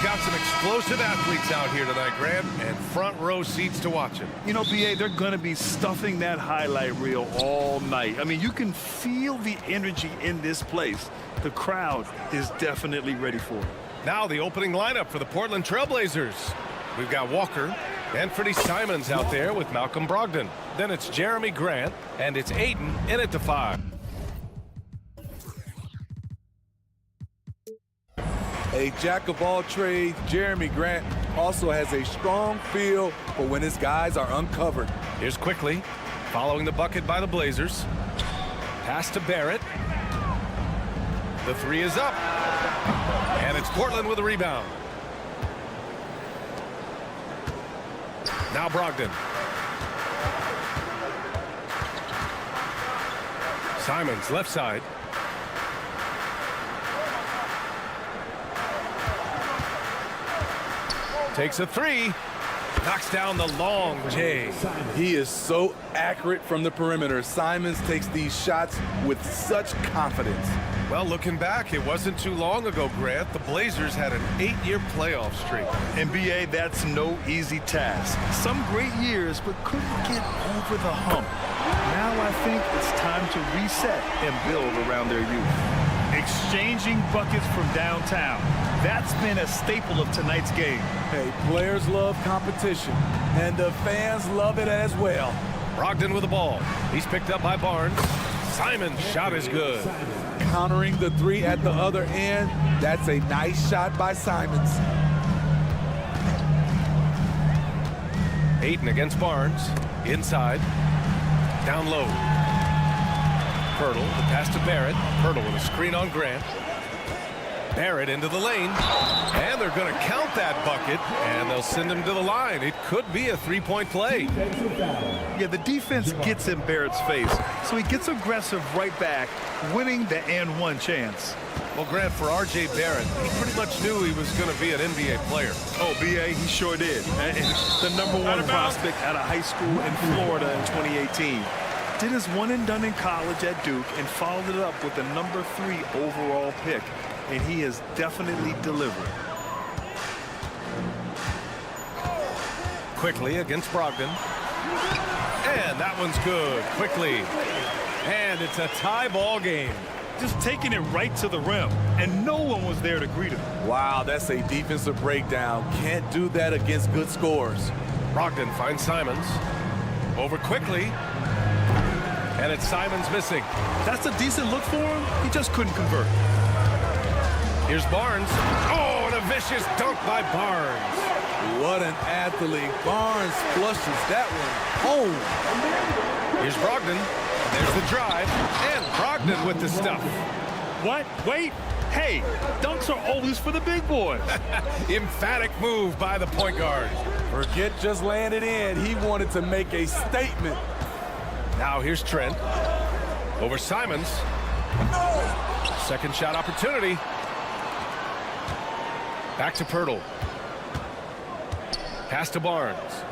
We've got some explosive athletes out here tonight, Grant, and front row seats to watch it. You know, BA, they're going to be stuffing that highlight reel all night. I mean, you can feel the energy in this place. The crowd is definitely ready for it. Now the opening lineup for the Portland Trailblazers. We've got Walker and Freddie Simons out there with Malcolm Brogdon. Then it's Jeremy Grant, and it's Ayton in at the 5. A jack of all trades, Jeremy Grant also has a strong feel for when his guys are uncovered. Here's Quickly, following the bucket by the Blazers. Pass to Barrett. The 3 is up. And it's Portland with a rebound. Now Brogdon. Simons, left side. Takes a 3. Knocks down the long J. He is so accurate from the perimeter. Simons takes these shots with such confidence. Well, looking back, it wasn't too long ago, Grant. The Blazers had an 8-year playoff streak. And BA, that's no easy task. Some great years, but couldn't get over the hump. Now I think it's time to reset and build around their youth. Exchanging buckets from downtown. That's been a staple of tonight's game. Hey, players love competition, and the fans love it as well. Brogdon with the ball. He's picked up by Barnes. Simon's shot is good. Countering the 3 at the other end. That's a nice shot by Simons. Ayton against Barnes. Inside. Down low. Pirtle, the pass to Barrett. Pirtle with a screen on Grant. Barrett into the lane, and they're going to count that bucket, and they'll send him to the line. It could be a 3-point play. Yeah, the defense gets in Barrett's face, so he gets aggressive right back, winning the and-1 chance. Well, Grant, for R.J. Barrett, he pretty much knew he was going to be an NBA player. Oh, B.A., he sure did. The #1 prospect out of high school in Florida in 2018. Did his one and done in college at Duke and followed it up with the #3 overall pick. And he has definitely delivered. Quickly against Brogdon. And that one's good. Quickly. And it's a tie ball game. Just taking it right to the rim, and no one was there to greet him. Wow, that's a defensive breakdown. Can't do that against good scores. Brogdon finds Simons. Over Quickly. And it's Simons missing. That's a decent look for him. He just couldn't convert. Here's Barnes. Oh, and a vicious dunk by Barnes. What an athlete. Barnes flushes that one home. Here's Brogdon. There's the drive. And Brogdon with the stuff. What? Wait. Hey, dunks are always for the big boys. Emphatic move by the point guard. Forget just laying it in. He wanted to make a statement. Now here's Trent. Over Simons. Second shot opportunity. Back to Pirtle. Pass to Barnes.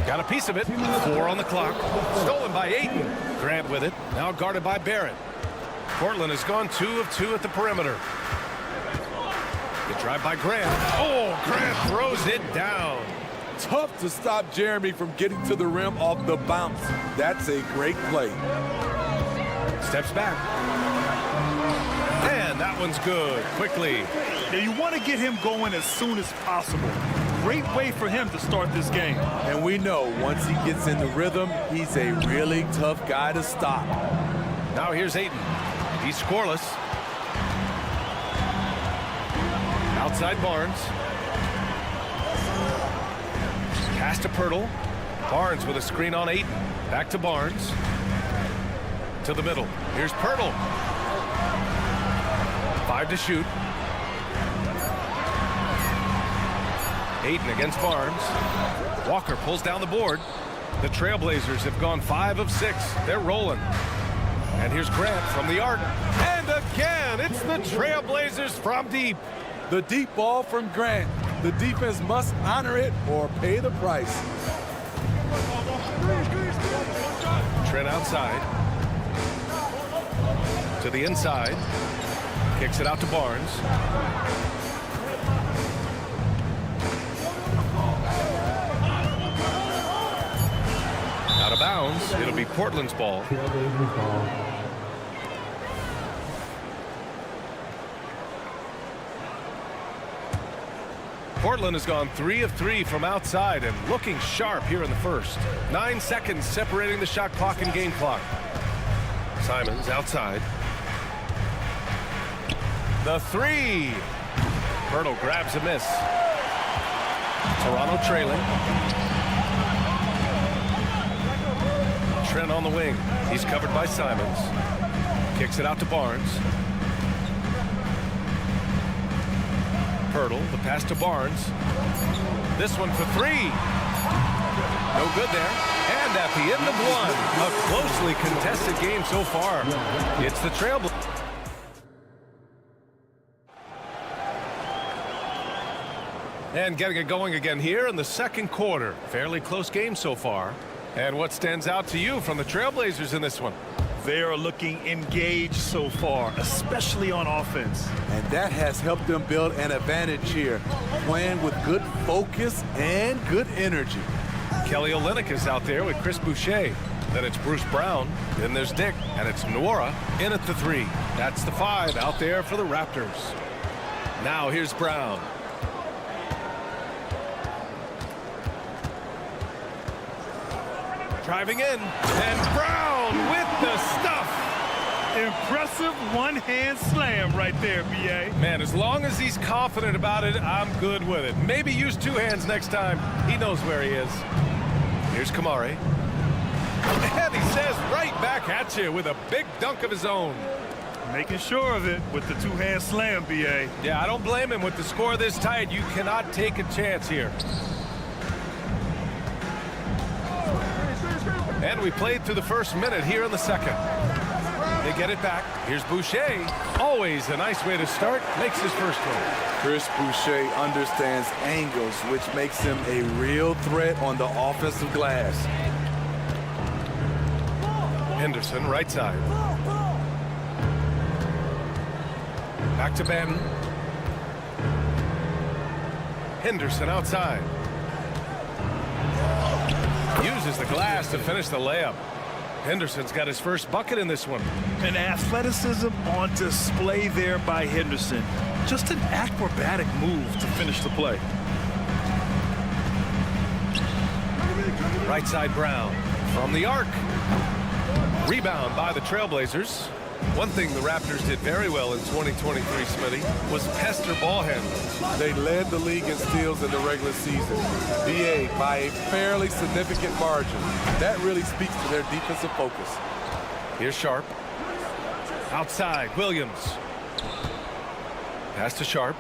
Got a piece of it. 4 on the clock. Stolen by Ayton. Grant with it. Now guarded by Barrett. Portland has gone 2 of 2 at the perimeter. Good drive by Grant. Oh, Grant throws it down. Tough to stop Jeremy from getting to the rim off the bounce. That's a great play. Steps back. And that one's good. Quickly. Now you want to get him going as soon as possible. Great way for him to start this game. And we know once he gets in the rhythm, he's a really tough guy to stop. Now here's Ayton. He's scoreless. Outside Barnes. Pass to Pirtle. Barnes with a screen on Ayton. Back to Barnes. To the middle. Here's Pirtle. 5 to shoot. Ayton against Barnes. Walker pulls down the board. The Trailblazers have gone 5 of 6. They're rolling. And here's Grant from the arc. And again, it's the Trailblazers from deep. The deep ball from Grant. The defense must honor it or pay the price. Trent outside. To the inside. Kicks it out to Barnes. bounds. It'll be Portland's ball. Portland has gone 3 of 3 from outside and looking sharp here in the first. 9 seconds separating the shot clock and game clock. Simons outside. The three. Hurdle grabs a miss. Toronto trailing. Trent on the wing. He's covered by Simons. Kicks it out to Barnes. Hurdle, the pass to Barnes. This one for three. No good there. And at the end of one, a closely contested game so far. It's the Trailblazers. And getting it going again here in the second quarter. Fairly close game so far. And what stands out to you from the Trailblazers in this one? They are looking engaged so far, especially on offense. And that has helped them build an advantage here, playing with good focus and good energy. Kelly Olynyk is out there with Chris Boucher. Then it's Bruce Brown. Then there's Dick. And it's Nwora in at the three. That's the five out there for the Raptors. Now here's Brown. Driving in. And Brown with the stuff. Impressive one-hand slam right there, B.A. Man, as long as he's confident about it, I'm good with it. Maybe use two hands next time. He knows where he is. Here's Kamari. And he says right back at you with a big dunk of his own. Making sure of it with the two-hand slam, B.A. Yeah, I don't blame him. With the score this tight, you cannot take a chance here. And we played through the first minute here in the second. They get it back. Here's Boucher. Always a nice way to start. Makes his first one. Chris Boucher understands angles, which makes him a real threat on the offensive glass. Henderson, right side. Back to Venom. Henderson outside. Uses the glass to finish the layup. Henderson's got his first bucket in this one. An athleticism on display there by Henderson. Just an acrobatic move to finish the play. Right side Brown from the arc. Rebound by the Trailblazers. One thing the Raptors did very well in 2023, Smitty, was pester ball handling. They led the league in steals in the regular season. BA by a fairly significant margin. That really speaks to their defensive focus. Here's Sharp. Outside, Williams. Pass to Sharp.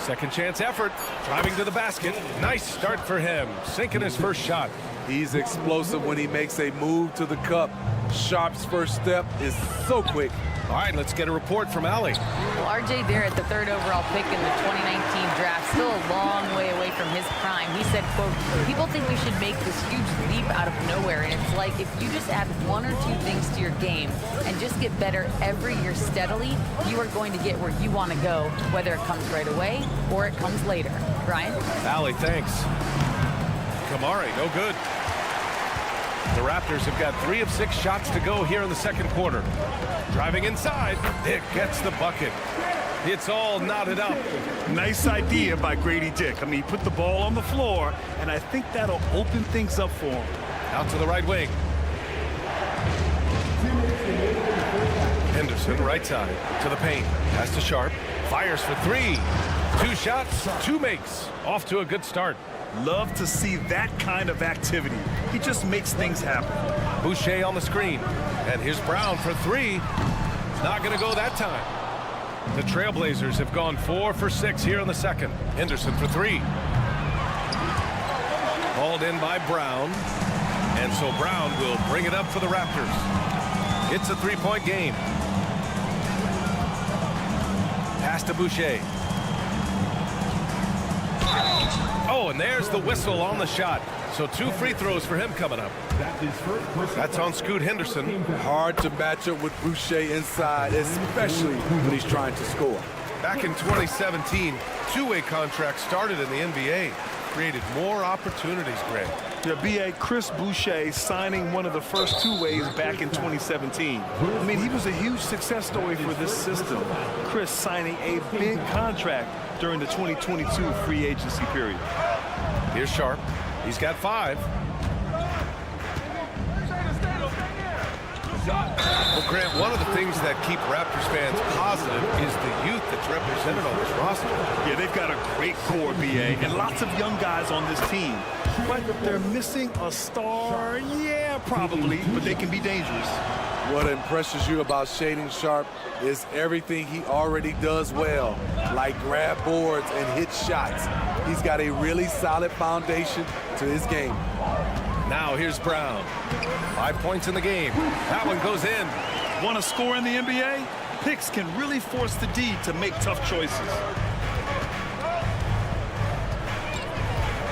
Second chance effort. Driving to the basket. Nice start for him. Sinking his first shot. He's explosive when he makes a move to the cup. Sharp's first step is so quick. All right, let's get a report from Allie. Well, R.J. Barrett, the third overall pick in the 2019 draft, still a long way away from his prime. He said, quote, people think we should make this huge leap out of nowhere. And it's like if you just add one or two things to your game and just get better every year steadily, you are going to get where you want to go, whether it comes right away or it comes later. Brian? Allie, thanks. Kamari, no good. The Raptors have got 3 of 6 shots to go here in the second quarter. Driving inside, Dick gets the bucket. It's all knotted up. Nice idea by Grady Dick. I mean, he put the ball on the floor, and I think that'll open things up for him. Out to the right wing. Henderson, right side, to the paint. Pass to Sharp. Fires for 3. 2 shots, 2 makes. Off to a good start. Love to see that kind of activity. He just makes things happen. Boucher on the screen. And here's Brown for 3. Not going to go that time. The Trailblazers have gone 4 for 6 here in the second. Henderson for 3. Hauled in by Brown. And so Brown will bring it up for the Raptors. It's a 3-point game. Pass to Boucher. Oh, and there's the whistle on the shot. So 2 free throws for him coming up. That's on Scoot Henderson. Hard to match up with Boucher inside, especially when he's trying to score. Back in 2017, two-way contracts started in the NBA. Created more opportunities, Greg. Yeah, B.A. Chris Boucher signing one of the first two-ways back in 2017. I mean, he was a huge success story for this system. Chris signing a big contract during the 2022 free agency period. Here's Sharp. He's got 5. Well, Grant, one of the things that keep Raptors fans positive is the youth that's represented on this roster. Yeah, they've got a great core, B.A., and lots of young guys on this team. But they're missing a star, yeah, probably, but they can be dangerous. What impresses you about Shaedon Sharp is everything he already does well, like grab boards and hit shots. He's got a really solid foundation to his game. Now here's Brown. 5 points in the game. That one goes in. Want to score in the NBA? Picks can really force the D to make tough choices.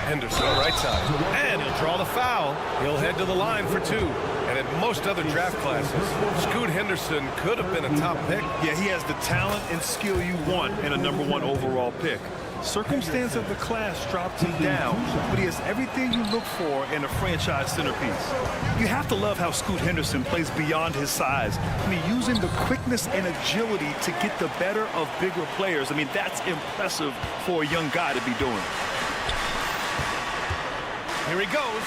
Henderson, right side. And he'll draw the foul. He'll head to the line for 2. And in most other draft classes, Scoot Henderson could have been a top pick. Yeah, he has the talent and skill you want in a #1 overall pick. Circumstance of the class dropped him down, but he has everything you look for in a franchise centerpiece. You have to love how Scoot Henderson plays beyond his size. I mean, using the quickness and agility to get the better of bigger players. I mean, that's impressive for a young guy to be doing. Here he goes.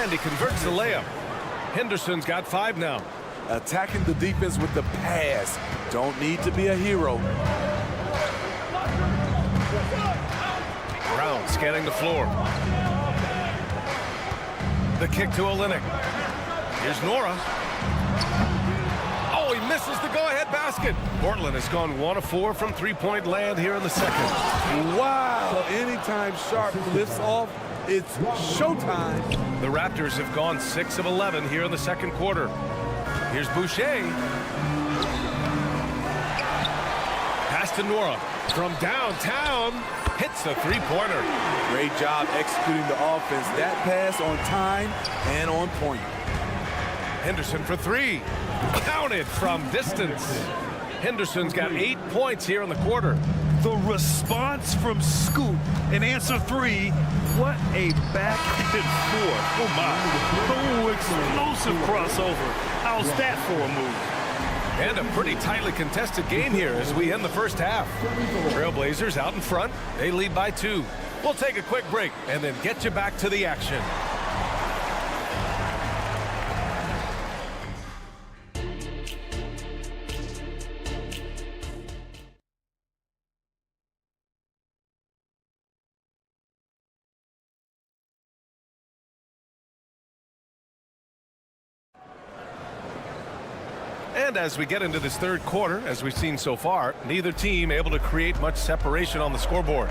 And he converts the layup. Henderson's got 5 now. Attacking the defense with the pass. Don't need to be a hero. Brown scanning the floor. The kick to Olynyk. Here's Nora. Oh, he misses the go-ahead basket. Portland has gone 1 of 4 from three-point land here in the second. Wow. Anytime Sharp lifts off, it's showtime. The Raptors have gone 6 of 11 here in the second quarter. Here's Boucher. Pass to Nora from downtown. Hits the three-pointer. Great job executing the offense. That pass on time and on point. Henderson for 3. Counted from distance. Henderson's got 8 points here in the quarter. The response from Scoot in answer 3. What a back and forth. Oh, my. Oh, explosive crossover. How's that for a move? And a pretty tightly contested game here as we end the first half. Trailblazers out in front. They lead by 2. We'll take a quick break and then get you back to the action. And as we get into this third quarter, as we've seen so far, neither team able to create much separation on the scoreboard.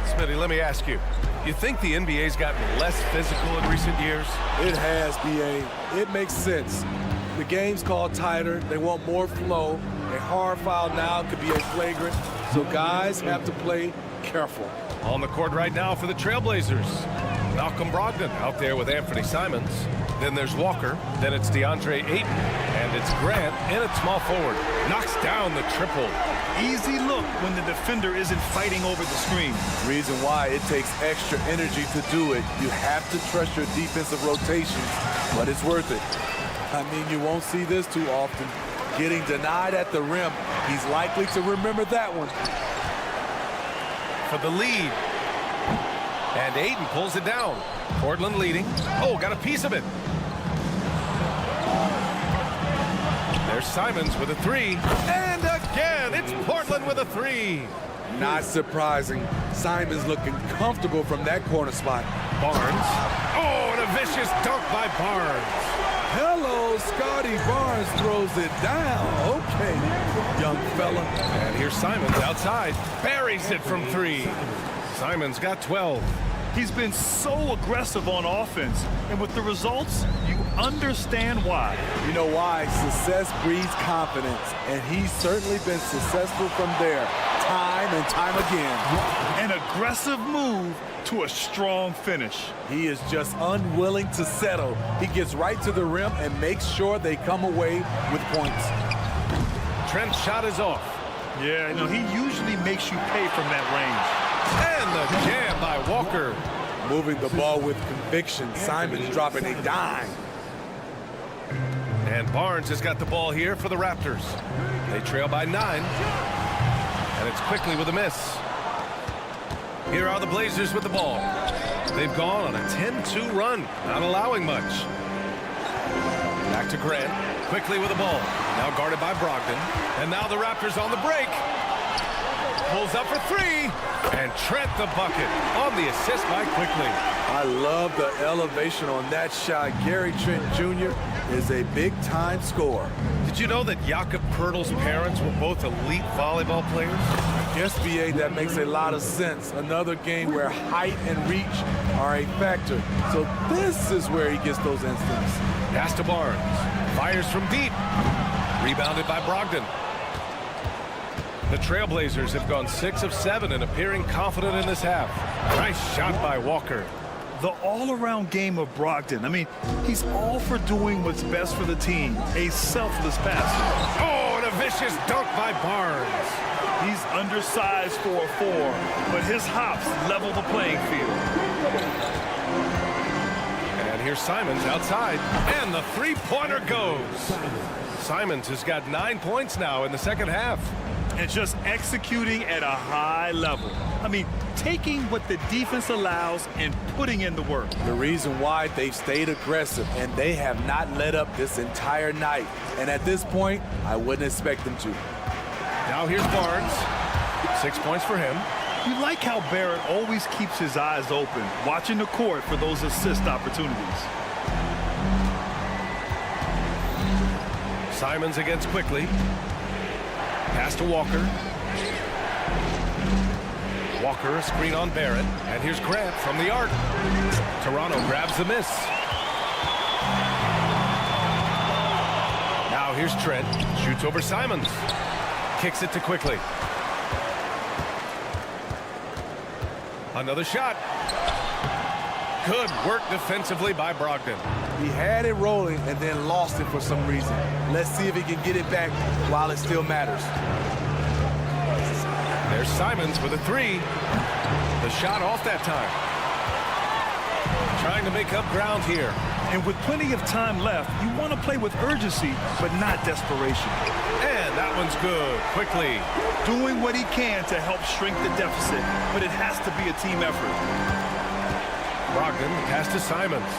Smitty, let me ask you, you think the NBA's gotten less physical in recent years? It has, B.A. It makes sense. The game's called tighter. They want more flow. A hard foul now could be a flagrant, so guys have to play careful. On the court right now for the Trailblazers. Malcolm Brogdon out there with Anthony Simons. Then there's Walker. Then it's DeAndre Ayton. And it's Grant in at small forward. Knocks down the triple. Easy look when the defender isn't fighting over the screen. Reason why it takes extra energy to do it. You have to trust your defensive rotations, but it's worth it. I mean, you won't see this too often. Getting denied at the rim. He's likely to remember that one. For the lead. And Ayton pulls it down. Portland leading. Oh, got a piece of it. There's Simons with a 3. And again, it's Portland with a 3. Not surprising. Simons looking comfortable from that corner spot. Barnes. Oh, and a vicious dunk by Barnes. Hello, Scotty Barnes throws it down. Okay, young fella. And here's Simons outside. Buries it from 3. Simons got 12. He's been so aggressive on offense, and with the results, you understand why. You know why? Success breeds confidence, and he's certainly been successful from there, time and time again. An aggressive move to a strong finish. He is just unwilling to settle. He gets right to the rim and makes sure they come away with points. Trent's shot is off. Yeah, you know, he usually makes you pay from that range. And the jam by Walker. moving the ball with conviction. Simon's dropping a dime. And Barnes has got the ball here for the Raptors. They trail by 9. And it's quickly with a miss. Here are the Blazers with the ball. They've gone on a 10-2 run, not allowing much. Back to Grant, quickly with the ball. Now guarded by Brogdon. And now the Raptors on the break. Pulls up for 3. And Trent the bucket on the assist by Quickly. I love the elevation on that shot. Gary Trent Jr. is a big-time scorer. Did you know that Jakob Poeltl's parents were both elite volleyball players? Yes, BA, that makes a lot of sense. Another game where height and reach are a factor. So this is where he gets those instincts. Pass to Barnes. Fires from deep. Rebounded by Brogdon. The Trailblazers have gone 6 of 7 and appearing confident in this half. Nice shot by Walker. The all-around game of Brogdon. I mean, he's all for doing what's best for the team. A selfless passer. Oh, and a vicious dunk by Barnes. He's undersized for a 4, but his hops level the playing field. And here's Simons outside, and the three-pointer goes. Simons has got 9 points now in the second half. And just executing at a high level. I mean, taking what the defense allows and putting in the work. The reason why they've stayed aggressive, and they have not let up this entire night. And at this point, I wouldn't expect them to. Now here's Barnes. 6 points for him. You like how Barrett always keeps his eyes open, watching the court for those assist opportunities. Simons against Quickly. Pass to Walker. Walker, a screen on Barrett. And here's Grant from the arc. Toronto grabs the miss. Now here's Trent. Shoots over Simons. Kicks it to Quickly. Another shot. Good work defensively by Brogdon. He had it rolling and then lost it for some reason. Let's see if he can get it back while it still matters. There's Simons with a 3. The shot off that time. Trying to make up ground here. And with plenty of time left, you want to play with urgency, but not desperation. And that one's good. Quickly. Doing what he can to help shrink the deficit, but it has to be a team effort. Brogdon, pass to Simons.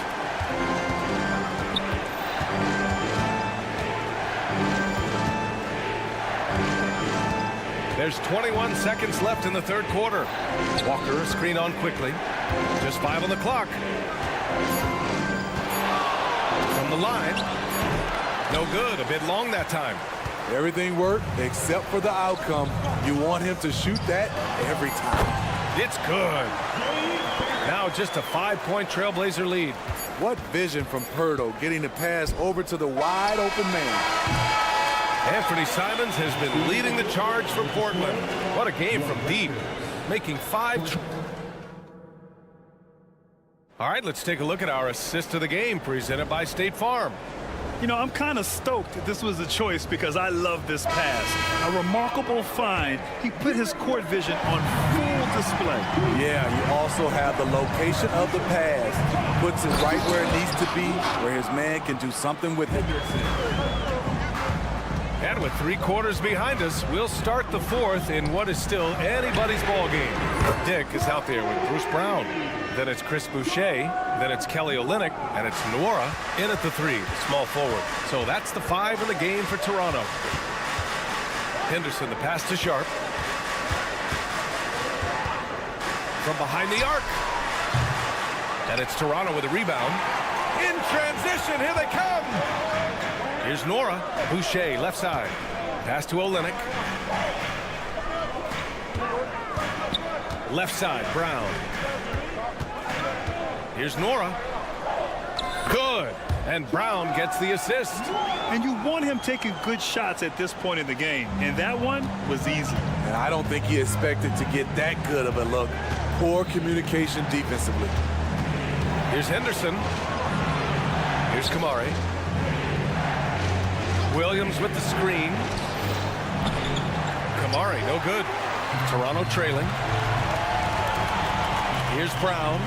There's 21 seconds left in the third quarter. Walker, a screen on Quickly. Just 5 on the clock. From the line. No good. A bit long that time. Everything worked except for the outcome. You want him to shoot that every time. It's good. Now just a 5-point Trailblazer lead. What vision from Poeltl, getting the pass over to the wide open man. Anthony Simons has been leading the charge for Portland. What a game from deep, making 5. All right, let's take a look at our assist of the game presented by State Farm. You know, I'm kind of stoked that this was a choice because I love this pass. A remarkable find. He put his court vision on full display. Yeah, you also have the location of the pass. Puts it right where it needs to be, where his man can do something with it. And with 3 quarters behind us, we'll start the fourth in what is still anybody's ball game. Dick is out there with Bruce Brown. Then it's Chris Boucher. Then it's Kelly Olynyk. And it's Nora in at the 3, the small forward. So that's the 5 in the game for Toronto. Henderson, the pass to Sharp. From behind the arc. And it's Toronto with a rebound. In transition, here they come. Here's Nora. Boucher, left side. Pass to Olynyk. Left side, Brown. Here's Nora. Good. And Brown gets the assist. And you want him taking good shots at this point in the game. And that one was easy. And I don't think he expected to get that good of a look. Poor communication defensively. Here's Henderson. Here's Kamari. Williams with the screen. Kamari, no good. Toronto trailing. Here's Brown.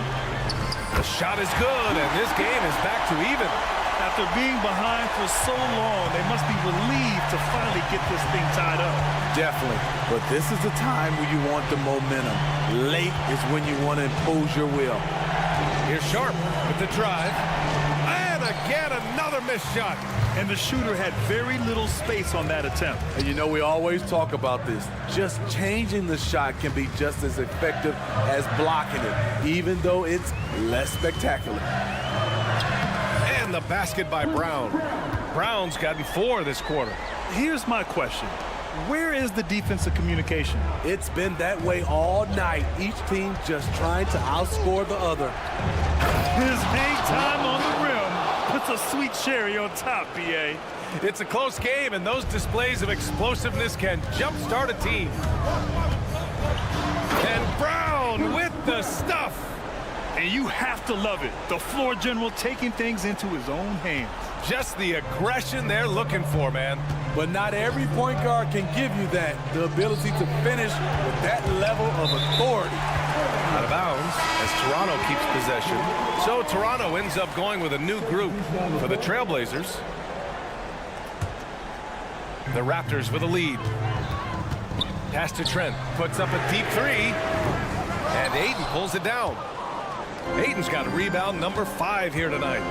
The shot is good, and this game is back to even. After being behind for so long, they must be relieved to finally get this thing tied up. Definitely. But this is the time when you want the momentum. Late is when you want to impose your will. Here's Sharp with the drive. And again, another missed shot. And the shooter had very little space on that attempt. And you know, we always talk about this. Just changing the shot can be just as effective as blocking it, even though it's less spectacular. And the basket by Brown. Brown's gotten 4 this quarter. Here's my question. Where is the defensive communication? It's been that way all night. Each team just trying to outscore the other. His hang time on the rim puts a sweet cherry on top, BA. It's a close game, and those displays of explosiveness can jumpstart a team. And Brown with the stuff. And you have to love it. The floor general taking things into his own hands. Just the aggression they're looking for, man. But not every point guard can give you that. The ability to finish with that level of authority. Out of bounds as Toronto keeps possession. So Toronto ends up going with a new group for the Trailblazers. The Raptors with a lead. Pass to Trent. Puts up a deep 3. And Ayton pulls it down. Ayton's got a rebound number 5 here tonight.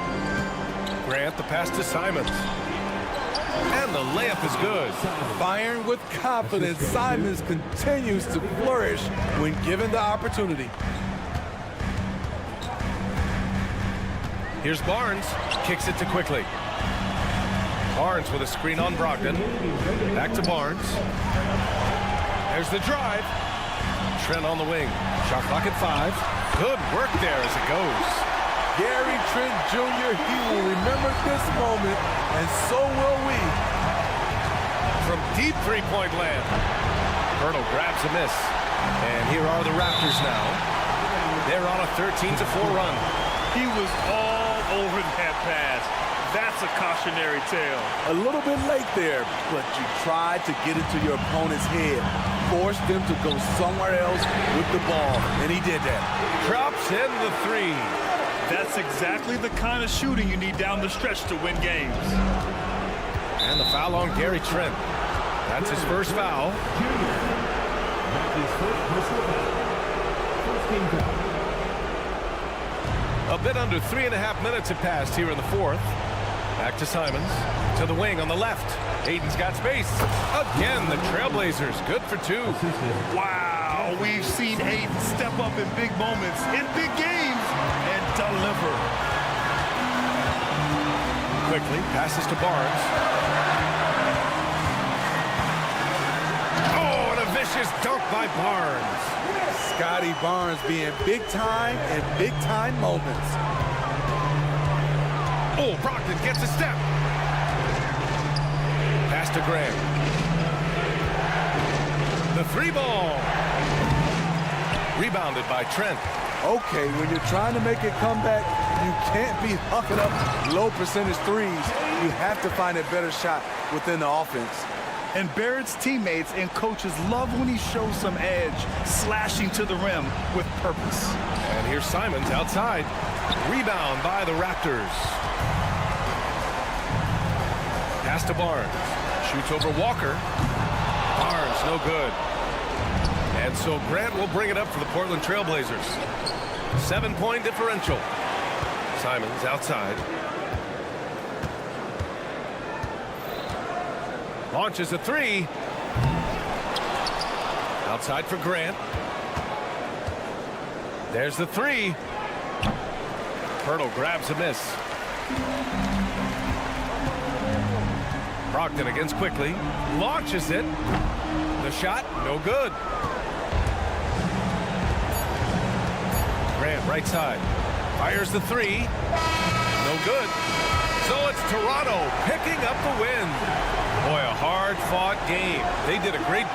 Grant the pass to Simons. And the layup is good. Firing with confidence, Simons continues to flourish when given the opportunity. Here's Barnes. Kicks it to Quickly. Barnes with a screen on Brogdon. Back to Barnes. There's the drive. Trent on the wing. Shot clock at 5. Good work there as it goes. Gary Trent Jr., he will remember this moment, and so will we. From deep three-point land. Hurdle grabs a miss. And here are the Raptors now. They're on a 13-4 run. He was all over that pass. That's a cautionary tale. A little bit late there, but you tried to get into your opponent's head. Forced them to go somewhere else with the ball, and he did that. Drops in the 3. That's exactly the kind of shooting you need down the stretch to win games. And the foul on Gary Trent. That's his first foul. A bit under 3.5 minutes have passed here in the 4th. Back to Simons. To the wing on the left. Ayton's got space. Again, the Trailblazers good for 2. Wow, we've seen Ayton step up in big moments, in big games, and deliver. Quickly passes to Barnes. Oh, and a vicious dunk by Barnes. Scotty Barnes being big time in big time moments. Oh, Brogdon gets a step. Pass to Grant. The 3 ball. Rebounded by Trent. Okay, when you're trying to make a comeback, you can't be hucking up low percentage threes. You have to find a better shot within the offense. And Barrett's teammates and coaches love when he shows some edge, slashing to the rim with purpose. And here's Simons outside. Rebound by the Raptors. Pass to Barnes. Shoots over Walker. Barnes, no good. And so Grant will bring it up for the Portland Trailblazers. 7-point differential. Simons outside. Launches a 3. Outside for Grant. There's the 3. Hurdle grabs a miss. Brogdon against Quickly. Launches it. The shot, no good. Grant right side. Fires the 3. No good. So it's Toronto picking up the win. Boy, a hard-fought game. They did a great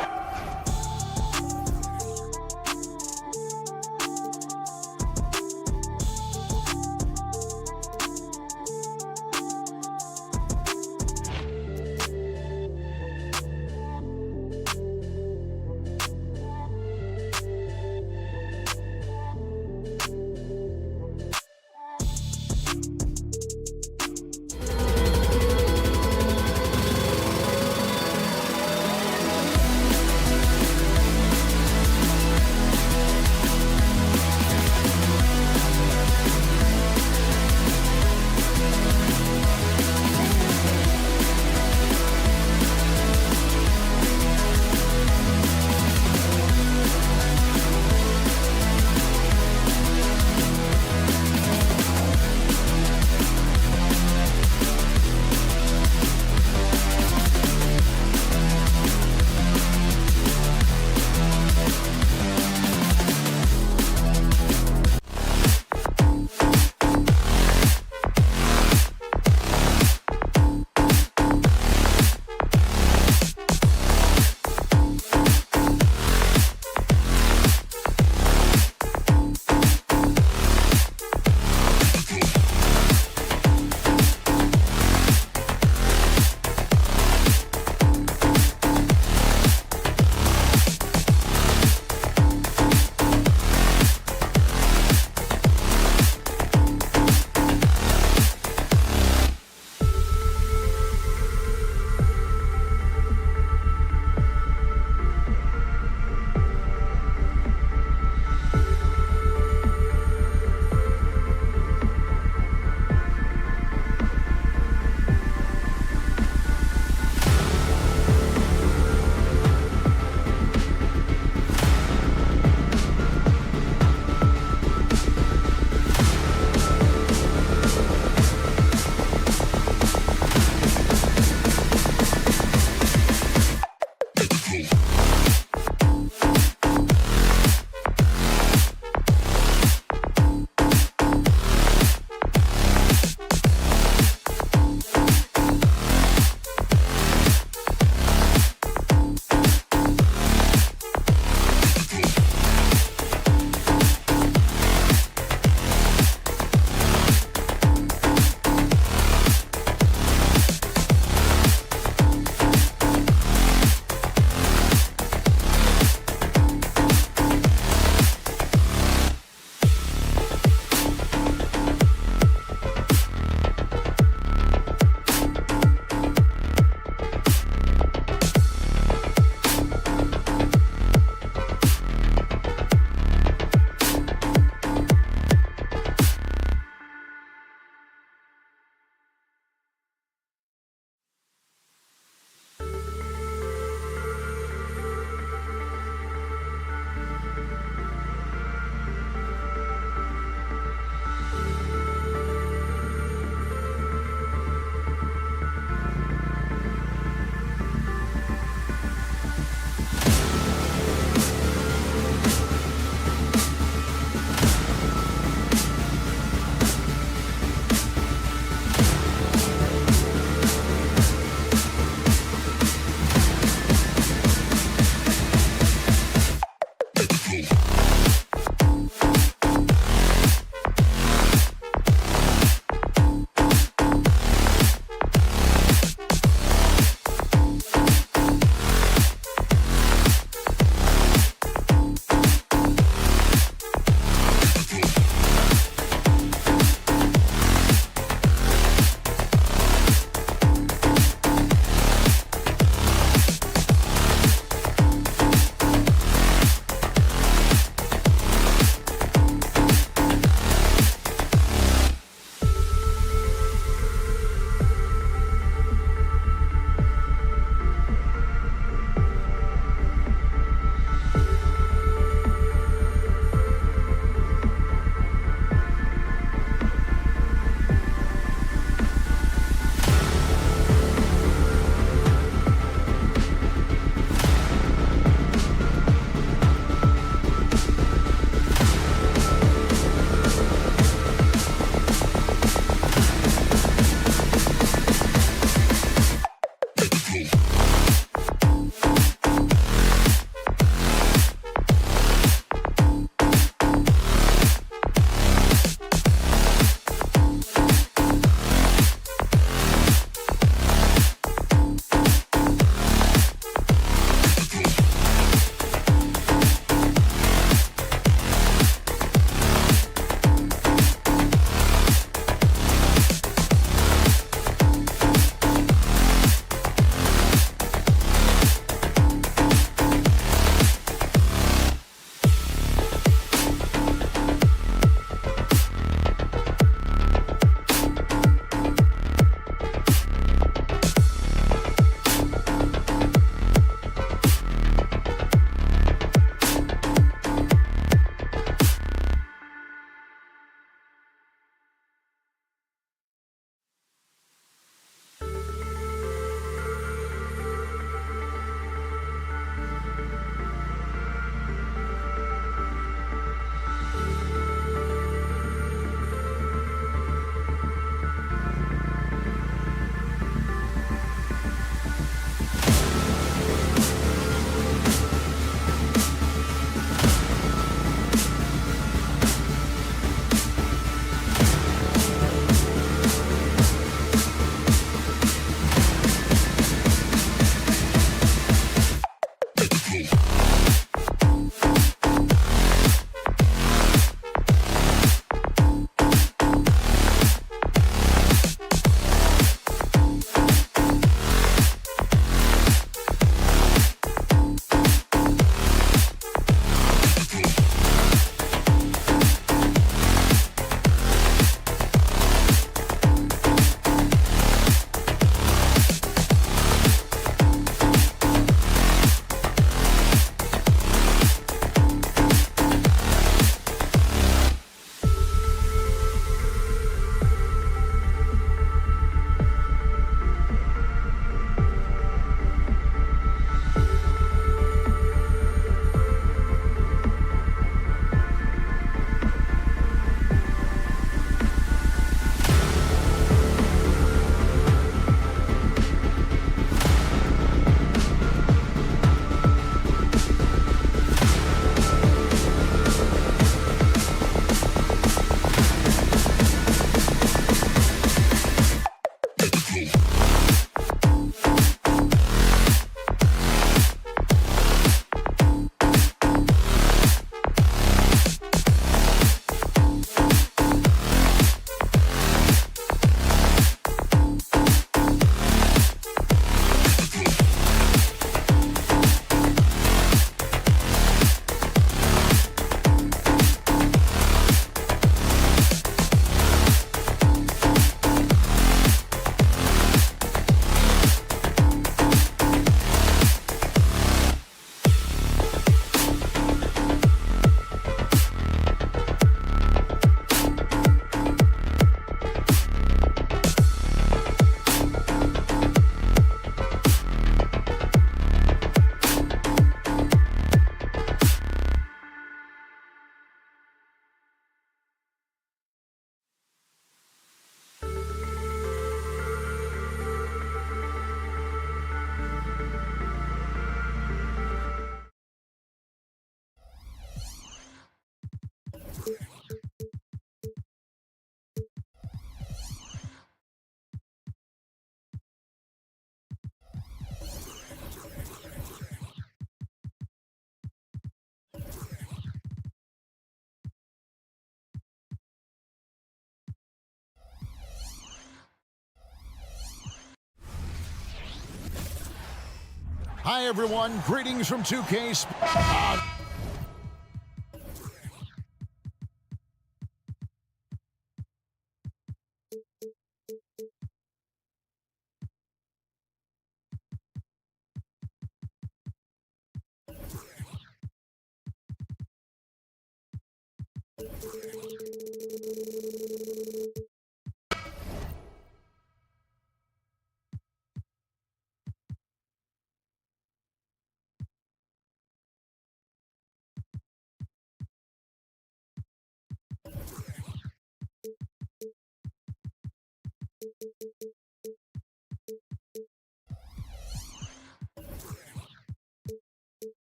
Hi, everyone. Greetings from 2K.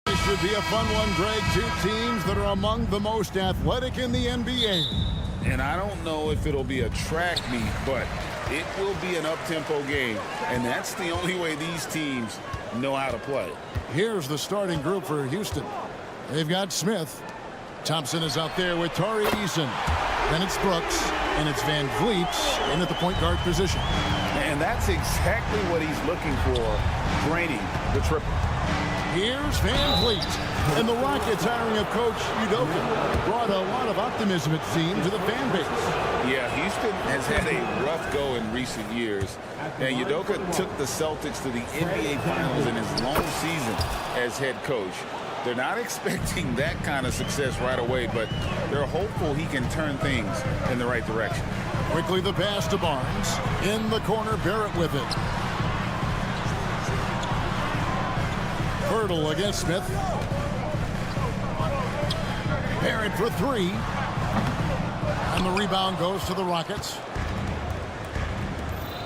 This should be a fun one, Greg. Two teams that are among the most athletic in the NBA. And I don't know if it'll be a track meet, but it will be an up-tempo game. And that's the only way these teams know how to play. Here's the starting group for Houston. They've got Smith. Thompson is out there with Tari Eason. Then it's Brooks, and it's Van Vliet in at the point guard position. And that's exactly what he's looking for, draining the triple. Here's Van Vliet. And the Rockets hiring of Coach EuroCup brought a lot of optimism, it seemed, to the fan base. Yeah, Houston has had a rough go in recent years. And EuroCup took the Celtics to the NBA Finals in his long season as head coach. They're not expecting that kind of success right away, but they're hopeful he can turn things in the right direction. Quickly the pass to Barnes. In the corner, Barrett with it. Hurdle against Smith. Barrett for three. And the rebound goes to the Rockets.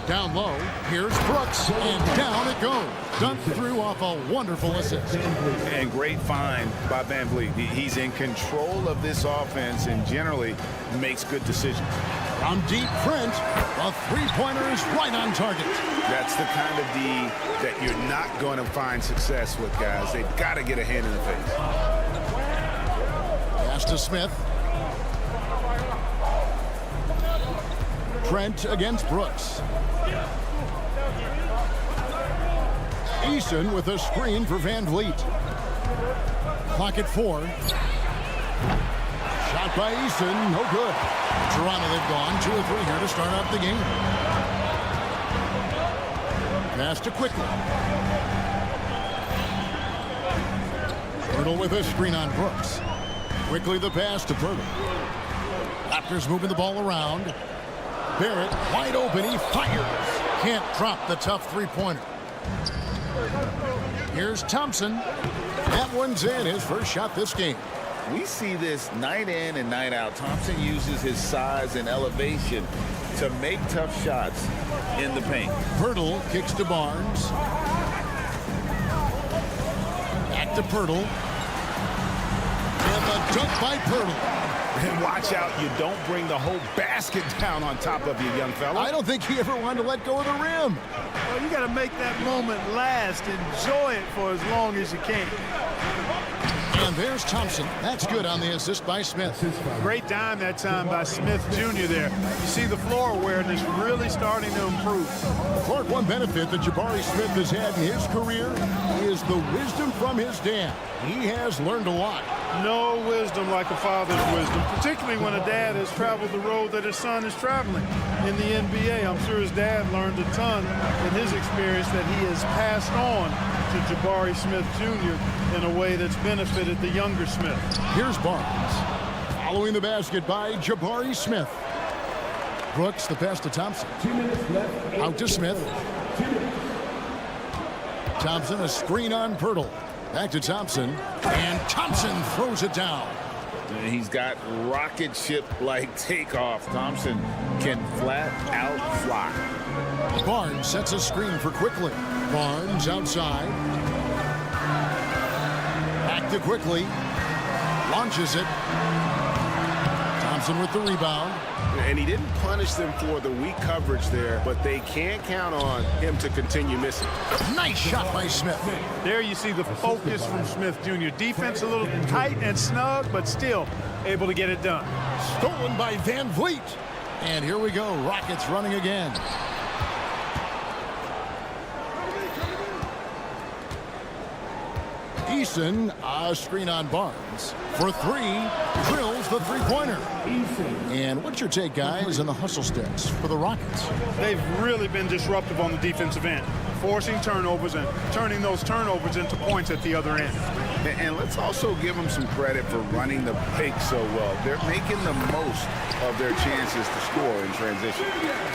Down low, here's Brooks, and down it goes. Dunked through off a wonderful assist. And great find by Van Vliet. He's in control of this offense and generally makes good decisions. From deep, Trent, a three-pointer is right on target. That's the kind of D that you're not going to find success with, guys. They've got to get a hand in the face. Pass to Smith. Trent against Brooks. Eason with a screen for Van Vliet. Clock at 4. Shot by Eason, no good. Toronto, they've gone 2 or 3 here to start out the game. Pass to Quickly. Pirtle with a screen on Brooks. Quickly the pass to Pirtle. Raptors moving the ball around. Barrett wide open, he fires. Can't drop the tough three-pointer. Here's Thompson. That one's in, his first shot this game. We see this night in and night out. Thompson uses his size and elevation to make tough shots in the paint. Pirtle kicks to Barnes. Back to Pirtle. And the dunk by Pirtle. And watch out, you don't bring the whole basket down on top of you, young fella. I don't think he ever wanted to let go of the rim. Well, you got to make that moment last. Enjoy it for as long as you can. And there's Thompson. That's good on the assist by Smith. Great dime that time by Smith Jr. there. You see the floor awareness really starting to improve. Clark, one benefit that Jabari Smith has had in his career is the wisdom from his dad. He has learned a lot. No wisdom like a father's wisdom, particularly when a dad has traveled the road that his son is traveling in the NBA. I'm sure his dad learned a ton in his experience that he has passed on to Jabari Smith Jr. in a way that's benefited the younger Smith. Here's Barnes. Following the basket by Jabari Smith. Brooks, the pass to Thompson. 2 minutes left. Out to Smith. Thompson, a screen on Pirtle. Back to Thompson. And Thompson throws it down. And he's got rocket ship-like takeoff. Thompson can flat out fly. Barnes sets a screen for Quickly. Barnes outside. Back to Quickly. Launches it. Thompson with the rebound. And he didn't punish them for the weak coverage there, but they can't count on him to continue missing. Nice shot by Smith. There you see the focus from Smith Jr. Defense a little tight and snug, but still able to get it done. Stolen by Van Vliet. And here we go. Rockets running again. Eason, a screen on Barnes. For three, drills the three-pointer. And what's your take, guys, on the hustle sticks for the Rockets? They've really been disruptive on the defensive end, forcing turnovers and turning those turnovers into points at the other end. And let's also give them some credit for running the pick so well. They're making the most of their chances to score in transition.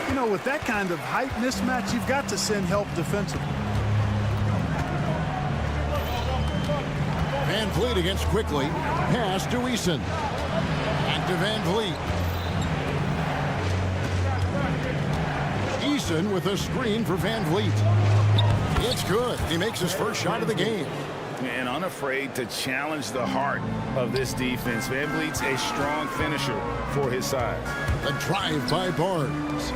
You know, with that kind of height mismatch, you've got to send help defensively. Van Vliet against Quickly. Pass to Eason. Back to Van Vliet. Eason with a screen for Van Vliet. It's good. He makes his first shot of the game. And unafraid to challenge the heart of this defense. Van Vliet's a strong finisher for his size. The drive by Barnes.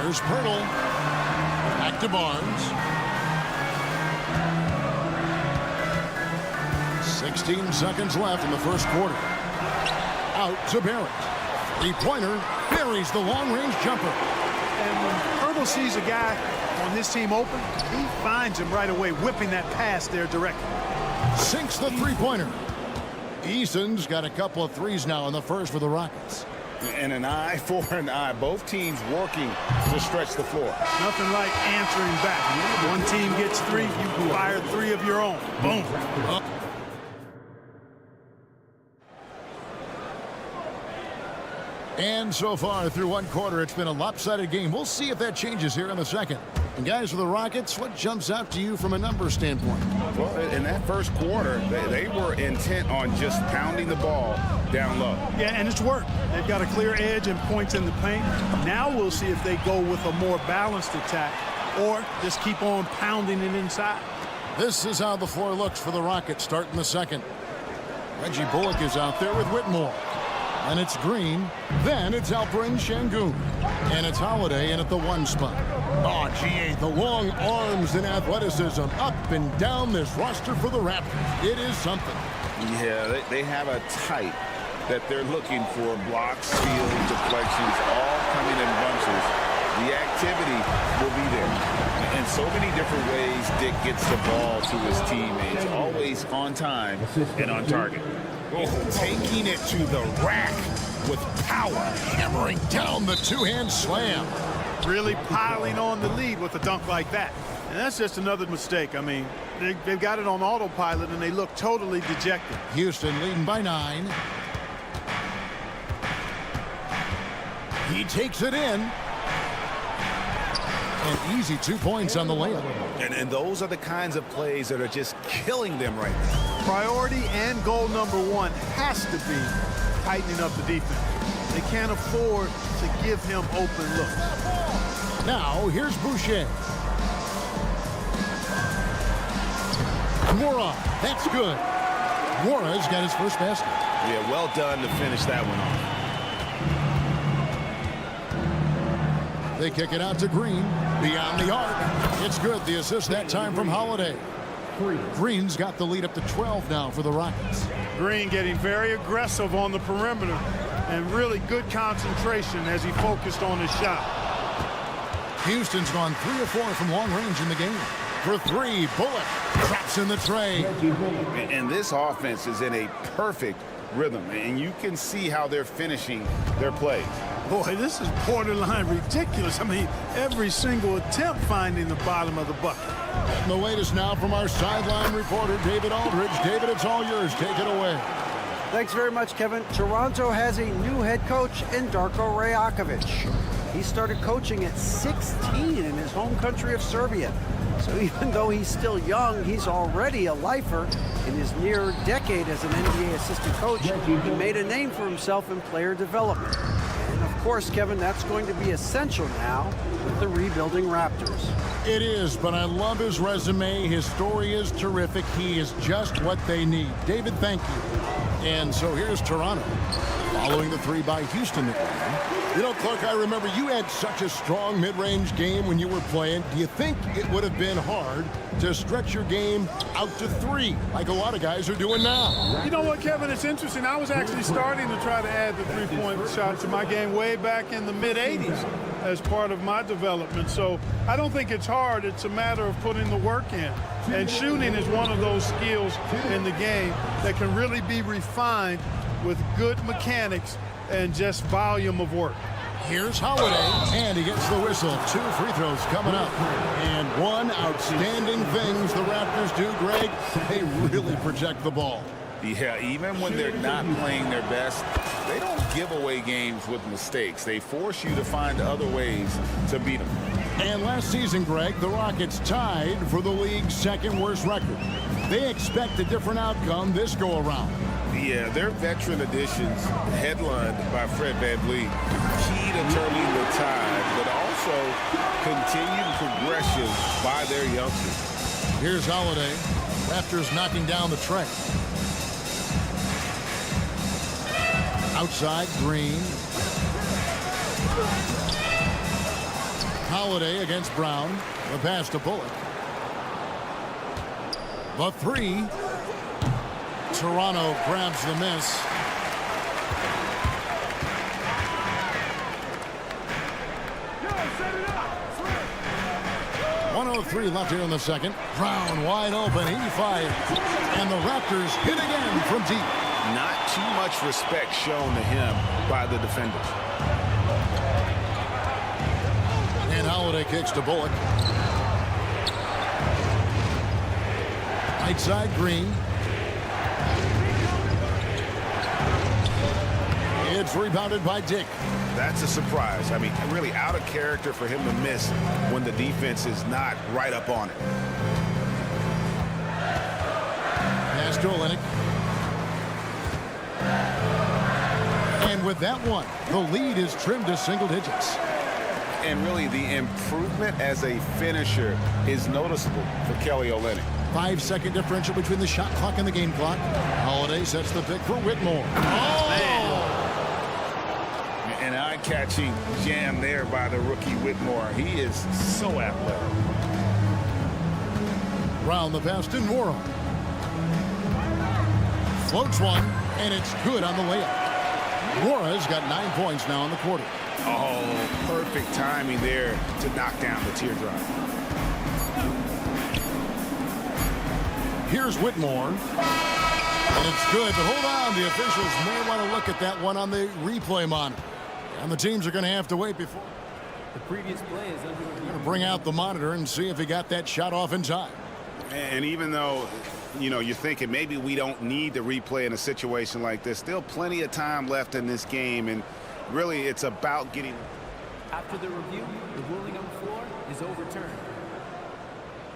Here's Pirtle. Back to Barnes. 16 seconds left in the first quarter. Out to Barrett. Three-pointer buries the long-range jumper. And when Pirtle sees a guy on his team open, he finds him right away, whipping that pass there directly. Sinks the three-pointer. Eason's got a couple of threes now in the first for the Rockets. And an eye for an eye. Both teams working to stretch the floor. Nothing like answering back. One team gets three, you fire three of your own. Boom. And so far through one quarter, it's been a lopsided game. We'll see if that changes here in the second. And guys, for the Rockets, what jumps out to you from a numbers standpoint? Well, in that first quarter, they were intent on just pounding the ball down low. Yeah, and it's worked. They've got a clear edge and points in the paint. Now we'll see if they go with a more balanced attack or just keep on pounding it inside. This is how the floor looks for the Rockets starting the second. Reggie Bullock is out there with Whitmore. And it's Green. Then it's Alperen Şengün. And it's Holiday in at the one spot. Oh, GA, the long arms and athleticism up and down this roster for the Raptors. It is something. Yeah, they have a type that they're looking for. Blocks, steals, deflections, all coming in bunches. The activity will be there. In so many different ways, Dick gets the ball to his teammates. Always on time and on target. Taking it to the rack with power. Hammering down the two-hand slam. Really piling on the lead with a dunk like that. And that's just another mistake. I mean, they've got it on autopilot, and they look totally dejected. Houston leading by 9. He takes it in. An easy 2 points on the layup. And those are the kinds of plays that are just killing them right now. Priority and goal number one has to be tightening up the defense. They can't afford to give him open looks. Now, here's Boucher. Mora, that's good. Mora's got his first basket. Yeah, well done to finish that one off. They kick it out to Green. Beyond the arc. It's good. The assist that time from Holiday. Green's got the lead up to 12 now for the Rockets. Green getting very aggressive on the perimeter and really good concentration as he focused on his shot. Houston's gone 3 of 4 from long range in the game. For 3, Bullock traps in the tray. And this offense is in a perfect rhythm, and you can see how they're finishing their plays. Boy, this is borderline ridiculous. I mean, every single attempt finding the bottom of the bucket. And the latest now from our sideline reporter, David Aldridge. David, it's all yours. Take it away. Thanks very much, Kevin. Toronto has a new head coach in Darko Rajakovic. He started coaching at 16 in his home country of Serbia. So even though he's still young, he's already a lifer. In his near decade as an NBA assistant coach, he made a name for himself in player development. And of course, Kevin, that's going to be essential now with the rebuilding Raptors. It is, but I love his resume. His story is terrific. He is just what they need. David, thank you. And so here's Toronto. following the three by Houston. You know, Clark, I remember you had such a strong mid-range game when you were playing. Do you think it would have been hard to stretch your game out to three like a lot of guys are doing now? You know what, Kevin? It's interesting. I was actually starting to try to add the three-point shot to my game way back in the mid-'80s as part of my development. So I don't think it's hard. It's a matter of putting the work in. And shooting is one of those skills in the game that can really be refined with good mechanics and just volume of work. Here's Holiday, and he gets the whistle. 2 free throws coming up. And one outstanding things the Raptors do, Greg, they really project the ball. Yeah, even when they're not playing their best, they don't give away games with mistakes. They force you to find other ways to beat them. And last season, Greg, the Rockets tied for the league's second worst record. They expect a different outcome this go-around. Yeah, their veteran additions, headlined by Fred VanVleet, key to turning the tide, but also continued progression by their youngsters. Here's Holiday. Raptors knocking down the tray. Outside, Green. Holiday against Brown. The pass to Bullock. The three. Toronto grabs the miss. .103 left here in the second. Brown wide open. He fires. And the Raptors hit again from deep. Not too much respect shown to him by the defenders. And Holiday kicks to Bullock. Right side, Green. It's rebounded by Dick. That's a surprise. I mean, really out of character for him to miss when the defense is not right up on it. Pass to Olynyk. And with that one, the lead is trimmed to single digits. And really, the improvement as a finisher is noticeable for Kelly Olynyk. 5-second differential between the shot clock and the game clock. Holiday sets the pick for Whitmore. An eye-catching jam there by the rookie Whitmore. He is so athletic. Brown the pass to Nora. Floats one, and it's good on the layup. Nora's got 9 points now in the quarter. Oh, perfect timing there to knock down the teardrop. Here's Whitmore. And it's good, but hold on. The officials may want to look at that one on the replay monitor. And the teams are going to have to wait before the previous play is under review. Going to bring out the monitor and see if he got that shot off in time. And even though, you know, you're thinking maybe we don't need to replay in a situation like this, still plenty of time left in this game, and really it's about getting. After the review, the ruling on the floor is overturned.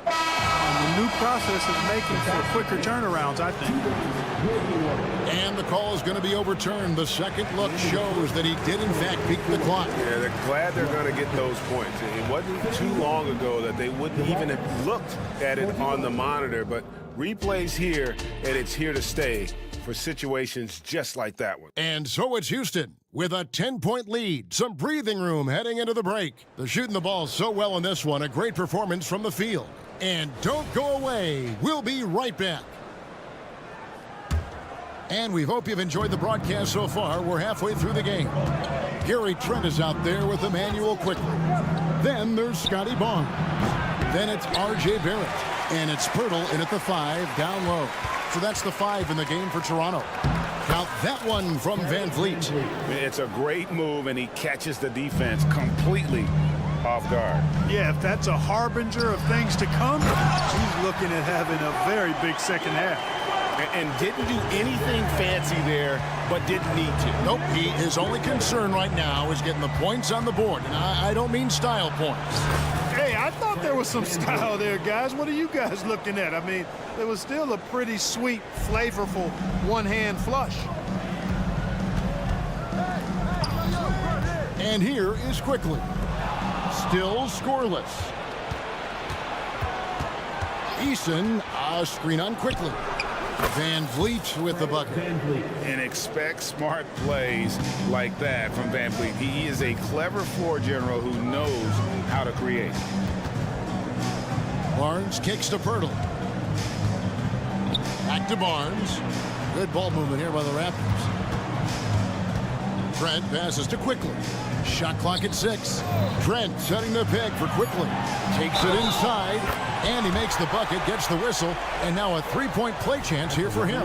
And the new process is making for quicker turnarounds, I think. And the call is going to be overturned. The second look shows that he did, in fact, peak the clock. Yeah, they're glad they're going to get those points. It wasn't too long ago that they wouldn't even have looked at it on the monitor, but replay's here, and it's here to stay for situations just like that one. And so it's Houston with a 10-point lead. Some breathing room heading into the break. They're shooting the ball so well in this one. A great performance from the field. And don't go away. We'll be right back. And we hope you've enjoyed the broadcast so far. We're halfway through the game. Gary Trent is out there with Emmanuel quickly. Then there's Scotty Barnes. Then it's R.J. Barrett. And it's Pirtle in at the 5 down low. So that's the 5 in the game for Toronto. Now that one from VanVleet. It's a great move, and he catches the defense completely off guard. Yeah, if that's a harbinger of things to come, he's looking at having a very big second half. And didn't do anything fancy there, but didn't need to. Nope, his only concern right now is getting the points on the board. And I don't mean style points. Hey, I thought there was some style there, guys. What are you guys looking at? I mean, it was still a pretty sweet, flavorful one-hand flush. And here is quickly. Still scoreless. Eason, screen on quickly. Van Vliet with the bucket. And expect smart plays like that from Van Vliet. He is a clever floor general who knows how to create. Barnes kicks to Pirtle. Back to Barnes. Good ball movement here by the Raptors. Trent passes to Quickly. Shot clock at 6. Trent setting the peg for Quickly. Takes it inside, and he makes the bucket, gets the whistle, and now a three-point play chance here for him.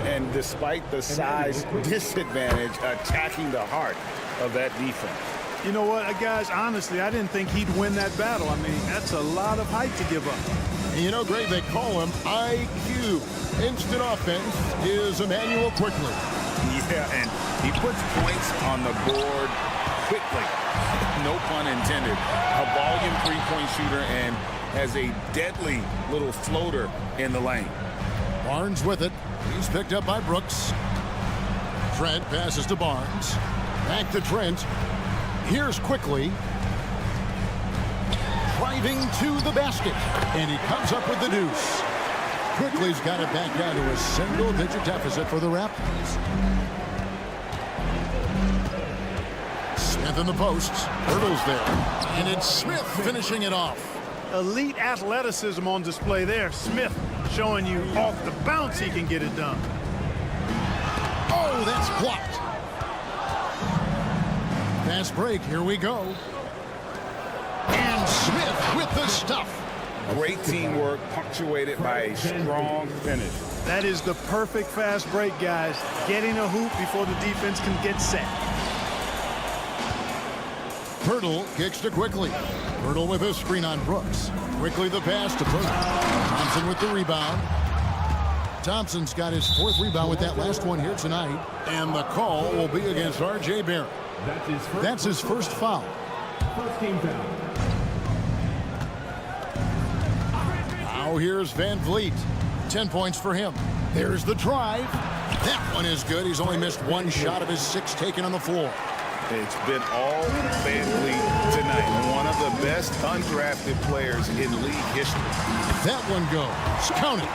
And despite the size disadvantage, attacking the heart of that defense. You know what, guys, honestly, I didn't think he'd win that battle. I mean, that's a lot of height to give up. And you know, Greg, they call him IQ. Instant offense is Emmanuel Quickly. Yeah, and he puts points on the board quickly. No pun intended. A volume three-point shooter and has a deadly little floater in the lane. Barnes with it. He's picked up by Brooks. Trent passes to Barnes. Back to Trent. Here's Quickly. Driving to the basket. And he comes up with the deuce. Quickly's got it back down to a single-digit deficit for the Raptors. Smith in the posts. Pirtle's there. And it's Smith finishing it off. Elite athleticism on display there. Smith showing you off the bounce he can get it done. Oh, that's blocked. Fast break. Here we go. And Smith with the stuff. Great teamwork punctuated by a strong finish. That is the perfect fast break, guys. Getting a hoop before the defense can get set. Pirtle kicks to Quickly. Pirtle with a screen on Brooks. Quickly the pass to Pirtle. Thompson with the rebound. Thompson's got his 4th rebound with that last one here tonight. And the call will be against R.J. Barrett. That's his first foul. First team foul. Now here's Van Vliet. 10 points for him. There's the drive. That one is good. He's only missed one shot of his 6 taken on the floor. It's been all Van Vliet tonight. One of the best undrafted players in league history. That one goes. Count it.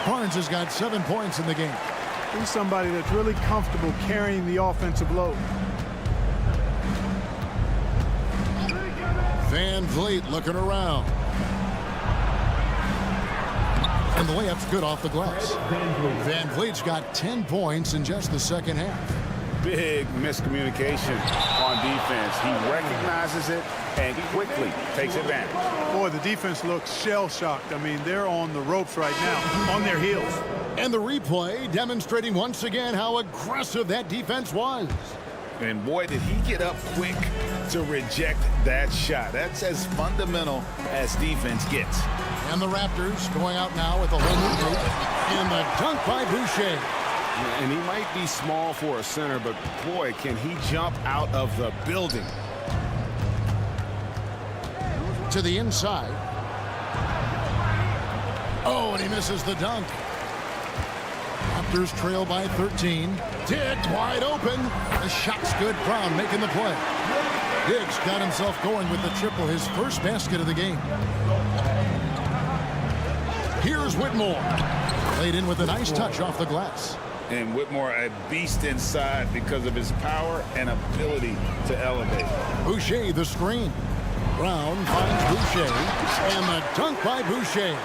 Barnes has got 7 points in the game. He's somebody that's really comfortable carrying the offensive load. Van Vliet looking around. And the layup's good off the glass. Van Vliet's got 10 points in just the second half. Big miscommunication on defense. He recognizes it and quickly takes advantage. Boy, the defense looks shell-shocked. I mean, they're on the ropes right now, on their heels. And the replay demonstrating once again how aggressive that defense was. And boy, did he get up quick to reject that shot. That's as fundamental as defense gets. And the Raptors going out now with a home group. And the dunk by Boucher. And he might be small for a center, but boy, can he jump out of the building. To the inside. Oh, and he misses the dunk. Raptors trail by 13. Tipped wide open. The shot's good. Brown making the play. Diggs got himself going with the triple, his first basket of the game. Here's Whitmore. Laid in with a nice touch off the glass. And Whitmore a beast inside because of his power and ability to elevate. Boucher the screen. Brown finds Boucher. And the dunk by Boucher.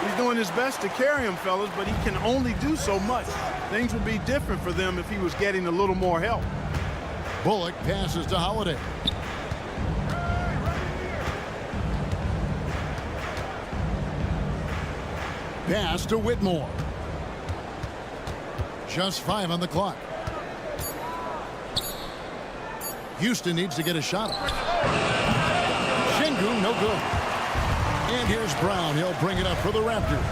He's doing his best to carry him, fellas, but he can only do so much. Things would be different for them if he was getting a little more help. Bullock passes to Holiday. Pass to Whitmore. Just 5 on the clock. Houston needs to get a shot up. Şengün, no good. And here's Brown. He'll bring it up for the Raptors.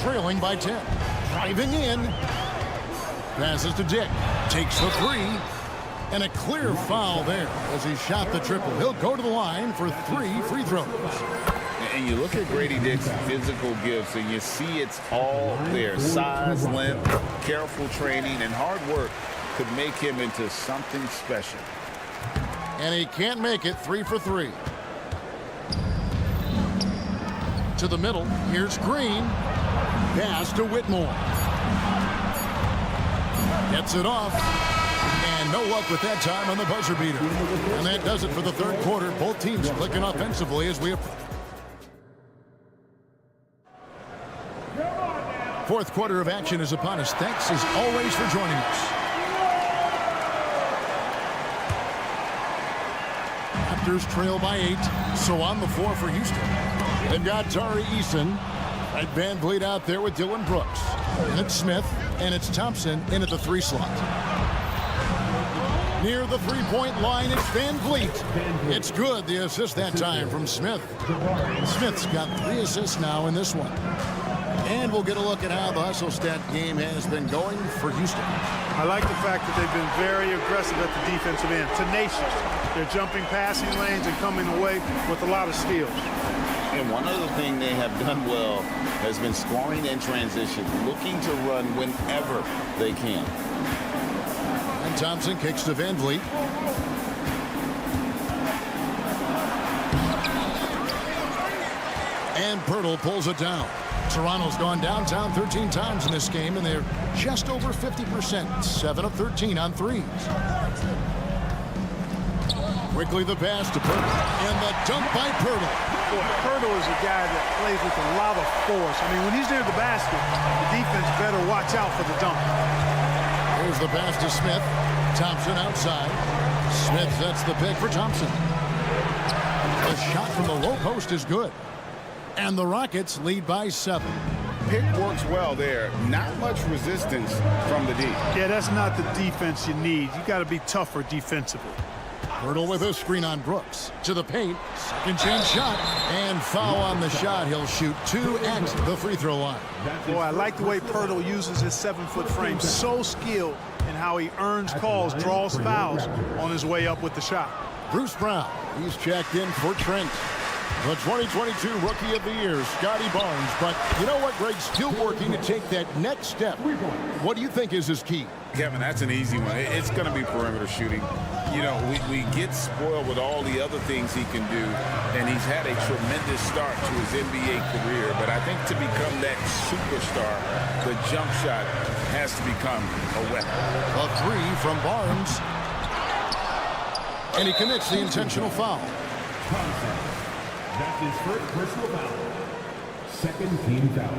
Trailing by 10. Driving in. Passes to Dick. Takes the 3. And a clear foul there as he shot the triple. He'll go to the line for 3 free throws. And you look at Grady Dick's physical gifts, and you see it's all there. Size, length, careful training, and hard work could make him into something special. And he can't make it. 3 for 3. To the middle. Here's Green. Pass to Whitmore. Gets it off. And no luck with that time on the buzzer beater. And that does it for the third quarter. Both teams clicking offensively as we... Fourth quarter of action is upon us. Thanks as always for joining us. Raptors trail by 8. So on the floor for Houston. They've got Tari Eason. Right, Van Vliet out there with Dylan Brooks. And it's Smith. And it's Thompson in at the 3 slot. Near the three-point line, it's Van Vliet. It's good. The assist that time from Smith. Smith's got 3 assists now in this one. And we'll get a look at how the hustle stat game has been going for Houston. I like the fact that they've been very aggressive at the defensive end. Tenacious. They're jumping passing lanes and coming away with a lot of steals. And one other thing they have done well has been scoring in transition, looking to run whenever they can. And Thompson kicks to Van Vliet. And Pirtle pulls it down. Toronto's gone downtown 13 times in this game, and they're just over 50%. 7 of 13 on threes. Quickly the pass to Pirtle. And the dunk by Pirtle. Boy, Pirtle is a guy that plays with a lot of force. I mean, when he's near the basket, the defense better watch out for the dunk. Here's the pass to Smith. Thompson outside. Smith sets the pick for Thompson. The shot from the low post is good. And the Rockets lead by 7. Pick works well there. Not much resistance from the D. Yeah, that's not the defense you need. You got to be tougher defensively. Pirtle with a screen on Brooks. To the paint. Second chance shot. And foul on the shot. He'll shoot 2 at the free throw line. Boy, I like the way Pirtle uses his 7-foot frame. So skilled in how he earns calls, draws fouls on his way up with the shot. Bruce Brown. He's checked in for Trent. The 2022 Rookie of the Year, Scotty Barnes. But you know what, Greg? Still working to take that next step. What do you think is his key? Kevin, that's an easy one. It's going to be perimeter shooting. You know, we get spoiled with all the other things he can do, and he's had a tremendous start to his NBA career. But I think to become that superstar, the jump shot has to become a weapon. A 3 from Barnes. And he commits the intentional foul. That's his first personal foul. Second team foul.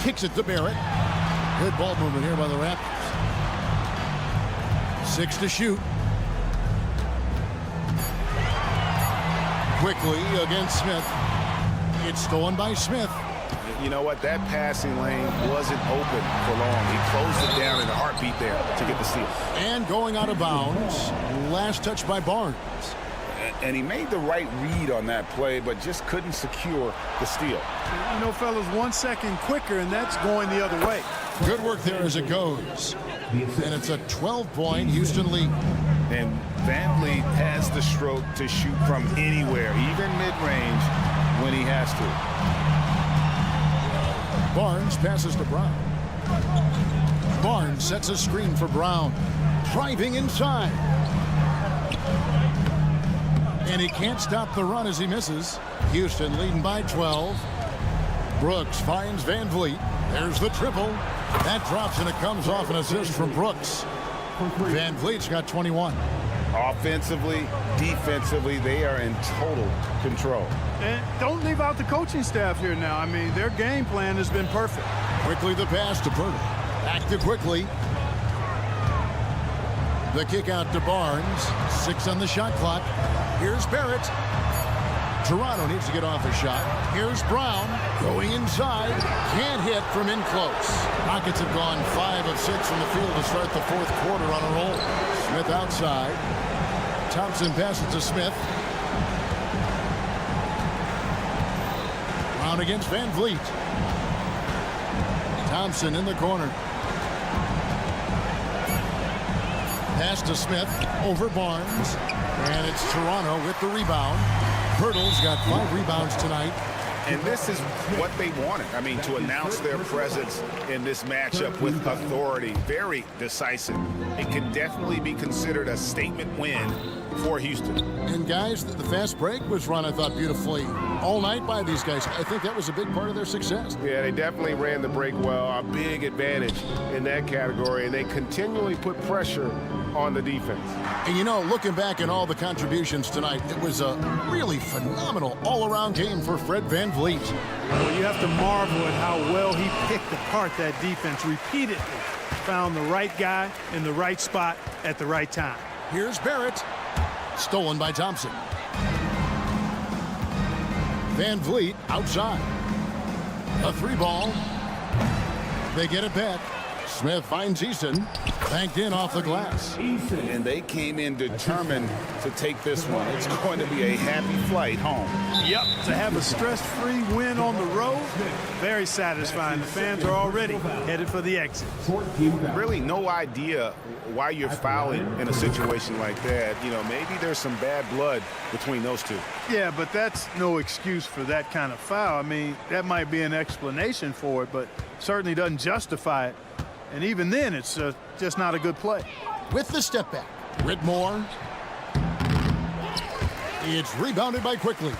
Kicks it to Barrett. Good ball movement here by the Raptors. 6 to shoot. Quickly against Smith. It's stolen by Smith. You know what? That passing lane wasn't open for long. He closed it down in a heartbeat there to get the steal. And going out of bounds. Last touch by Barnes. And he made the right read on that play, but just couldn't secure the steal. You know, fellas, 1 second quicker, and that's going the other way. Good work there as it goes. And it's a 12-point Houston lead. And Van Vliet has the stroke to shoot from anywhere, even mid-range, when he has to. Barnes passes to Brown. Barnes sets a screen for Brown. Driving inside. And he can't stop the run as he misses. Houston leading by 12. Brooks finds Van Vliet. There's the triple. That drops and it comes off an assist from Brooks. Van Vliet's got 21. Offensively, defensively, they are in total control. And don't leave out the coaching staff here now. I mean, their game plan has been perfect. Quickly the pass to Pirtle. Back to Quickly. The kick out to Barnes. 6 on the shot clock. Here's Barrett. Toronto needs to get off a shot. Here's Brown going inside. Can't hit from in close. Rockets have gone 5 of 6 from the field to start the fourth quarter on a roll. Smith outside. Thompson passes to Smith. Brown against Van Vliet. Thompson in the corner. Pass to Smith over Barnes. And it's Toronto with the rebound. Pirtle's got 5 rebounds tonight. And this is what they wanted. I mean, to announce their presence in this matchup with authority, very decisive. It can definitely be considered a statement win for Houston. And guys, the fast break was run, I thought, beautifully all night by these guys. I think that was a big part of their success. Yeah, they definitely ran the break well. A big advantage in that category, and they continually put pressure on the defense. And you know, looking back at all the contributions tonight, it was a really phenomenal all-around game for Fred VanVleet. Well, you have to marvel at how well he picked apart that defense repeatedly. Found the right guy in the right spot at the right time. Here's Barrett. Stolen by Thompson. VanVleet outside. A 3-ball. They get it back. Smith finds Easton. Banked in off the glass. And they came in determined to take this one. It's going to be a happy flight home. Yep, to have a stress-free win on the road, very satisfying. The fans are already headed for the exit. Really no idea why you're fouling in a situation like that. You know, maybe there's some bad blood between those two. Yeah, but that's no excuse for that kind of foul. I mean, that might be an explanation for it, but certainly doesn't justify it. And even then, it's just not a good play. With the step back, Whitmore. It's rebounded by Quickly.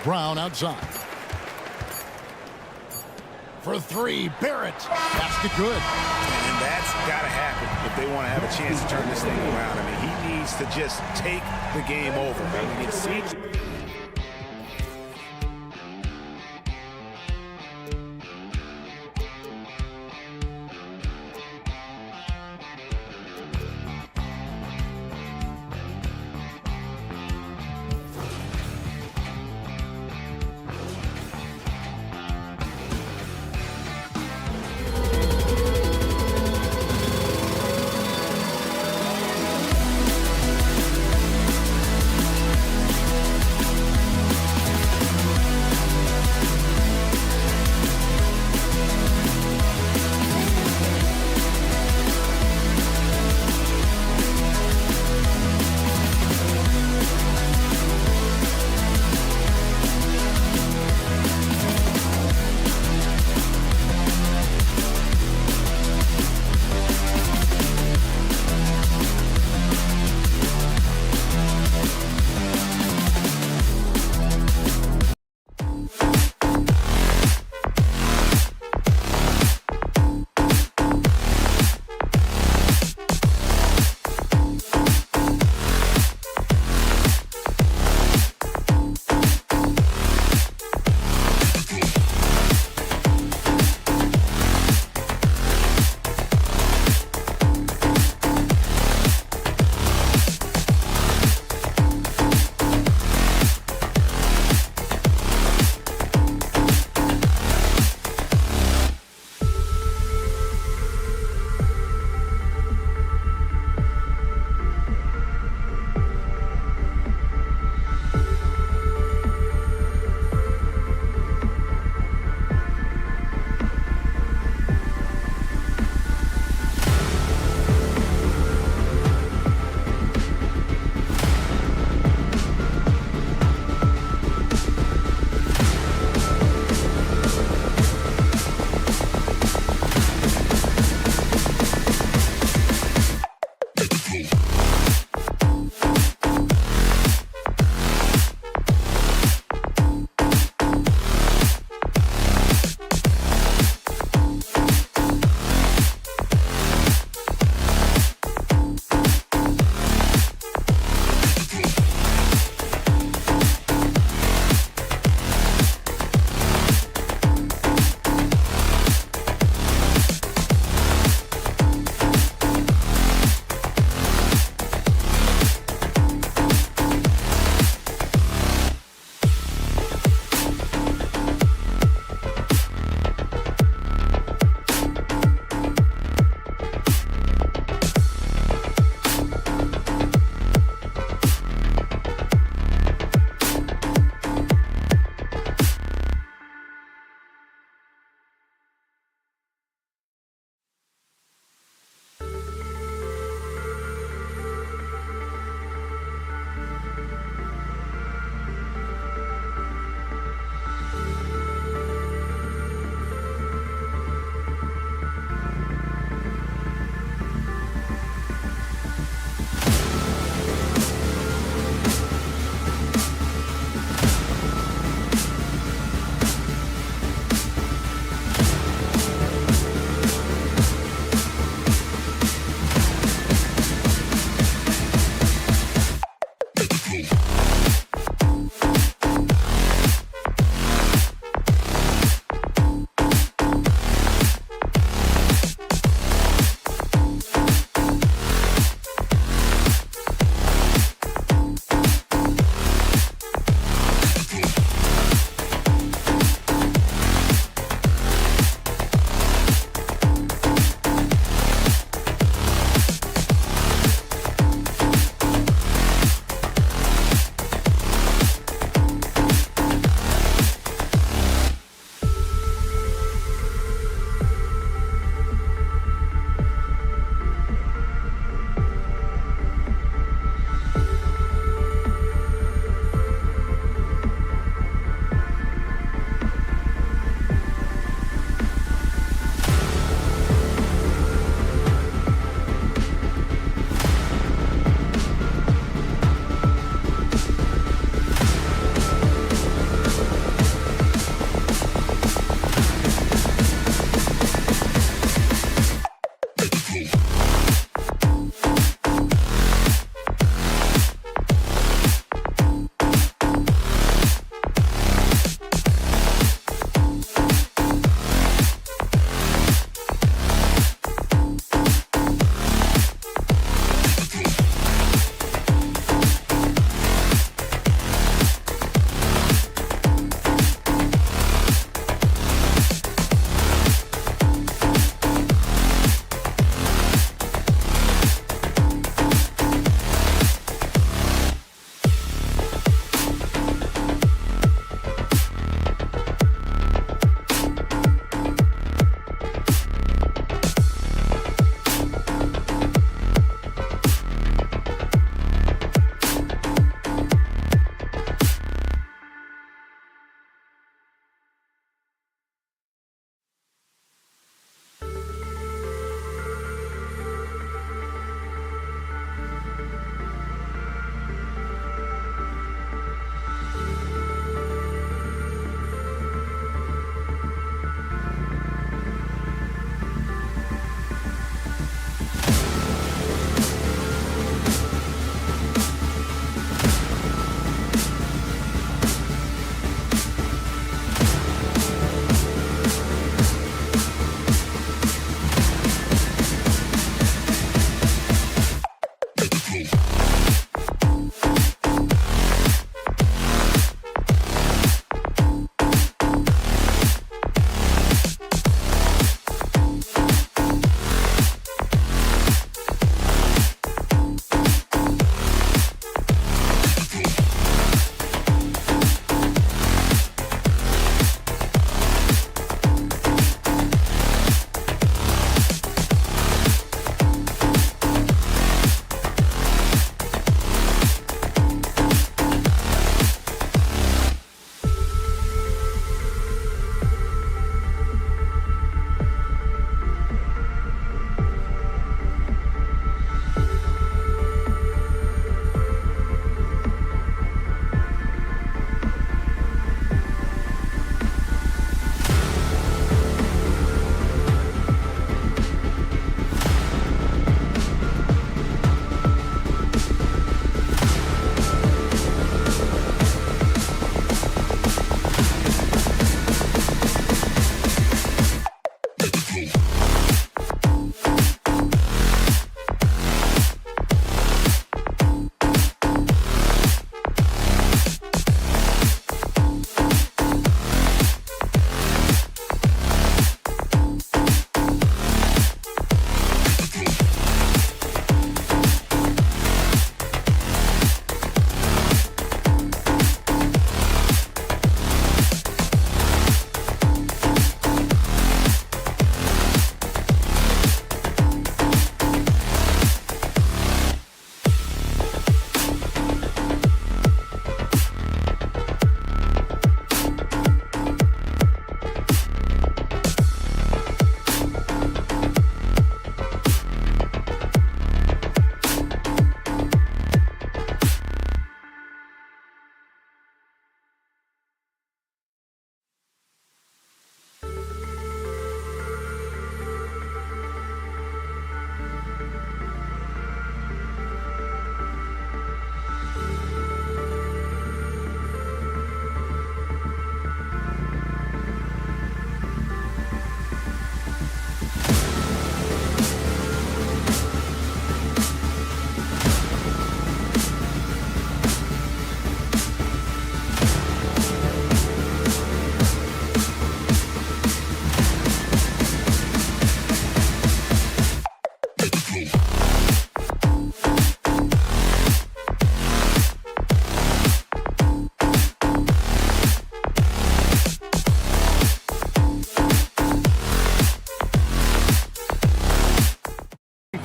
Brown outside. For 3, Barrett. Basket good. And that's got to happen if they want to have a chance to turn this thing around. I mean, he needs to just take the game over. I mean, it seems...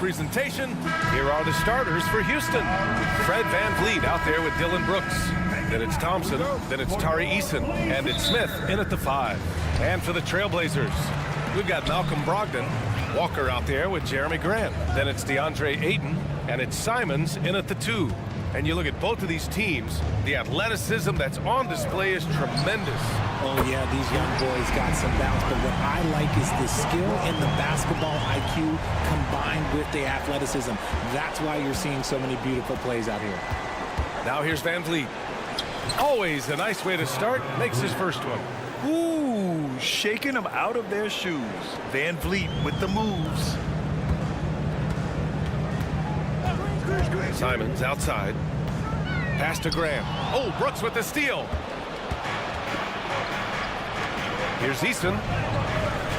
presentation. Here are the starters for Houston. Fred VanVleet out there with Dylan Brooks. Then it's Thompson. Then it's Tari Eason. And it's Smith in at the 5. And for the Trailblazers, we've got Malcolm Brogdon. Walker out there with Jeremy Grant. Then it's DeAndre Ayton. And it's Simons in at the 2. And you look at both of these teams, the athleticism that's on display is tremendous. Oh, yeah, these young boys got some bounce, but what I like is the skill and the basketball IQ combined with the athleticism. That's why you're seeing so many beautiful plays out here. Now here's VanVleet. Always a nice way to start. Makes his first one. Ooh, shaking them out of their shoes. VanVleet with the moves. Simons outside. Pass to Graham. Oh, Brooks with the steal. Here's Eason.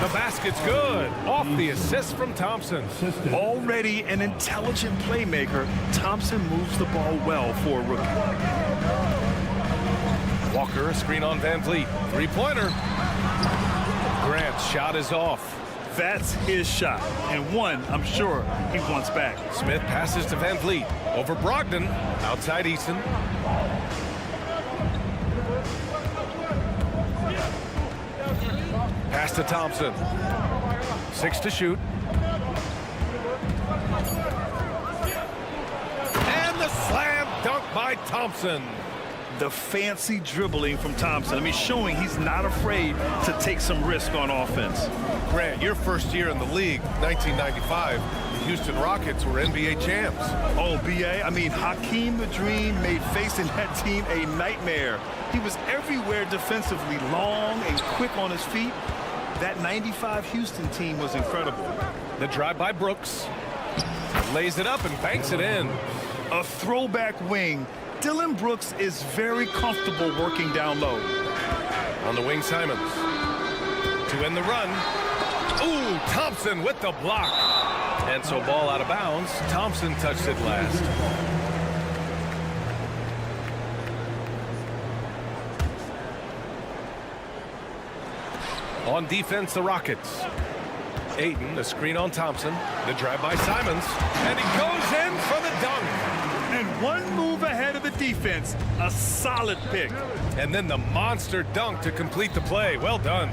The basket's good. Off the assist from Thompson. Already an intelligent playmaker, Thompson moves the ball well for a rookie. Walker, a screen on VanVleet. Three-pointer. Grant's shot is off. That's his shot, and one I'm sure he wants back. Smith passes to VanVleet. Over Brogdon. Outside Eason. Pass to Thompson. 6 to shoot. And the slam dunk by Thompson. The fancy dribbling from Thompson. I mean, showing he's not afraid to take some risk on offense. Grant, your first year in the league, 1995, the Houston Rockets were NBA champs. Oh, B.A., I mean, Hakeem the Dream made facing that team a nightmare. He was everywhere defensively, long and quick on his feet. That 95 Houston team was incredible. The drive by Brooks. Lays it up and banks it in. A throwback wing. Dylan Brooks is very comfortable working down low. On the wing, Simons. To end the run. Ooh, Thompson with the block. And so ball out of bounds. Thompson touched it last. On defense, the Rockets. Ayton, a screen on Thompson. The drive by Simons. And he goes in for the dunk. And one move ahead of the defense. A solid pick. And then the monster dunk to complete the play. Well done.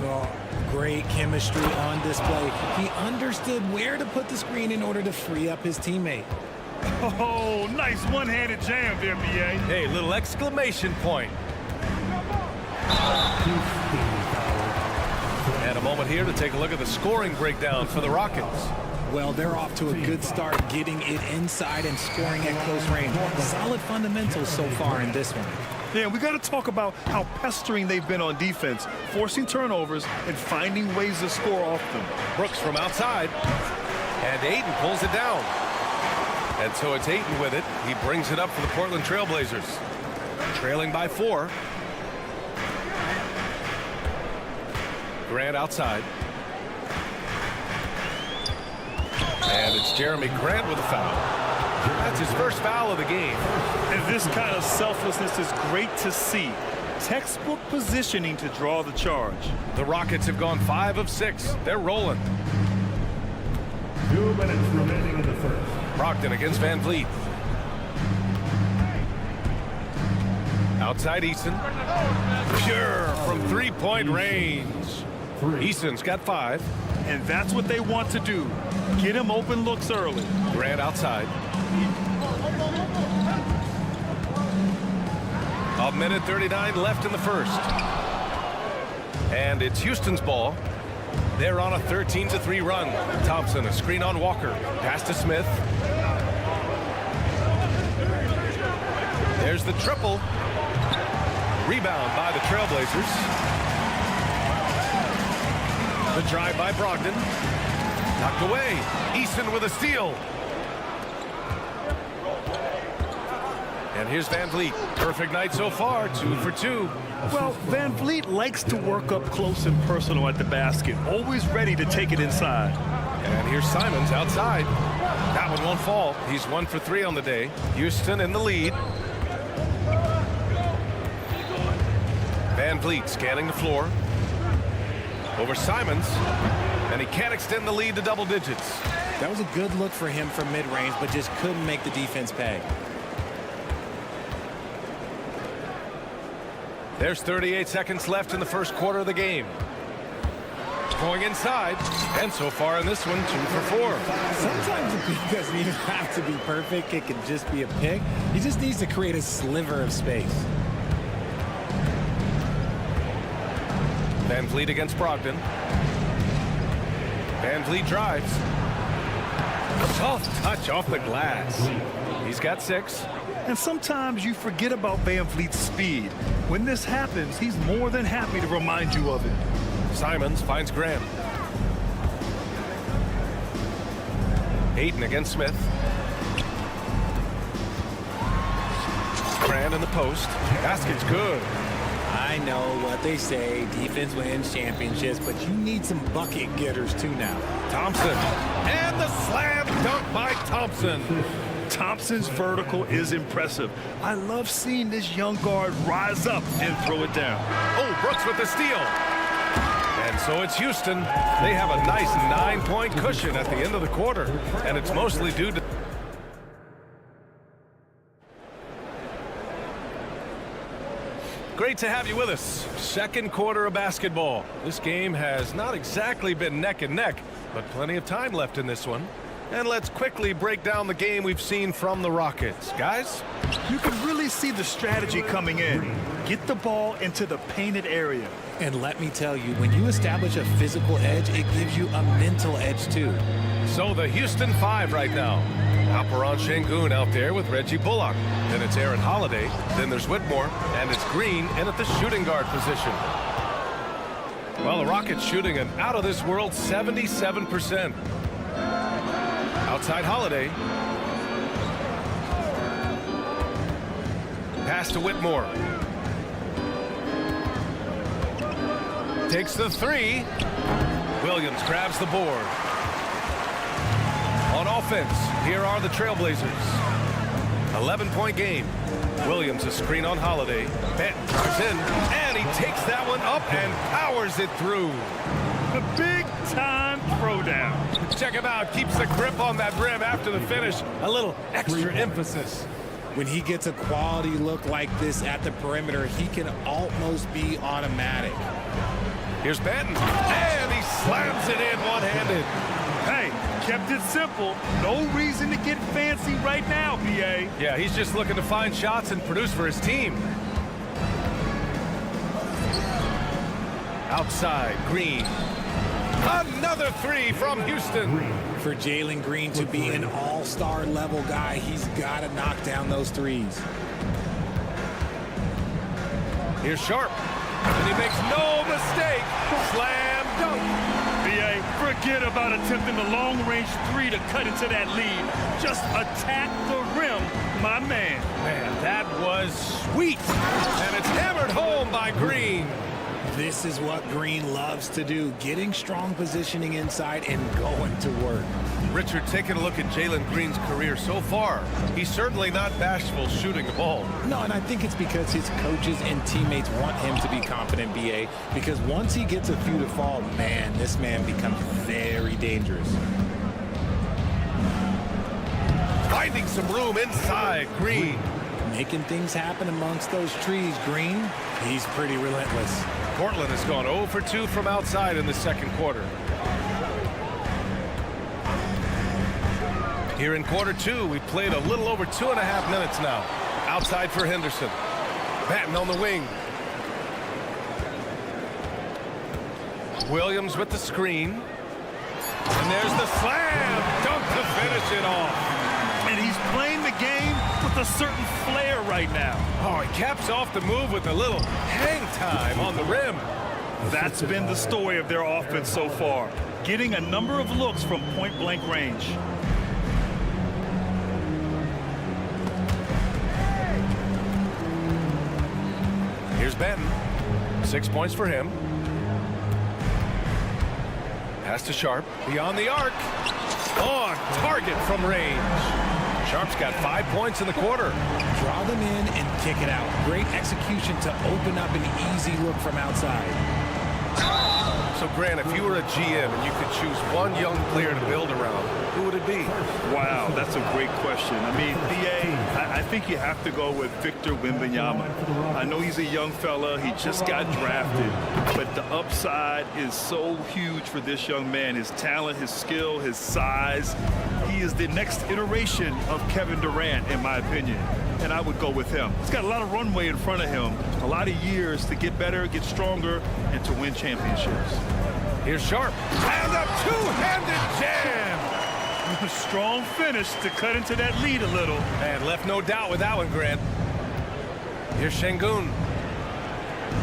Oh, great chemistry on display. He understood where to put the screen in order to free up his teammate. Oh, nice one-handed jam there, B.A. Hey, little exclamation point. And a moment here to take a look at the scoring breakdown for the Rockets. Well, they're off to a good start getting it inside and scoring at close range. Solid fundamentals so far in this one. Yeah, we got to talk about how pestering they've been on defense, forcing turnovers and finding ways to score off them. Brooks from outside. And Ayton pulls it down. And so it's Ayton with it. He brings it up for the Portland Trailblazers. Trailing by 4. Grant outside. And it's Jeremy Grant with a foul. That's his first foul of the game. And this kind of selflessness is great to see. Textbook positioning to draw the charge. The Rockets have gone 5 of 6. They're rolling. 2 minutes remaining in the first. Brogdon against VanVleet. Outside Eason. Pure from three-point range. Eason's got 5. And that's what they want to do. Get him open looks early. Grant outside. A minute 39 left in the first. And it's Houston's ball. They're on a 13-3 run. Thompson, a screen on Walker. Pass to Smith. There's the triple. Rebound by the Trailblazers. The drive by Brogdon. Knocked away. Eason with a steal. And here's VanVleet. Perfect night so far. 2 for 2. Well, VanVleet likes to work up close and personal at the basket. Always ready to take it inside. And here's Simons outside. That one won't fall. He's 1 for 3 on the day. Houston in the lead. VanVleet scanning the floor. Over Simons. And he can't extend the lead to double digits. That was a good look for him from mid-range, but just couldn't make the defense pay. There's 38 seconds left in the first quarter of the game. Going inside, and so far in this one, 2 for 4. Sometimes the pick doesn't even have to be perfect. It can just be a pick. He just needs to create a sliver of space. Van Vliet against Brogdon. Van Vliet drives. Soft touch off the glass. He's got 6. And sometimes you forget about Van Vliet's speed. When this happens, he's more than happy to remind you of it. Simons finds Graham. Hayden against Smith. Grant in the post. Basket's good. I know what they say, defense wins championships, but you need some bucket getters too now. Thompson. And the slam dunk by Thompson. Thompson's vertical is impressive. I love seeing this young guard rise up and throw it down. Oh, Brooks with the steal. And so it's Houston. They have a nice 9-point cushion at the end of the quarter, and it's mostly due to... Great to have you with us. Second quarter of basketball. This game has not exactly been neck and neck, but plenty of time left in this one. And let's quickly break down the game we've seen from the Rockets. Guys? You can really see the strategy coming in. Get the ball into the painted area. And let me tell you, when you establish a physical edge, it gives you a mental edge too. So the Houston 5 right now. Alperen Şengün out there with Reggie Bullock. Then it's Aaron Holiday. Then there's Whitmore. And it's Green in at the shooting guard position. Well, the Rockets shooting an out-of-this-world 77%. Outside Holiday. Pass to Whitmore. Takes the 3. Williams grabs the board. On offense, here are the Trailblazers. 11-point game. Williams a screen on Holiday. Benton drives in, and he takes that one up and powers it through. A big-time throwdown. Check him out. Keeps the grip on that rim after the finish. A little extra emphasis. When he gets a quality look like this at the perimeter, he can almost be automatic. Here's Benton, and he slams it in one-handed. Hey, kept it simple. No reason to get fancy right now, BA. Yeah, he's just looking to find shots and produce for his team. Outside, Green. Another 3 from Houston. For Jalen Green to be an all-star level guy, he's got to knock down those threes. Here's Sharp. And he makes no mistake. Slam dunk. BA, forget about attempting the long-range 3 to cut into that lead. Just attack the rim, my man. Man, that was sweet. And it's hammered home by Green. This is what Green loves to do, getting strong positioning inside and going to work. Richard, taking a look at Jalen Green's career so far, he's certainly not bashful shooting the ball. No, and I think it's because his coaches and teammates want him to be confident, BA, because once he gets a few to fall, man, this man becomes very dangerous. Finding some room inside, Green. Making things happen amongst those trees, Green. He's pretty relentless. Portland has gone 0 for 2 from outside in the second quarter. Here in quarter 2, we played a little over 2.5 minutes now. Outside for Henderson. Patton on the wing. Williams with the screen. And there's the slam dunk to finish it off. And he's playing the game with a certain flair right now. Oh, he caps off the move with a little hang time on the rim. That's been the story of their offense so far, getting a number of looks from point-blank range. Here's Benton. 6 points for him. Pass to Sharp. Beyond the arc. On target from range. Sharp's got 5 points in the quarter. Draw them in and kick it out. Great execution to open up an easy look from outside. So, Grant, if you were a GM and you could choose one young player to build around, who would it be? Wow, that's a great question. I mean, BA, I think you have to go with Victor Wembanyama. I know he's a young fella. He just got drafted, but the upside is so huge for this young man. His talent, his skill, his size. He is the next iteration of Kevin Durant, in my opinion, and I would go with him. He's got a lot of runway in front of him, a lot of years to get better, get stronger, and to win championships. Here's Sharp. And a two-handed jam. A strong finish to cut into that lead a little. And left no doubt with that one, Grant. Here's Şengün.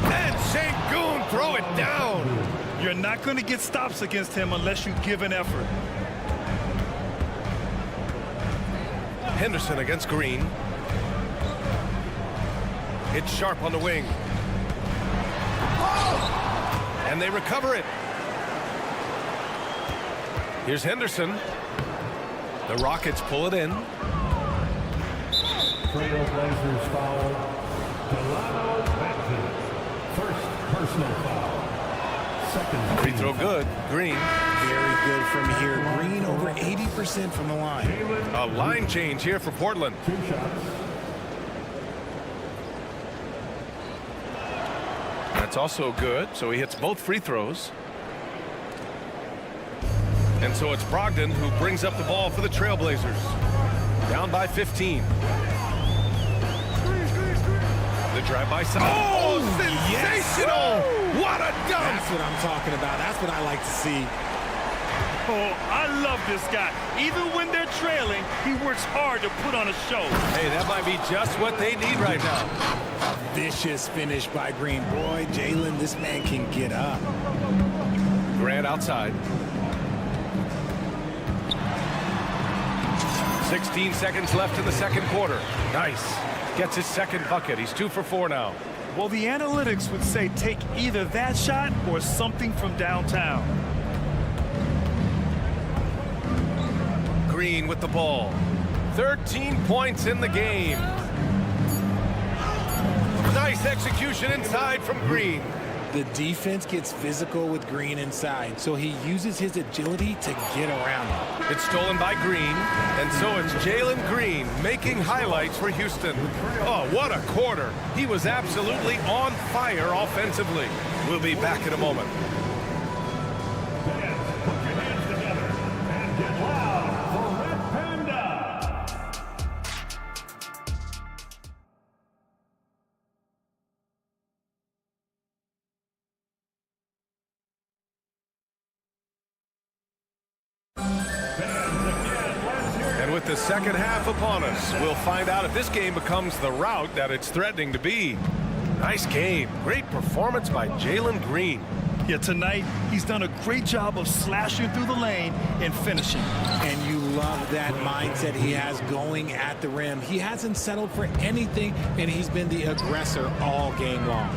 And Şengün throw it down. You're not going to get stops against him unless you give an effort. Henderson against Green. It's Sharp on the wing. And they recover it. Here's Henderson. The Rockets pull it in. Trailblazers foul. Delano Becton. First personal foul. Second. Free throw good. Green. Very good from here. Green over 80% from the line. A line change here for Portland. 2 shots. That's also good. So he hits both free throws. And so it's Brogdon who brings up the ball for the Trailblazers. Down by 15. The drive by side. Oh, sensational! Yes. What a dunk! That's what I'm talking about. That's what I like to see. Oh, I love this guy. Even when they're trailing, he works hard to put on a show. Hey, that might be just what they need right now. Vicious finish by Green. Boy, Jalen, this man can get up. Grant outside. 16 seconds left in the second quarter. Nice. Gets his second bucket. He's 2 for 4 now. Well, the analytics would say take either that shot or something from downtown. Green with the ball. 13 points in the game. Nice execution inside from Green. The defense gets physical with Green inside, so he uses his agility to get around him. It's stolen by Green, and so it's Jalen Green making highlights for Houston. Oh, what a quarter. He was absolutely on fire offensively. We'll be back in a moment. With the second half upon us, we'll find out if this game becomes the rout that it's threatening to be. Nice game. Great performance by Jalen Green. Yeah, tonight he's done a great job of slashing through the lane and finishing. And you love that mindset he has going at the rim. He hasn't settled for anything, and he's been the aggressor all game long.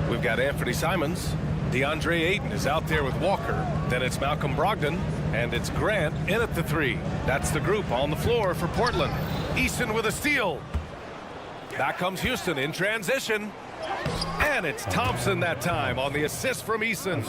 We've got Anthony Simons. DeAndre Ayton is out there with Walker. Then it's Malcolm Brogdon. And it's Grant in at the 3. That's the group on the floor for Portland. Easton with a steal. Back comes Houston in transition. And it's Thompson that time on the assist from Easton.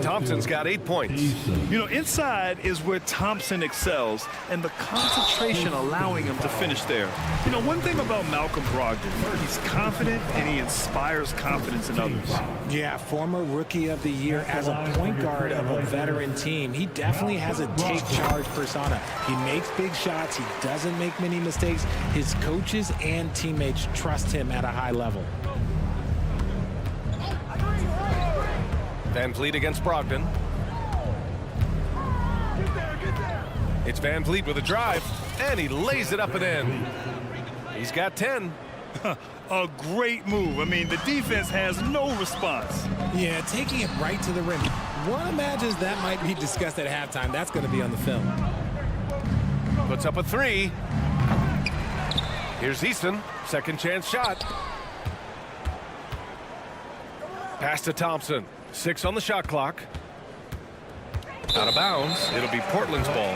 Thompson's got 8 points. You know, inside is where Thompson excels, and the concentration allowing him to finish there. You know, one thing about Malcolm Brogdon, he's confident and he inspires confidence in others. Yeah, former Rookie of the Year as a point guard of a veteran team. He definitely has a take charge persona. He makes big shots. He doesn't make many mistakes. His coaches and teammates trust him at a high level. Van Vliet against Brogdon. It's Van Vliet with a drive, and he lays it up and in. He's got 10. A great move. I mean, the defense has no response. Yeah, taking it right to the rim. One imagines that might be discussed at halftime. That's going to be on the film. Puts up a 3. Here's Easton. Second chance shot. Pass to Thompson. 6 on the shot clock. Out of bounds. It'll be Portland's ball.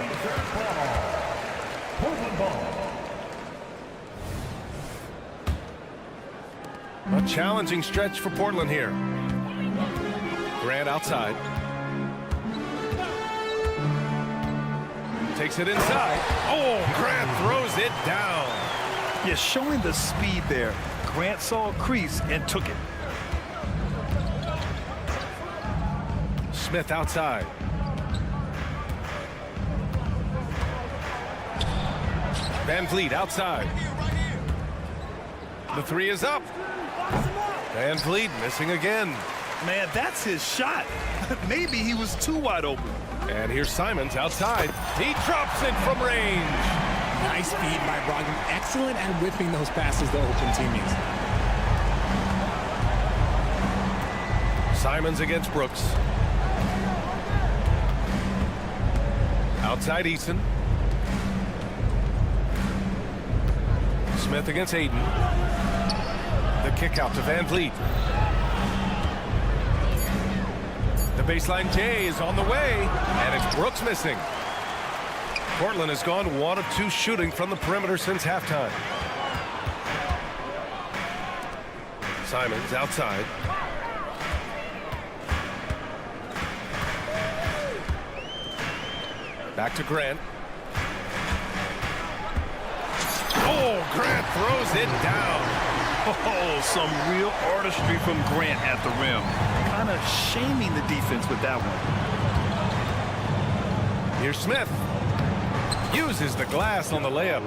A challenging stretch for Portland here. Grant outside. takes it inside. Oh, Grant throws it down. Yeah, showing the speed there. Grant saw a crease and took it. Smith outside. Van Vliet outside. The three is up. Van Vliet missing again. Man, that's his shot. Maybe he was too wide open. And here's Simons outside. He drops it from range. Nice feed by Brogdon. Excellent at whipping those passes to open teammates. Simons against Brooks. Outside Eason. Smith against Aiden. The kick out to Van Vliet. The baseline J is on the way, and it's Brooks missing. Portland has gone 1 of 2 shooting from the perimeter since halftime. Simons outside. Back to Grant. Oh, Grant throws it down. Oh, some real artistry from Grant at the rim. Kind of shaming the defense with that one. Here's Smith. Uses the glass on the layup.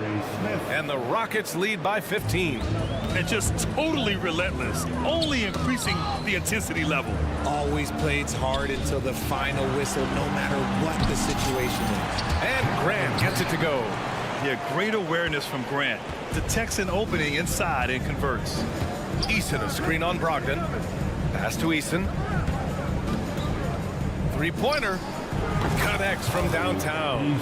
And the Rockets lead by 15. And just totally relentless, only increasing the intensity level. Always plays hard until the final whistle, no matter what the situation is. And Grant gets it to go. Yeah, great awareness from Grant. Detects an opening inside and converts. Eason, a screen on Brogdon. Pass to Eason. Three-pointer. Connects from downtown.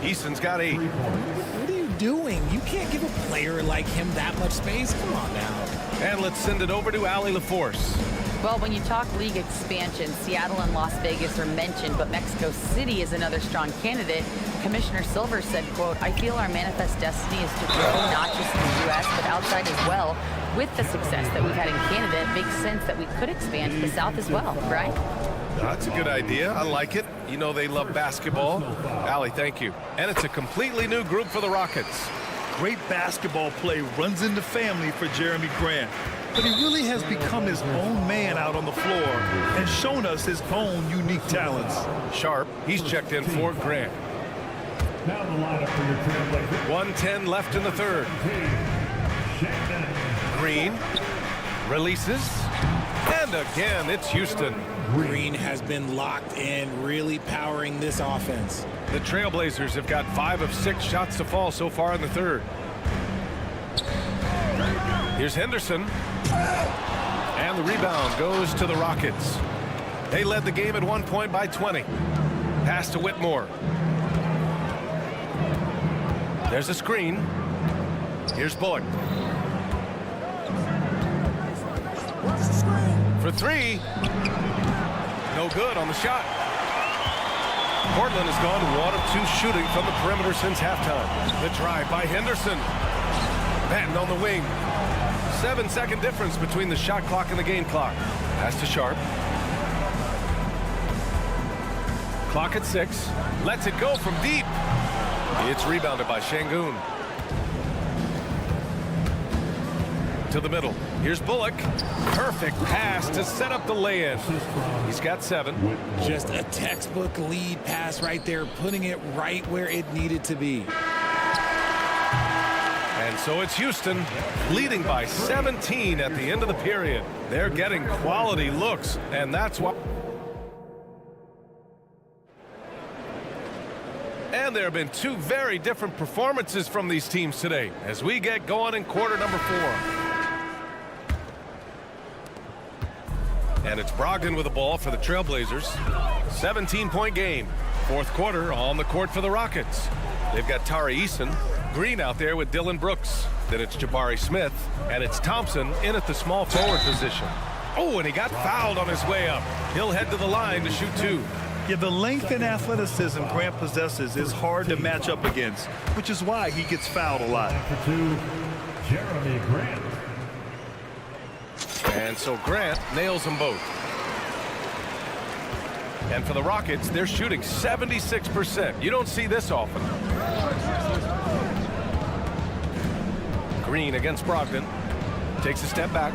Eason's got 8. What are you doing? You can't give a player like him that much space. Come on now. And let's send it over to Allie LaForce. Well, when you talk league expansion, Seattle and Las Vegas are mentioned, but Mexico City is another strong candidate. Commissioner Silver said, quote, "I feel our manifest destiny is to grow not just in the U.S., but outside as well. With the success that we've had in Canada, it makes sense that we could expand to the South as well," right? That's a good idea. I like it. You know they love basketball. Allie, thank you. And it's a completely new group for the Rockets. Great basketball play runs into family for Jeremy Grant. But he really has become his own man out on the floor and shown us his own unique talents. Sharp, he's checked in for Grant. Now the lineup for your Trailblazers. 1:10 left in the third. Green releases. And again, it's Houston. Green has been locked in, really powering this offense. The Trailblazers have got 5 of 6 shots to fall so far in the third. Here's Henderson. And the rebound goes to the Rockets. They led the game at one point by 20. Pass to Whitmore. There's a screen. Here's Bullock. For 3. No good on the shot. Portland has gone 1 of 2 shooting from the perimeter since halftime. The drive by Henderson. Batten on the wing. 7-second difference between the shot clock and the game clock. Pass to Sharp. Clock at 6. Lets it go from deep. It's rebounded by Şengün. To the middle. Here's Bullock. Perfect pass to set up the lay-in. He's got 7. Just a textbook lead pass right there, putting it right where it needed to be. And so it's Houston leading by 17 at the end of the period. They're getting quality looks, and that's why. And there have been 2 very different performances from these teams today as we get going in quarter number 4. And it's Brogdon with the ball for the Trailblazers. 17-point game. Fourth quarter on the court for the Rockets. They've got Tari Eason. Green out there with Dylan Brooks. Then it's Jabari Smith. And it's Thompson in at the small forward position. Oh, and he got fouled on his way up. He'll head to the line to shoot 2. Yeah, the length and athleticism Grant possesses is hard to match up against, which is why he gets fouled a lot. For 2, Jeremy Grant. And so Grant nails them both. And for the Rockets, they're shooting 76%. You don't see this often. Green against Brogdon. Takes a step back.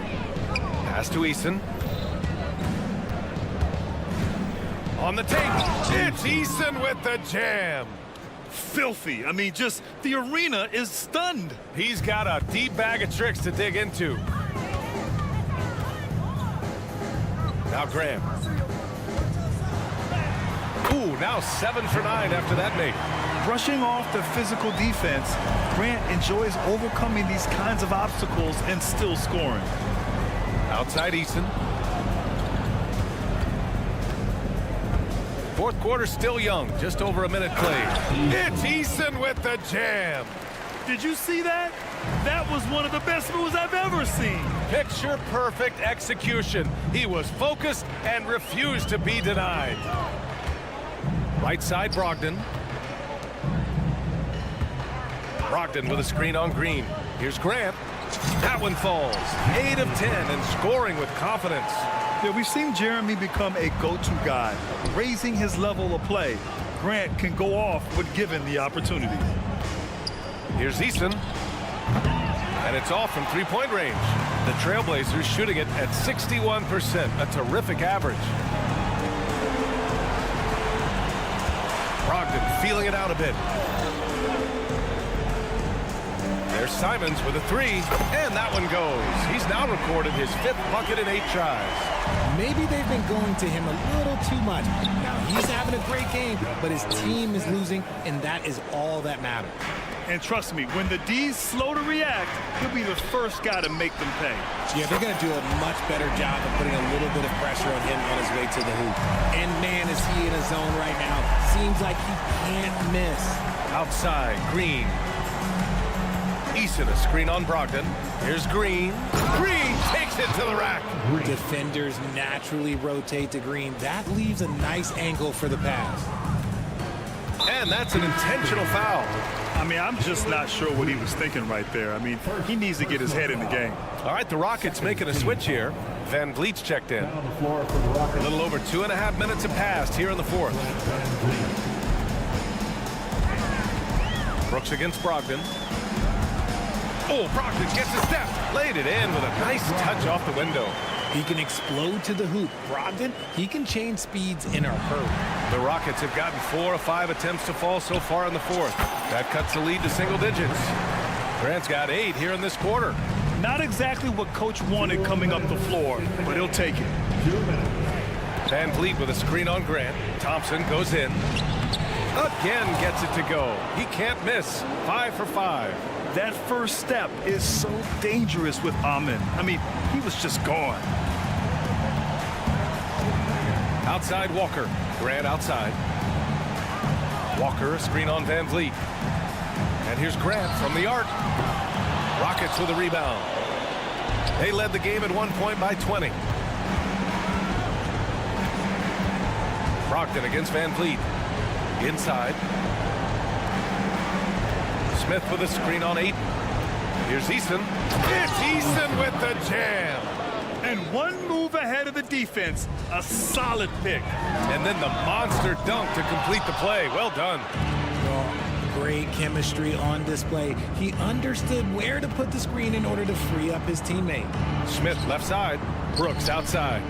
Pass to Eason. On the tape, it's Eason with the jam. Filthy. I mean, just the arena is stunned. He's got a deep bag of tricks to dig into. Now Graham. Ooh, now 7 for 9 after that make. Brushing off the physical defense, Grant enjoys overcoming these kinds of obstacles and still scoring. Outside Eason. Fourth quarter still young, just over a minute played. It's Eason with the jam. Did you see that? That was one of the best moves I've ever seen. Picture perfect execution. He was focused and refused to be denied. Right side Brogdon. Brogdon with a screen on Green. Here's Grant. That one falls. 8 of 10 and scoring with confidence. Yeah, we've seen Jeremy become a go-to guy, raising his level of play. Grant can go off when given the opportunity. Here's Eason. And it's off from three-point range. The Trailblazers shooting it at 61%, a terrific average. Brogdon feeling it out a bit. There's Simons with a three, and that one goes. He's now recorded his 5th bucket in 8 tries. Maybe they've been going to him a little too much. Now he's having a great game, but his team is losing, and that is all that matters. And trust me, when the D's slow to react, he'll be the first guy to make them pay. Yeah, they're going to do a much better job of putting a little bit of pressure on him on his way to the hoop. And man, is he in a zone right now. Seems like he can't miss. Outside, Green. Eason, a screen on Brogdon. Here's Green. Green takes it to the rack. Defenders naturally rotate to Green. That leaves a nice angle for the pass. And that's an intentional foul. I mean, I'm just not sure what he was thinking right there. I mean, he needs to get his head in the game. All right, the Rockets making a switch here. Van Vliet's checked in. A little over 2.5 minutes have passed here in the fourth. Brooks against Brogdon. Oh, Brogdon gets a step. Laid it in with a nice touch off the window. He can explode to the hoop. Brogdon, he can change speeds in a hurry. The Rockets have gotten 4 of 5 attempts to fall so far in the fourth. That cuts the lead to single digits. Grant's got 8 here in this quarter. Not exactly what Coach wanted coming up the floor, but he'll take it. Van Vliet with a screen on Grant. Thompson goes in. Again gets it to go. He can't miss. 5 for 5. That first step is so dangerous with Amin. I mean, he was just gone. Outside Walker. Grant outside. Walker, a screen on Van Vliet. And here's Grant from the arc. Rockets with a rebound. They led the game at one point by 20. Brogdon against Van Vliet. Inside. Smith with a screen on 8. Here's Eason. It's Eason with the jam. And one move ahead of the defense. A solid pick. And then the monster dunk to complete the play. Well done. Well, great chemistry on display. He understood where to put the screen in order to free up his teammate. Smith left side. Brooks outside.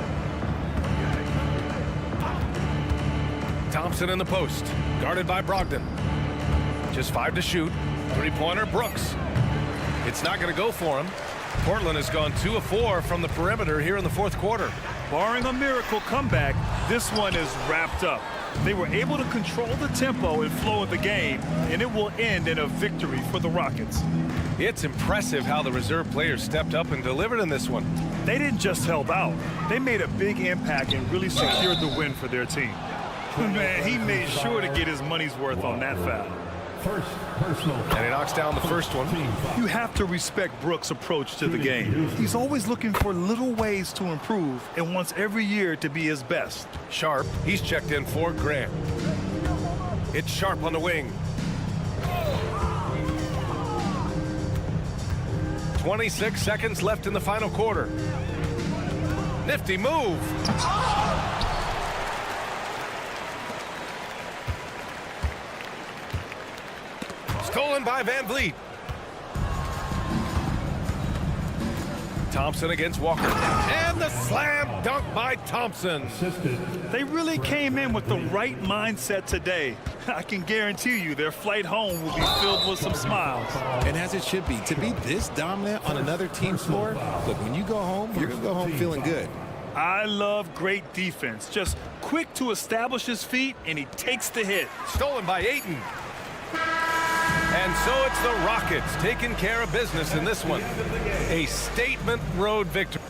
Thompson in the post. Guarded by Brogdon. Just 5 to shoot. Three-pointer, Brooks. It's not going to go for him. Portland has gone 2 of 4 from the perimeter here in the fourth quarter. Barring a miracle comeback, this one is wrapped up. They were able to control the tempo and flow of the game, and it will end in a victory for the Rockets. It's impressive how the reserve players stepped up and delivered in this one. They didn't just help out. They made a big impact and really secured the win for their team. Man, he made sure to get his money's worth on that foul. First personal. And he knocks down the first one. You have to respect Brooks' approach to the game. He's always looking for little ways to improve and wants every year to be his best. Sharp, he's checked in for Grant. It's Sharp on the wing. 26 seconds left in the final quarter. Nifty move. Stolen by Van Vliet. Thompson against Walker. And the slam dunk by Thompson. They really came in with the right mindset today. I can guarantee you their flight home will be filled with some smiles. And as it should be, to be this dominant on another team's floor, look, when you go home, you're going to go home feeling good. I love great defense. Just quick to establish his feet, and he takes the hit. Stolen by Ayton. And so it's the Rockets taking care of business in this one. A statement road victory.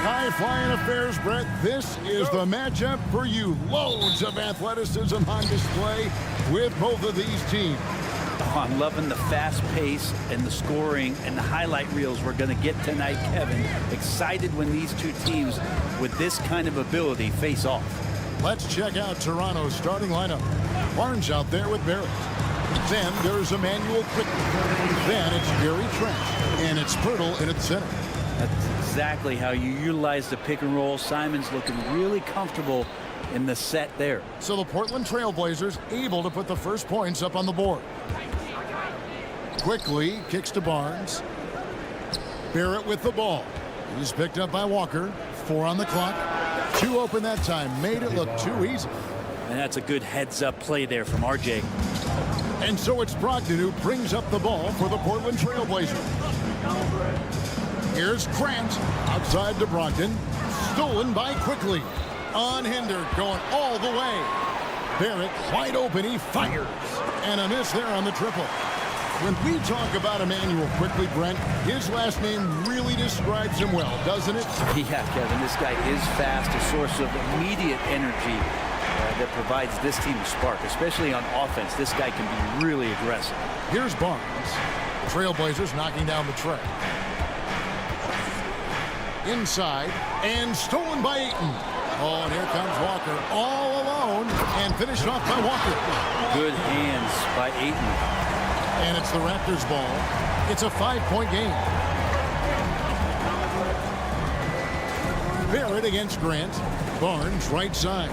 High-flying affairs, Brett. This is the matchup for you. Loads of athleticism on display with both of these teams. Oh, I'm loving the fast pace and the scoring and the highlight reels we're going to get tonight, Kevin. Excited when these two teams with this kind of ability face off. Let's check out Toronto's starting lineup. Barnes out there with Barrett. Then there's Emmanuel Quickly. Then it's Gary Trent. And it's Pirtle in its center. That's exactly how you utilize the pick and roll. Simon's looking really comfortable in the set there. So the Portland Trailblazers able to put the first points up on the board. Quickly kicks to Barnes. Barrett with the ball. He's picked up by Walker. 4 on the clock. 2 open that time. Made it look too easy. And that's a good heads-up play there from RJ. And so it's Brogdon who brings up the ball for the Portland Trail Blazers. Here's Grant outside to Brogdon. Stolen by Quickly. Unhindered, going all the way. Barrett wide open, he fires. And a miss there on the triple. When we talk about Emmanuel Quickly, Brent, his last name really describes him well, doesn't it? Yeah, Kevin, this guy is fast, a source of immediate energy that provides this team a spark, especially on offense. This guy can be really aggressive. Here's Barnes. Trailblazers knocking down the tray. Inside, and stolen by Ayton. Oh, and here comes Walker all alone, and finished off by Walker. Good hands by Ayton. And it's the Raptors ball. It's a 5-point game. Barrett against Grant. Barnes right side.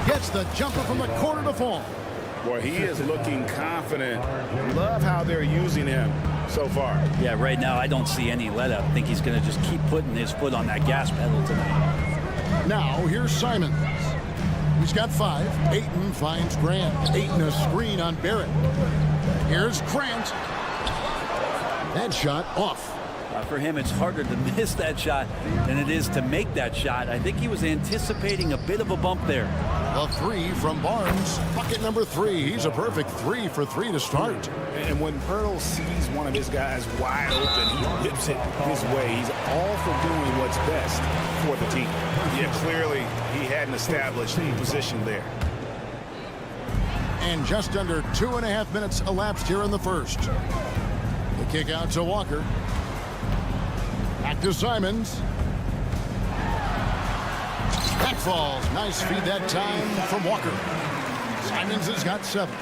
Gets the jumper from the corner to fall. Boy, he is looking confident. Love how they're using him so far. Yeah, right now I don't see any let up. I think he's going to just keep putting his foot on that gas pedal tonight. Now here's Simons. He's got 5. Ayton finds Grant. Ayton a screen on Barrett. Here's Grant. That shot off. For him, it's harder to miss that shot than it is to make that shot. I think he was anticipating a bit of a bump there. A 3 from Barnes. Bucket number 3. He's a perfect 3 for 3 to start. And when Pirtle sees one of his guys wide open, he whips it his way. He's all for doing what's best for the team. Yeah, clearly he hadn't established a position there. And just under 2.5 minutes elapsed here in the first. The kick out to Walker. Back to Simons. That falls. Nice feed that time from Walker. Simons has got 7.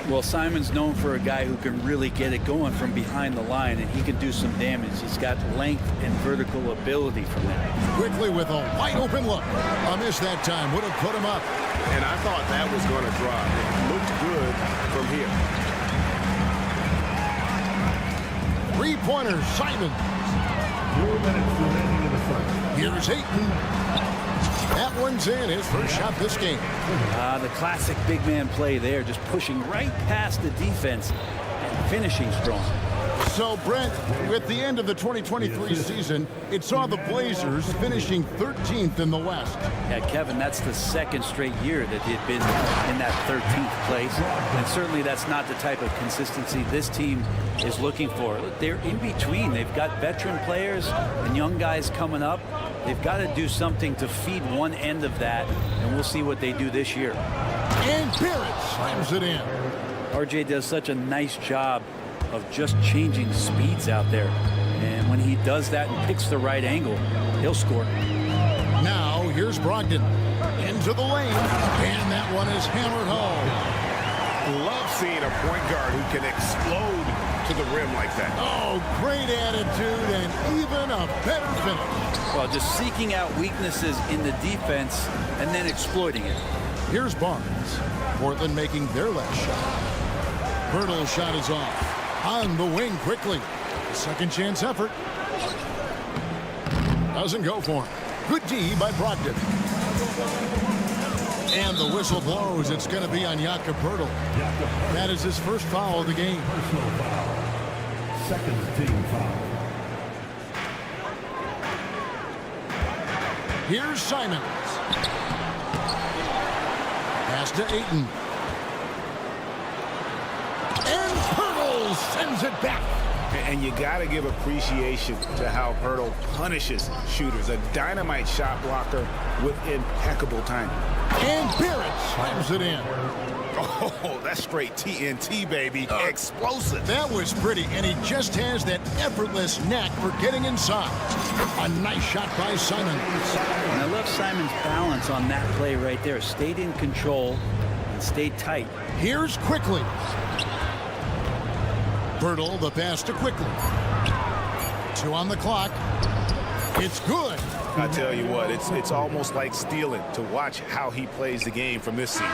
Well, Simon's known for a guy who can really get it going from behind the line, and he can do some damage. He's got length and vertical ability from that. Quickly with a wide open look. A miss that time would have put him up. And I thought that was going to drop. It looked good from here. 3-pointer, Simons. 4 minutes remaining in the first. Here's Ayton. That one's in, his first shot this game. The classic big man play there, just pushing right past the defense and finishing strong. So, Brent, with the end of the 2023 season, it saw the Blazers finishing 13th in the West. Yeah, Kevin, that's the second straight year that they've been in that 13th place. And certainly that's not the type of consistency this team is looking for. They're in between. They've got veteran players and young guys coming up. They've got to do something to feed one end of that, and we'll see what they do this year. And Barrett slams it in. RJ does such a nice job of just changing speeds out there. And when he does that and picks the right angle, he'll score. Now, here's Brogdon. Into the lane, and that one is hammered home. Love seeing a point guard who can explode to the rim like that. Oh, great attitude and even a better finish. Well, just seeking out weaknesses in the defense and then exploiting it. Here's Barnes. Portland making their last shot. Pirtle's shot is off. On the wing quickly. Second chance effort. Doesn't go for him. Good D by Brogdon. And the whistle blows. It's going to be on Jakob Pirtle. That is his first foul of the game. Personal foul. Second team foul. Here's Simons. Pass to Ayton. And Pirtle sends it back. And you got to give appreciation to how Pirtle punishes shooters. A dynamite shot blocker with impeccable timing. And Barrett slams it in. Oh, that's straight TNT, baby. Explosive. That was pretty, and he just has that effortless knack for getting inside. A nice shot by Simons. And I love Simon's balance on that play right there. Stayed in control and stayed tight. Here's Quickly. Pirtle, the pass to Quickly. 2 on the clock. It's good. I tell you what, it's almost like stealing to watch how he plays the game from this seat.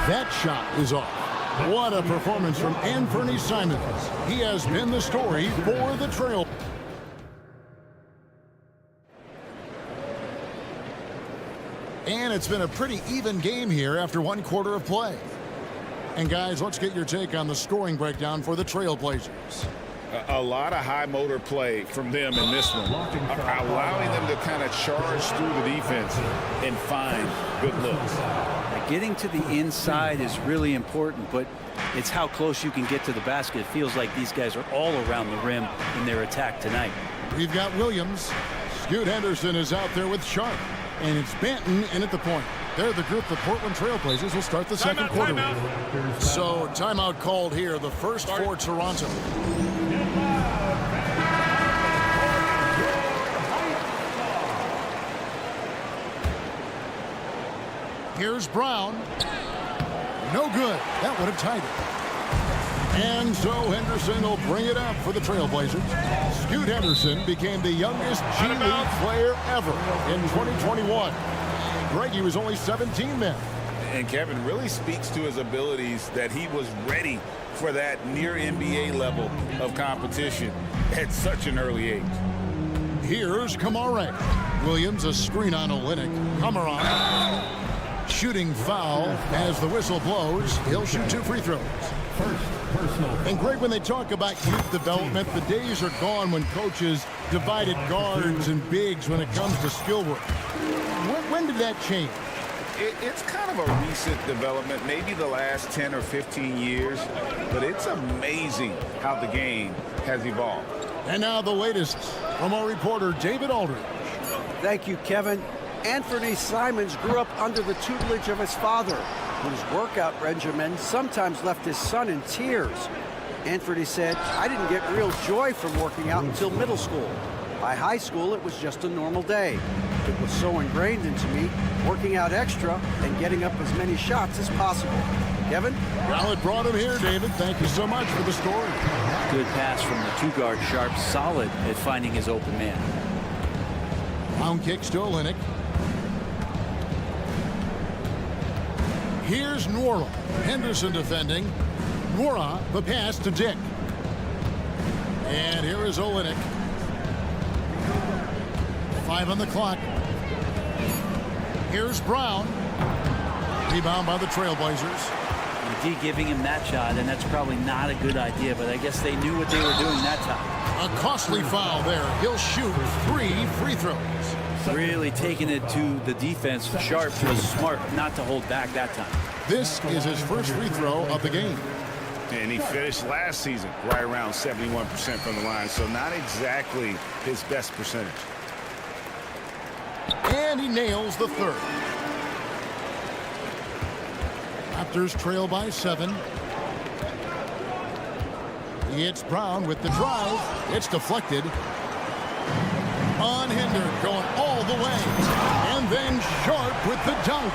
That shot is off. What a performance from Anthony Simons. He has been the story for the Trail. And it's been a pretty even game here after one quarter of play. And guys, let's get your take on the scoring breakdown for the Trailblazers. A lot of high motor play from them in this one, allowing them to kind of charge through the defense and find good looks. Getting to the inside is really important, but it's how close you can get to the basket. It feels like these guys are all around the rim in their attack tonight. We've got Williams. Scoot Henderson is out there with Sharp. And it's Banton in at the point. They're the group the Portland Trailblazers will start the second quarter with. So timeout called here, the first for Toronto. Here's Brown. No good. That would have tied it. And so Henderson will bring it up for the Trailblazers. Scoot Henderson became the youngest G League player ever in 2021. Greggy was only 17 then. And Kevin really speaks to his abilities that he was ready for that near NBA level of competition at such an early age. Here's Kamara. Williams a screen on Olynyk. Kamara. Shooting foul as the whistle blows. He'll shoot 2 free throws. And Greg, when they talk about youth development, the days are gone when coaches divided guards and bigs when it comes to skill work. When did that change? It's kind of a recent development, maybe the last 10 or 15 years, but it's amazing how the game has evolved. And now the latest from our reporter, David Aldridge. Thank you, Kevin. Anthony Simons grew up under the tutelage of his father, whose workout regimen sometimes left his son in tears. Anthony said, "I didn't get real joy from working out until middle school. By high school, it was just a normal day. It was so ingrained into me, working out extra and getting up as many shots as possible." Kevin? Well, it brought him here, David. Thank you so much for the story. Good pass from the 2-guard Sharp, solid at finding his open man. Round kicks to Olynyk. Here's Nwora. Henderson defending. Nwora, the pass to Dick. And here is Olynyk. 5 on the clock. Here's Brown. Rebound by the Trailblazers. D giving him that shot, and that's probably not a good idea, but I guess they knew what they were doing that time. A costly foul there. He'll shoot 3 free throws. Really taking it to the defense. Sharp was smart not to hold back that time. This is his first free throw of the game. And he finished last season right around 71% from the line, so not exactly his best percentage. And he nails the third. Raptors trail by 7. It's Brown with the drive. It's deflected. Unhindered, going all the way. And then Sharp with the dunk.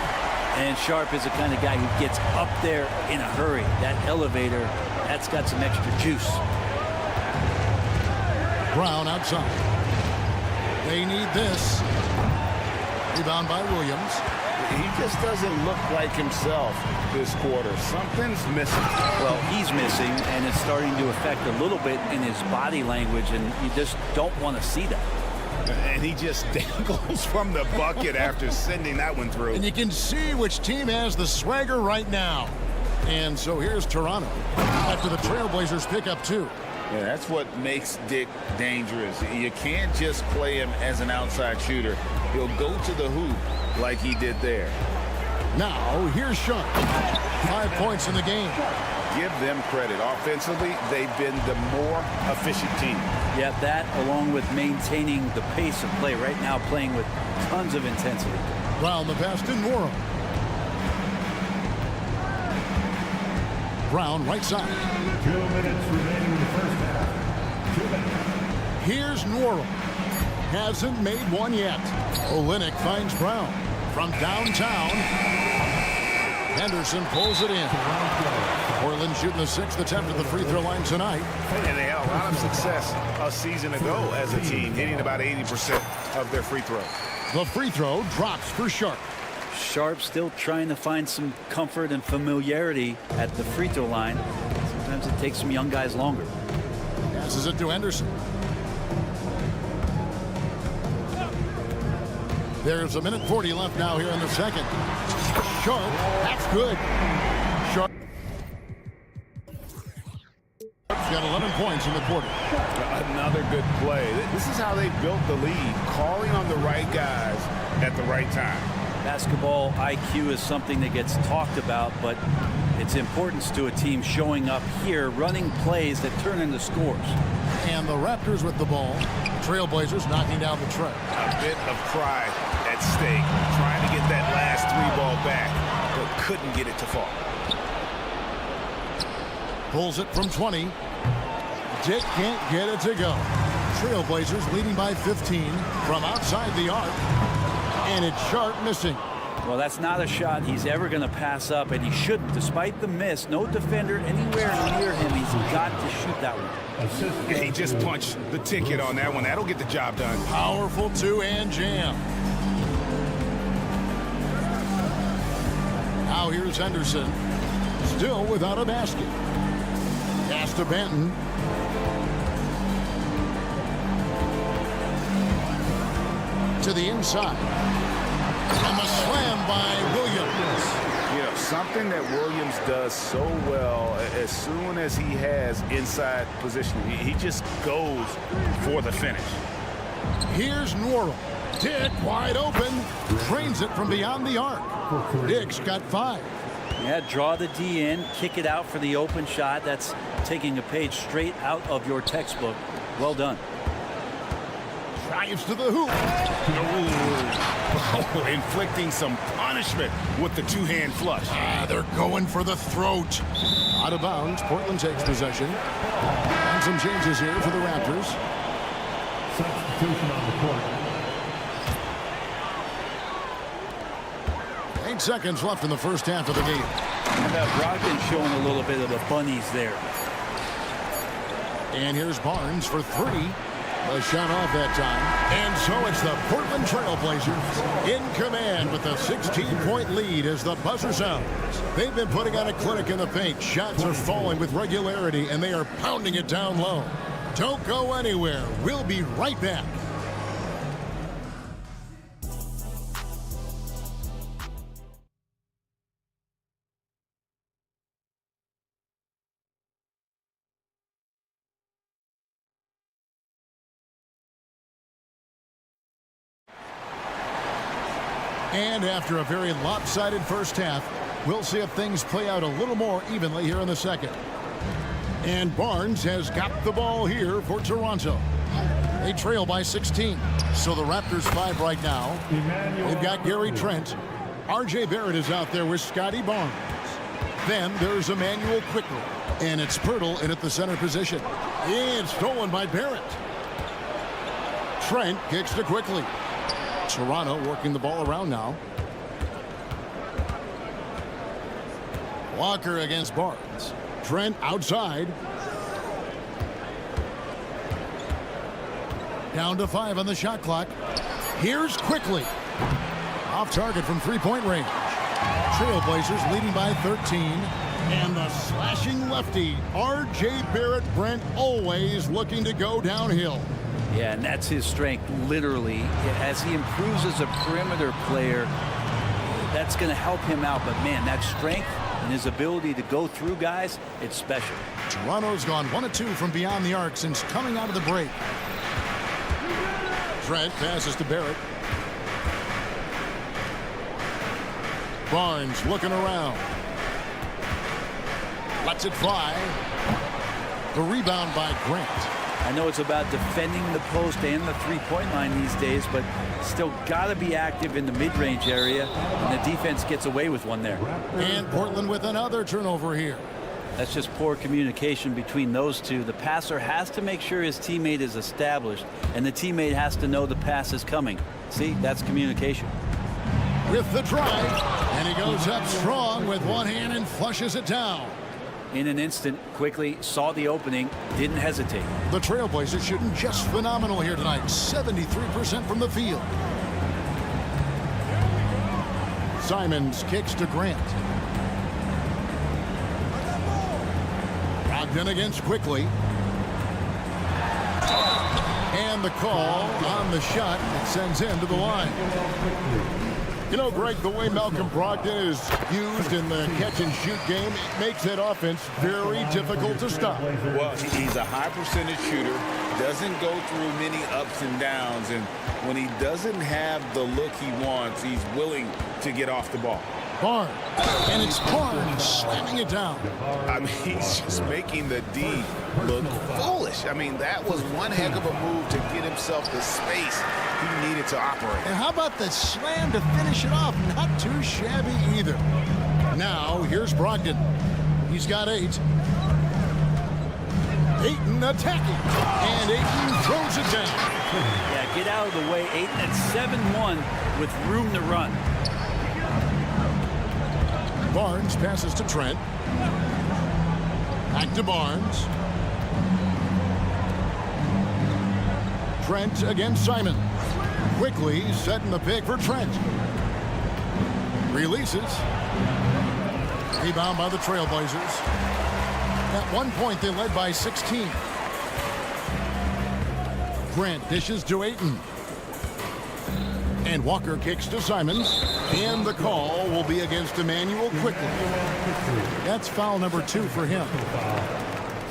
And Sharp is the kind of guy who gets up there in a hurry. That elevator, that's got some extra juice. Brown outside. They need this. Rebound by Williams. He just doesn't look like himself this quarter. Something's missing. Well, he's missing, and it's starting to affect a little bit in his body language, and you just don't want to see that. And he just dangles from the bucket after sending that one through. And you can see which team has the swagger right now. And so here's Toronto after the Trailblazers pick up 2. Yeah, that's what makes Dick dangerous. You can't just play him as an outside shooter. He'll go to the hoop like he did there. Now, here's Sharp. 5 points in the game. Give them credit. Offensively, they've been the more efficient team. Yeah, that along with maintaining the pace of play right now, playing with tons of intensity. Brown the pass to Nwora. Brown right side. 2 minutes remaining in the first half. 2 minutes. Here's Nwora. Hasn't made one yet. Olynyk finds Brown from downtown. Henderson pulls it in. Portland shooting the 6th attempt at the free throw line tonight. And they had a lot of success a season ago as a team, hitting about 80% of their free throws. The free throw drops for Sharp. Sharp still trying to find some comfort and familiarity at the free throw line. Sometimes it takes some young guys longer. Passes it to Henderson. There's 1:40 left now here in the second. Sharp, that's good. Sharp. Got 11 points in the quarter. Another good play. This is how they built the lead, calling on the right guys at the right time. Basketball IQ is something that gets talked about, but its importance to a team showing up here, running plays that turn into scores. And the Raptors with the ball. Trailblazers knocking down the tray. A bit of pride at stake, trying to get that last 3-ball back, but couldn't get it to fall. Pulls it from 20. Dick can't get it to go. Trailblazers leading by 15 from outside the arc. And it's Sharp missing. Well, that's not a shot he's ever going to pass up, and he shouldn't. Despite the miss, no defender anywhere near him. He's got to shoot that one. Yeah, he just punched the ticket on that one. That'll get the job done. Powerful two-hand jam. Now here's Henderson. Still without a basket. Pass to Benton. To the inside. And the slam by Williams. You know, something that Williams does so well, as soon as he has inside positioning, he just goes for the finish. Here's Norrell. Dick wide open. Drains it from beyond the arc. Dick's got 5. Yeah, draw the D in, kick it out for the open shot. That's taking a page straight out of your textbook. Well done. Drives to the hoop. Oh, inflicting some punishment with the two-hand flush. They're going for the throat. Out of bounds. Portland takes possession. And some changes here for the Raptors. Substitution on the court. 8 seconds left in the first half of the game. And Brogdon showing a little bit of the bunnies there. And here's Barnes for 3. A shot off that time. And so it's the Portland Trailblazers in command with a 16-point lead as the buzzer sounds. They've been putting on a clinic in the paint. Shots are falling with regularity, and they are pounding it down low. Don't go anywhere. We'll be right back. And after a very lopsided first half, we'll see if things play out a little more evenly here in the second. And Barnes has got the ball here for Toronto. They trail by 16. So the Raptors 5 right now. They've got Gary Trent. R.J. Barrett is out there with Scotty Barnes. Then there's Emmanuel Quickly. And it's Pirtle in at the center position. And stolen by Barrett. Trent kicks to Quickly. Toronto working the ball around now. Walker against Barnes. Trent outside. Down to 5 on the shot clock. Here's Quickly. Off target from three-point range. Trailblazers leading by 13. And the slashing lefty, R.J. Barrett. Brent always looking to go downhill. Yeah, and that's his strength, literally. As he improves as a perimeter player, that's going to help him out. But, man, that strength and his ability to go through guys, it's special. Toronto's gone 1 of 2 from beyond the arc since coming out of the break. Trent passes to Barrett. Barnes looking around. Lets it fly. The rebound by Grant. I know it's about defending the post and the three-point line these days, but still got to be active in the mid-range area, and the defense gets away with one there. And Portland with another turnover here. That's just poor communication between those two. The passer has to make sure his teammate is established, and the teammate has to know the pass is coming. See, that's communication. With the drive, and he goes up strong with one hand and flushes it down. In an instant, Quickly saw the opening, didn't hesitate. The Trailblazers shooting just phenomenal here tonight. 73% from the field. Simons kicks to Grant. Brogdon against Quickly. And the call on the shot that sends him to the line. You know, Greg, the way Malcolm Brogdon is used in the catch-and-shoot game, it makes that offense very difficult to stop. Well, he's a high percentage shooter, doesn't go through many ups and downs, and when he doesn't have the look he wants, he's willing to get off the ball. Barnes, and it's Barnes slamming it down. I mean, he's just making the D look foolish. I mean, that was one heck of a move to get himself the space he needed to operate. And how about the slam to finish it off? Not too shabby either. Now, here's Brogdon. He's got 8. Ayton attacking, and Ayton throws it down. Yeah, get out of the way. Ayton at 7-1 with room to run. Barnes passes to Trent. Back to Barnes. Trent against Simon. Quickly setting the pick for Trent. Releases. Rebound by the Trailblazers. At one point, they led by 16. Grant dishes to Ayton. And Walker kicks to Simons. And the call will be against Emmanuel quickly. That's foul number 2 for him.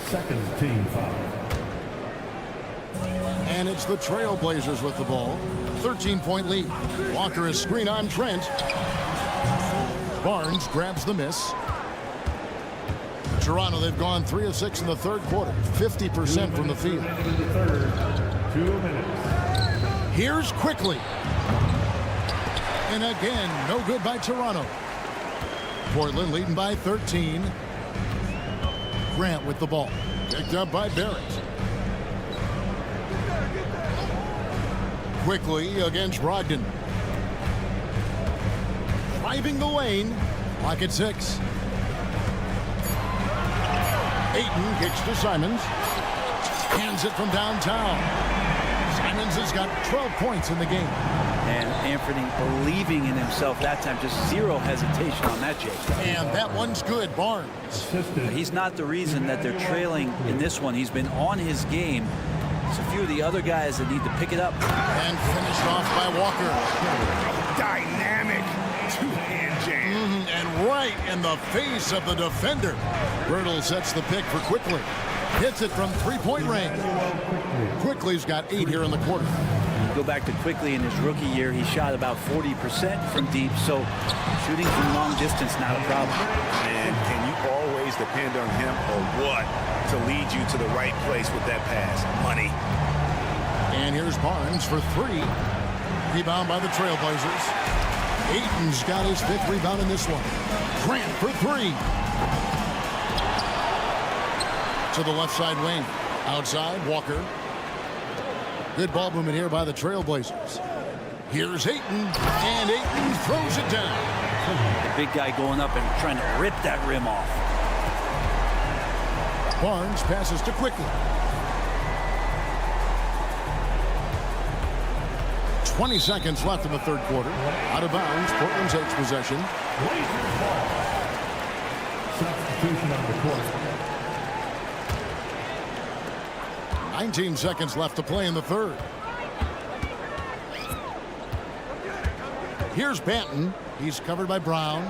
Second team foul. And it's the Trailblazers with the ball. 13-point lead. Walker is screen on Trent. Barnes grabs the miss. Toronto, they've gone 3 of 6 in the third quarter. 50% from the field. 2 minutes. Here's Quickly. And again, no good by Toronto. Portland leading by 13. Grant with the ball. Picked up by Barrett. Quickly against Brogdon. Driving the lane. Clock at 6. Ayton kicks to Simons. Hands it from downtown. Simons has got 12 points in the game. And Anthony believing in himself that time. Just zero hesitation on that, Jake. And that one's good. Barnes. He's not the reason that they're trailing in this one. He's been on his game. It's a few of the other guys that need to pick it up. And finished off by Walker. Dynamic two-hand jam. And right in the face of the defender. Bertle sets the pick for Quickly. Hits it from 3-point range. Quickly's got 8 here in the quarter. You go back to Quickly in his rookie year, he shot about 40% from deep, so shooting from long distance, not a problem. And can you always depend on him or what to lead you to the right place with that pass? Money. And here's Barnes for 3. Rebound by the Trailblazers. Ayton's got his 5th rebound in this one. Grant for 3. To the left side wing. Outside, Walker. Good ball movement here by the Trailblazers. Here's Ayton, and Ayton throws it down. The big guy going up and trying to rip that rim off. Barnes passes to Quickly. 20 seconds left in the third quarter. Out of bounds, Portland takes possession. Substitution on the court. 19 seconds left to play in the third. Here's Banton. He's covered by Brown.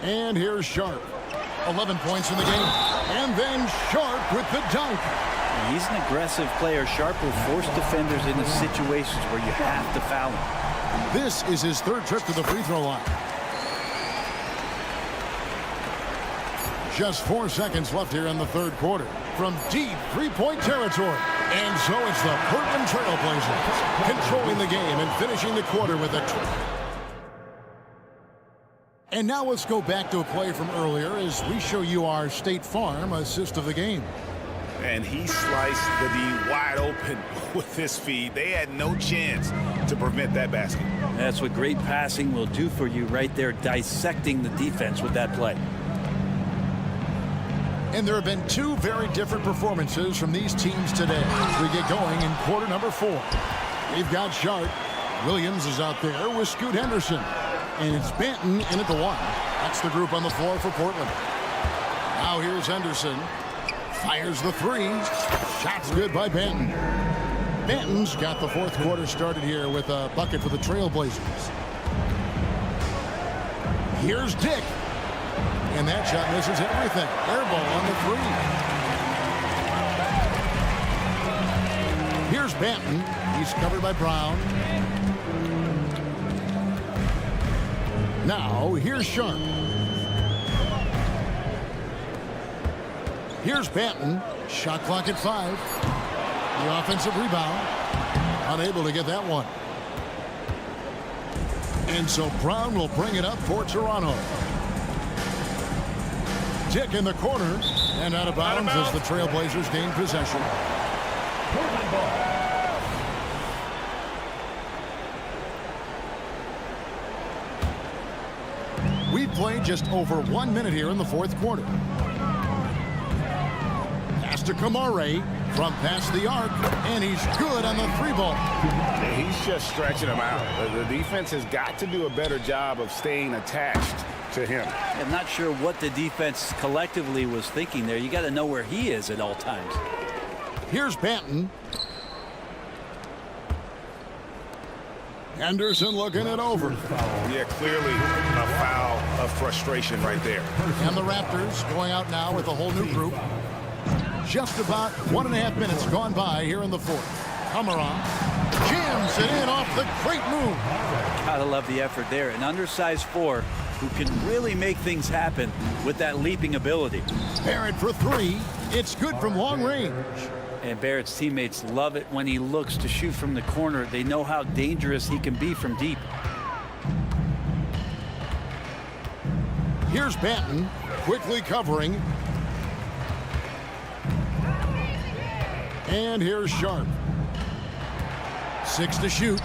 And here's Sharp. 11 points in the game. And then Sharp with the dunk. He's an aggressive player. Sharp will force defenders into situations where you have to foul him. This is his 3rd trip to the free throw line. Just 4 seconds left here in the third quarter. From deep 3-point territory. And so it's the Portland Trailblazers controlling the game and finishing the quarter with a And now let's go back to a play from earlier as we show you our State Farm assist of the game. And he sliced the D wide open with his feed. They had no chance to prevent that basket. That's what great passing will do for you right there, dissecting the defense with that play. And there have been 2 very different performances from these teams today as we get going in quarter number 4. We've got Sharp. Williams is out there with Scoot Henderson. And it's Banton in at the 1. That's the group on the floor for Portland. Now here's Henderson. Fires the three. Shot's good by Banton. Banton's got the fourth quarter started here with a bucket for the Trailblazers. Here's Dick. And that shot misses everything. Air ball on the three. Here's Banton. He's covered by Brown. Now, here's Sharp. Here's Banton. Shot clock at 5. The offensive rebound. Unable to get that one. And so Brown will bring it up for Toronto. Dick in the corner. And out of bounds as the Trailblazers gain possession. We played just over 1 minute here in the fourth quarter. Pass to Kamare from past the arc, and he's good on the three ball. He's just stretching him out. The defense has got to do a better job of staying attached to him. I'm not sure what the defense collectively was thinking there. You got to know where he is at all times. Here's Banton. Henderson looking it over. Yeah, clearly a foul of frustration right there. And the Raptors going out now with a whole new group. Just about 1.5 minutes gone by here in the fourth. Kamaran jams it in off the great move. Gotta love the effort there. An undersized 4 who can really make things happen with that leaping ability. Barrett for 3. It's good from long range. And Barrett's teammates love it when he looks to shoot from the corner. They know how dangerous he can be from deep. Here's Banton quickly covering. And here's Sharp. 6 to shoot.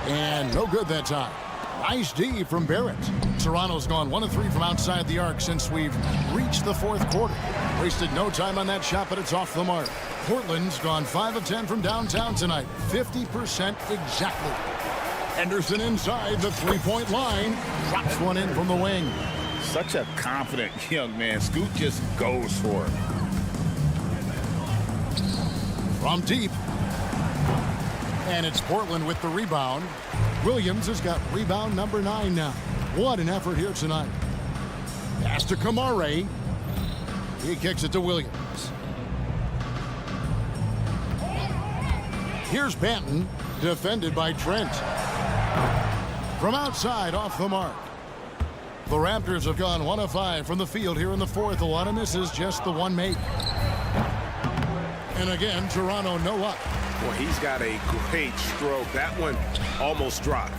And no good that time. Nice D from Barrett. Toronto's gone 1 of 3 from outside the arc since we've reached the fourth quarter. Wasted no time on that shot, but it's off the mark. Portland's gone 5 of 10 from downtown tonight. 50% exactly. Henderson inside the three-point line. Drops one in from the wing. Such a confident young man. Scoot just goes for it. From deep. And it's Portland with the rebound. Williams has got rebound number 9 now. What an effort here tonight. Pass to Kamare. He kicks it to Williams. Here's Banton, defended by Trent. From outside, off the mark. The Raptors have gone 1 of 5 from the field here in the fourth. A lot of misses, just the one make. And again, Toronto no luck. Well, he's got a great stroke. That one almost dropped.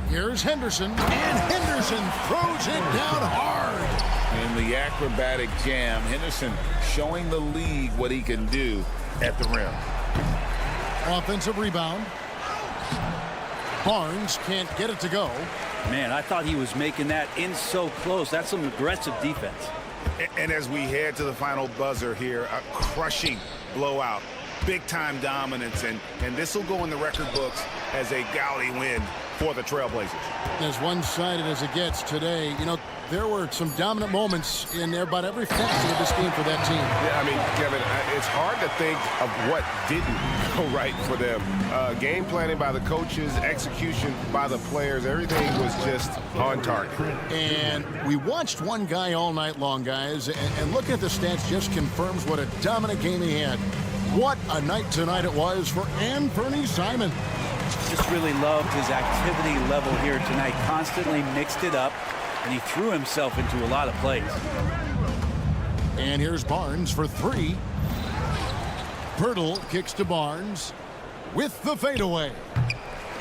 Here's Henderson, and Henderson throws it down hard. In the acrobatic jam, Henderson showing the league what he can do at the rim. Offensive rebound. Barnes can't get it to go. Man, I thought he was making that in so close. That's some aggressive defense. And as we head to the final buzzer here, a crushing blowout, big-time dominance, and this will go in the record books as a gaudy win for the Trailblazers. As one-sided as it gets today, you know, there were some dominant moments in about every facet of this game for that team. Yeah, I mean, Kevin, it's hard to think of what didn't go right for them. Game planning by the coaches, execution by the players, everything was just on target. And we watched one guy all night long, guys, and looking at the stats just confirms what a dominant game he had. What a night tonight it was for Anthony Simons. Just really loved his activity level here tonight. Constantly mixed it up, and he threw himself into a lot of plays. And here's Barnes for 3. Pirtle kicks to Barnes with the fadeaway.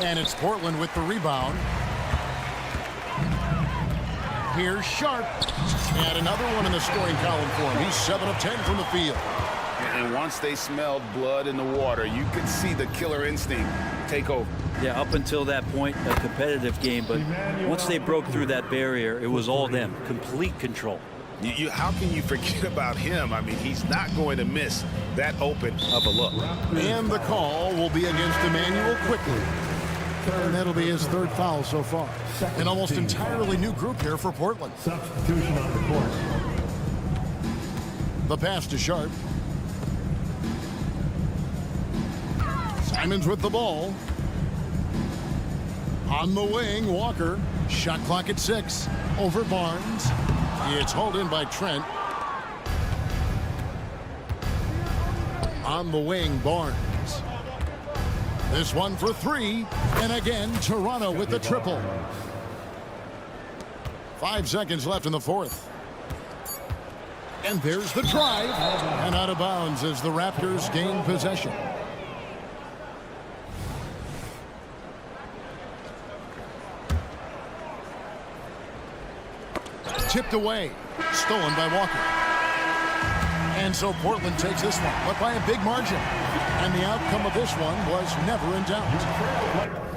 And it's Portland with the rebound. Here's Sharp. And another one in the scoring column for him. He's 7 of 10 from the field. And once they smelled blood in the water, you could see the killer instinct take over. Yeah, up until that point, a competitive game, but once they broke through that barrier, it was all them. Complete control. How can you forget about him? I mean, he's not going to miss that open of a look. And the call will be against Emmanuel quickly. And that'll be his third foul so far. An almost entirely new group here for Portland. Substitution on the court. The pass to Sharp. Simons with the ball. On the wing, Walker. Shot clock at 6. Over Barnes. It's hauled in by Trent. On the wing, Barnes. This one for 3. And again, Toronto with the triple. 5 seconds left in the fourth. And there's the drive. And out of bounds as the Raptors gain possession. Tipped away. Stolen by Walker. And so Portland takes this one, but by a big margin. And the outcome of this one was never in doubt.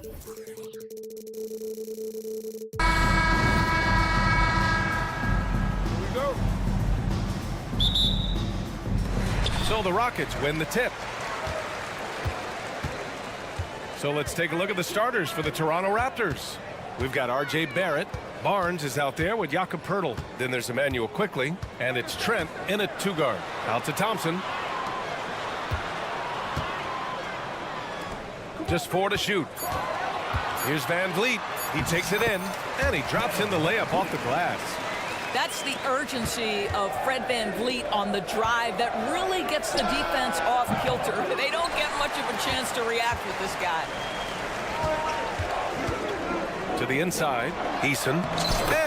So the Rockets win the tip. So let's take a look at the starters for the Toronto Raptors. We've got R.J. Barrett. Barnes is out there with Jakob Poeltl. Then there's Emmanuel Quickley, and it's Trent in a 2-guard. Out to Thompson. Just 4 to shoot. Here's Van Vliet. He takes it in, and he drops in the layup off the glass. That's the urgency of Fred Van Vliet on the drive that really gets the defense off kilter. They don't get much of a chance to react with this guy. To the inside, Eason.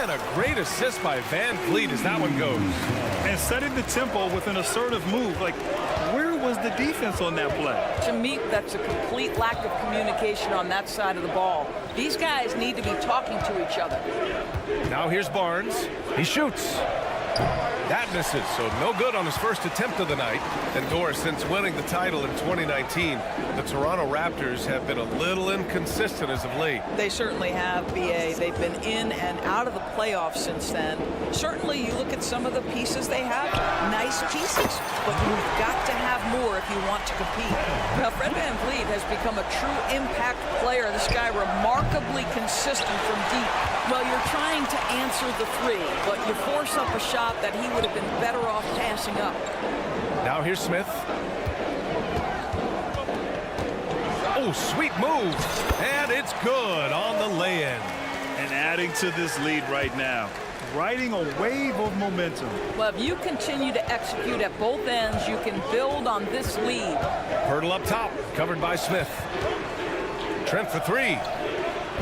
And a great assist by Van Vliet as that one goes. And setting the tempo with an assertive move. Like, where was the defense on that play? To me, that's a complete lack of communication on that side of the ball. These guys need to be talking to each other. Now here's Barnes. He shoots. That misses, so no good on his first attempt of the night. And Doris, since winning the title in 2019, the Toronto Raptors have been a little inconsistent as of late. They certainly have, B.A. They've been in and out of the playoffs since then. Certainly, you look at some of the pieces they have, nice pieces, but you've got to have more if you want to compete. Now, Fred Van Vliet has become a true impact player. This guy remarkably consistent from deep. Well, you're trying to answer the three, but you force up a shot that he would have been better off passing up. Now here's Smith. Oh, sweet move. And it's good on the lay-in. And adding to this lead right now, riding a wave of momentum. Well, if you continue to execute at both ends, you can build on this lead. Poeltl up top, covered by Smith. Trent for 3.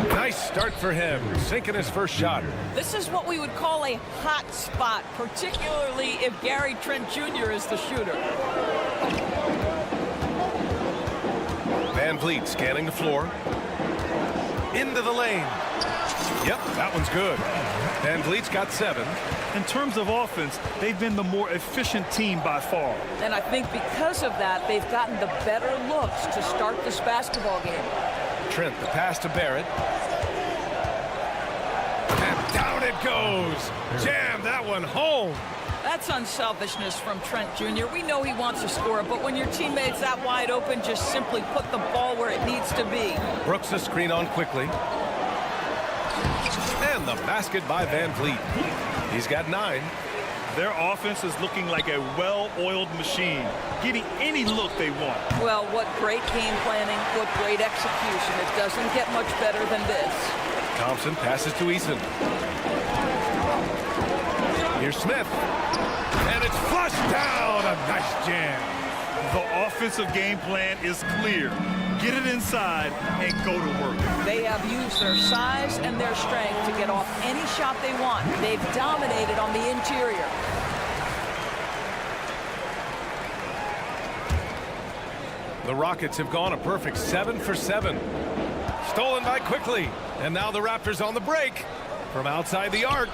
Nice start for him, sinking his first shot. This is what we would call a hot spot, particularly if Gary Trent Jr. is the shooter. Van Vliet scanning the floor. Into the lane. Yep, that one's good. Van Vliet's got 7. In terms of offense, they've been the more efficient team by far. And I think because of that, they've gotten the better looks to start this basketball game. Trent, the pass to Barrett. And down it goes. Jam that one home. That's unselfishness from Trent Jr. We know he wants to score, but when your teammate's that wide open, just simply put the ball where it needs to be. Brooks a screen on quickly. And the basket by Van Vliet. He's got 9. Their offense is looking like a well-oiled machine, getting any look they want. Well, what great game planning, what great execution. It doesn't get much better than this. Thompson passes to Eason. Here's Smith. And it's flushed down. A nice jam. The offensive game plan is clear. Get it inside and go to work. They have used their size and their strength to get off any shot they want. They've dominated on the interior. The Rockets have gone a perfect 7 for 7. Stolen by Quickley. And now the Raptors on the break. From outside the arc.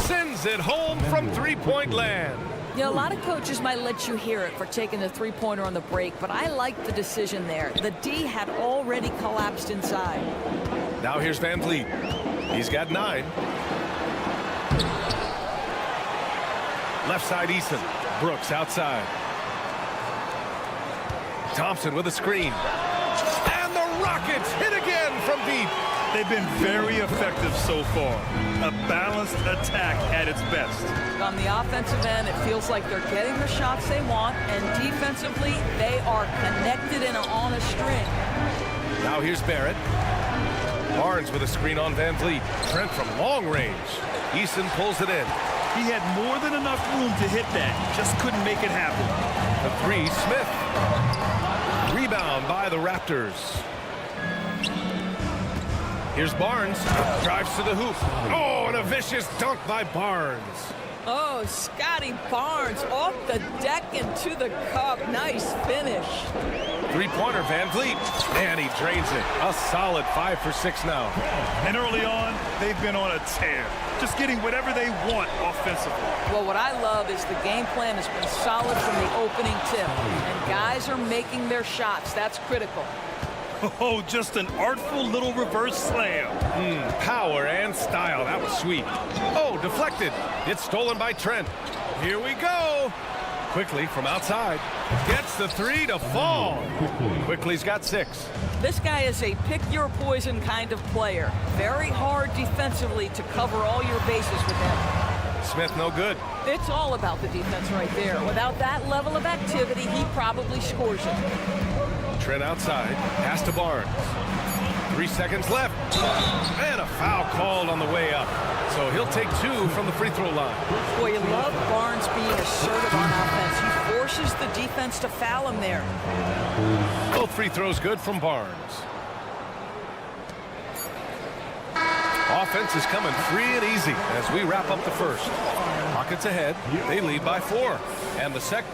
Sends it home from three-point land. You know, a lot of coaches might let you hear it for taking the three-pointer on the break, but I like the decision there. The D had already collapsed inside. Now here's Van Vliet. He's got 9. Left side Eason. Brooks outside. Thompson with a screen. And the Rockets hit again from deep. They've been very effective so far. A balanced attack at its best. On the offensive end, it feels like they're getting the shots they want, and defensively, they are connected and on a string. Now here's Barrett. Barnes with a screen on Van Vliet. Trent from long range. Eason pulls it in. He had more than enough room to hit that. Just couldn't make it happen. The 3, Smith. Rebound by the Raptors. Here's Barnes. Drives to the hoop. Oh, and a vicious dunk by Barnes. Oh, Scotty Barnes off the deck and to the cup. Nice finish. Three-pointer, Van Vliet. And he drains it. A solid 5 for 6 now. And early on, they've been on a tear. Just getting whatever they want offensively. Well, what I love is the game plan has been solid from the opening tip. And guys are making their shots. That's critical. Oh, just an artful little reverse slam. Power and style. That was sweet. Oh, deflected. It's stolen by Trent. Here we go. Quickly from outside. Gets the three to fall. Quickly's got 6. This guy is a pick-your-poison kind of player. Very hard defensively to cover all your bases with him. Smith no good. It's all about the defense right there. Without that level of activity, he probably scores it. Trent outside. Pass to Barnes. 3 seconds left. And a foul called on the way up. So he'll take 2 from the free throw line. Boy, you love Barnes being assertive on offense. He forces the defense to foul him there. Both free throws good from Barnes. Offense is coming free and easy as we wrap up the first. Rockets ahead. They lead by 4. And the second.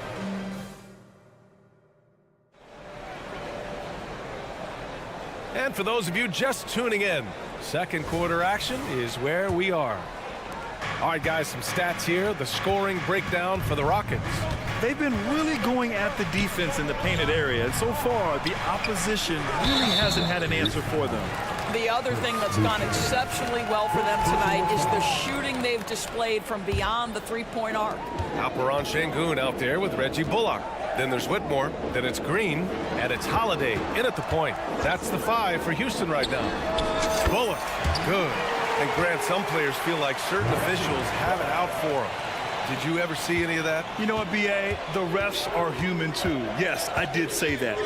And for those of you just tuning in, second quarter action is where we are. All right, guys, some stats here. The scoring breakdown for the Rockets. They've been really going at the defense in the painted area, and so far the opposition really hasn't had an answer for them. The other thing that's gone exceptionally well for them tonight is the shooting they've displayed from beyond the three-point arc. Alperen Şengün out there with Reggie Bullock. Then there's Whitmore, then it's Green, and it's Holiday in at the point. That's the 5 for Houston right now. Bullock, good. And Grant, some players feel like certain officials have it out for them. Did you ever see any of that? You know what, B.A.? The refs are human too. Yes, I did say that.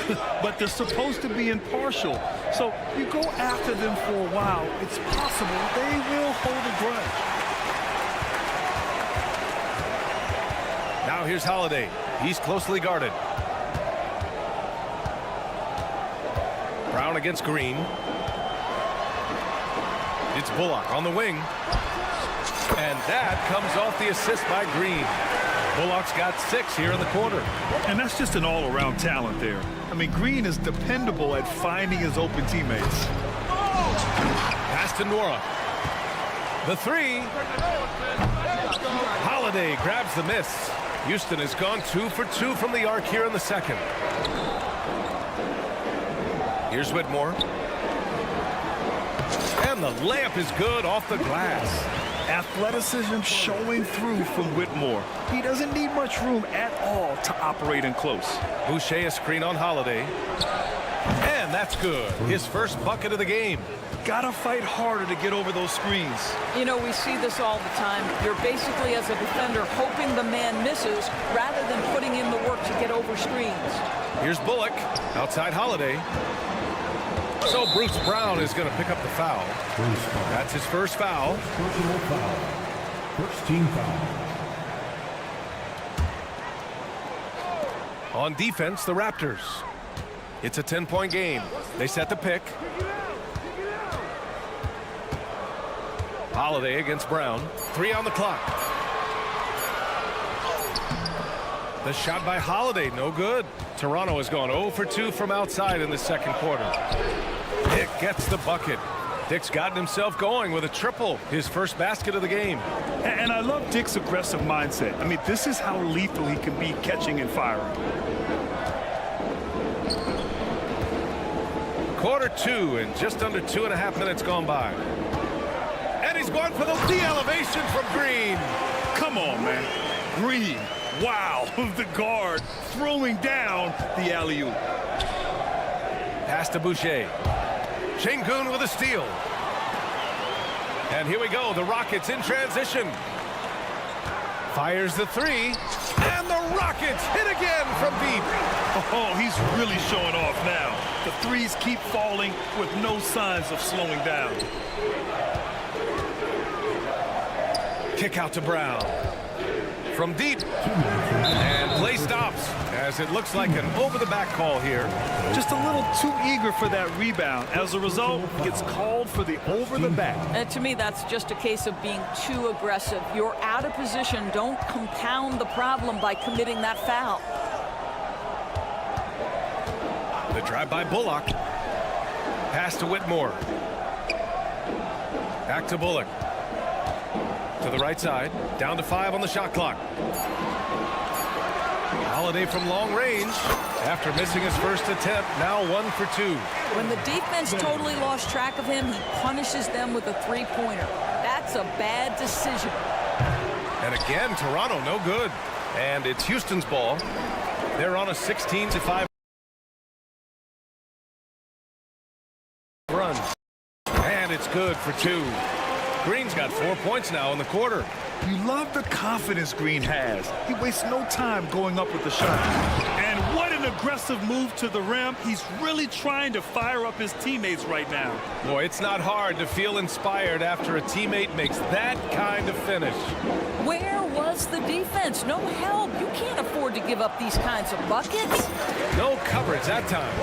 But they're supposed to be impartial. So you go after them for a while, it's possible they will hold a grudge. Now here's Holiday. He's closely guarded. Brown against Green. It's Bullock on the wing. And that comes off the assist by Green. Bullock's got 6 here in the quarter. And that's just an all-around talent there. I mean, Green is dependable at finding his open teammates. Pass to Nora. The 3. Holiday grabs the miss. Houston has gone 2 for 2 from the arc here in the second. Here's Whitmore. And the layup is good off the glass. Athleticism showing through from Whitmore. He doesn't need much room at all to operate in close. Boucher a screen on Holiday. And that's good. His first bucket of the game. Gotta fight harder to get over those screens. You know, we see this all the time. You're basically, as a defender, hoping the man misses rather than putting in the work to get over screens. Here's Bullock outside Holiday. So Bruce Brown is going to pick up the foul. That's his first foul. Personal foul. First team foul. On defense, the Raptors. It's a 10-point game. They set the pick. Holiday against Brown. 3 on the clock. The shot by Holiday, no good. Toronto has gone 0 for 2 from outside in the second quarter. Dick gets the bucket. Dick's gotten himself going with a triple, his first basket of the game. And I love Dick's aggressive mindset. I mean, this is how lethal he can be catching and firing. Quarter 2 and just under 2.5 minutes gone by. And he's going for the de-elevation from Green. Come on, man. Green. Wow, the guard throwing down the alley-oop. Pass to Boucher. Şengün with a steal. And here we go, the Rockets in transition. Fires the 3, and the Rockets hit again from deep. Oh, he's really showing off now. The threes keep falling with no signs of slowing down. Kick out to Brown. From deep. And play stops as it looks like an over-the-back call here. Just a little too eager for that rebound. As a result, gets called for the over-the-back. And to me, that's just a case of being too aggressive. You're out of position. Don't compound the problem by committing that foul. The drive by Bullock. Pass to Whitmore. Back to Bullock. To the right side. Down to 5 on the shot clock. Holiday from long range. After missing his first attempt, now 1 for 2. When the defense totally lost track of him, he punishes them with a three-pointer. That's a bad decision. And again, Toronto no good. And it's Houston's ball. They're on a 16-5 run. And it's good for 2. Green's got 4 points now in the quarter. You love the confidence Green has. He wastes no time going up with the shot. And what an aggressive move to the rim. He's really trying to fire up his teammates right now. Boy, it's not hard to feel inspired after a teammate makes that kind of finish. Where was the defense? No help. You can't afford to give up these kinds of buckets. No coverage that time.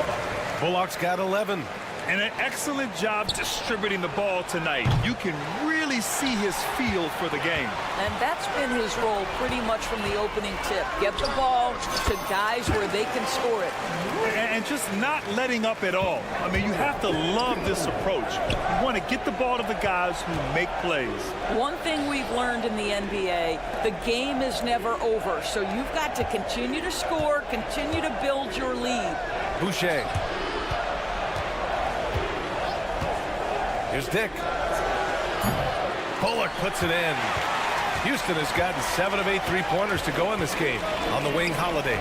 Bullock's got 11. And an excellent job distributing the ball tonight. You can really see his feel for the game. And that's been his role pretty much from the opening tip. Get the ball to guys where they can score it. And just not letting up at all. I mean, you have to love this approach. You want to get the ball to the guys who make plays. One thing we've learned in the NBA, the game is never over. So you've got to continue to score, continue to build your lead. Boucher. Here's Dick. Bullock puts it in. Houston has gotten 7 of 8 three-pointers to go in this game. On the wing, Holiday.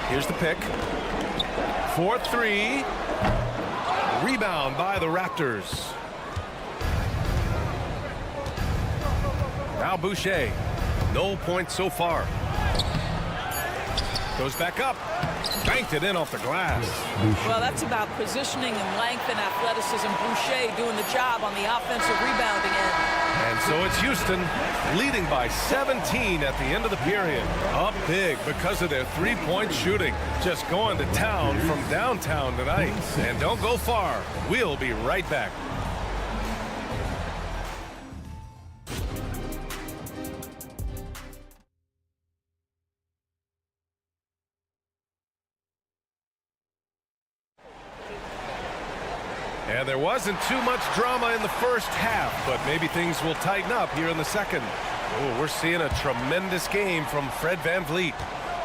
Here's the pick. 4-3. Rebound by the Raptors. Now Boucher. No points so far. Goes back up. Banked it in off the glass. Well, that's about positioning and length and athleticism. Boucher doing the job on the offensive rebounding end. And so it's Houston leading by 17 at the end of the period. Up big because of their three-point shooting. Just going to town from downtown tonight. And don't go far. We'll be right back. And there wasn't too much drama in the first half, but maybe things will tighten up here in the second. Oh, we're seeing a tremendous game from Fred VanVleet.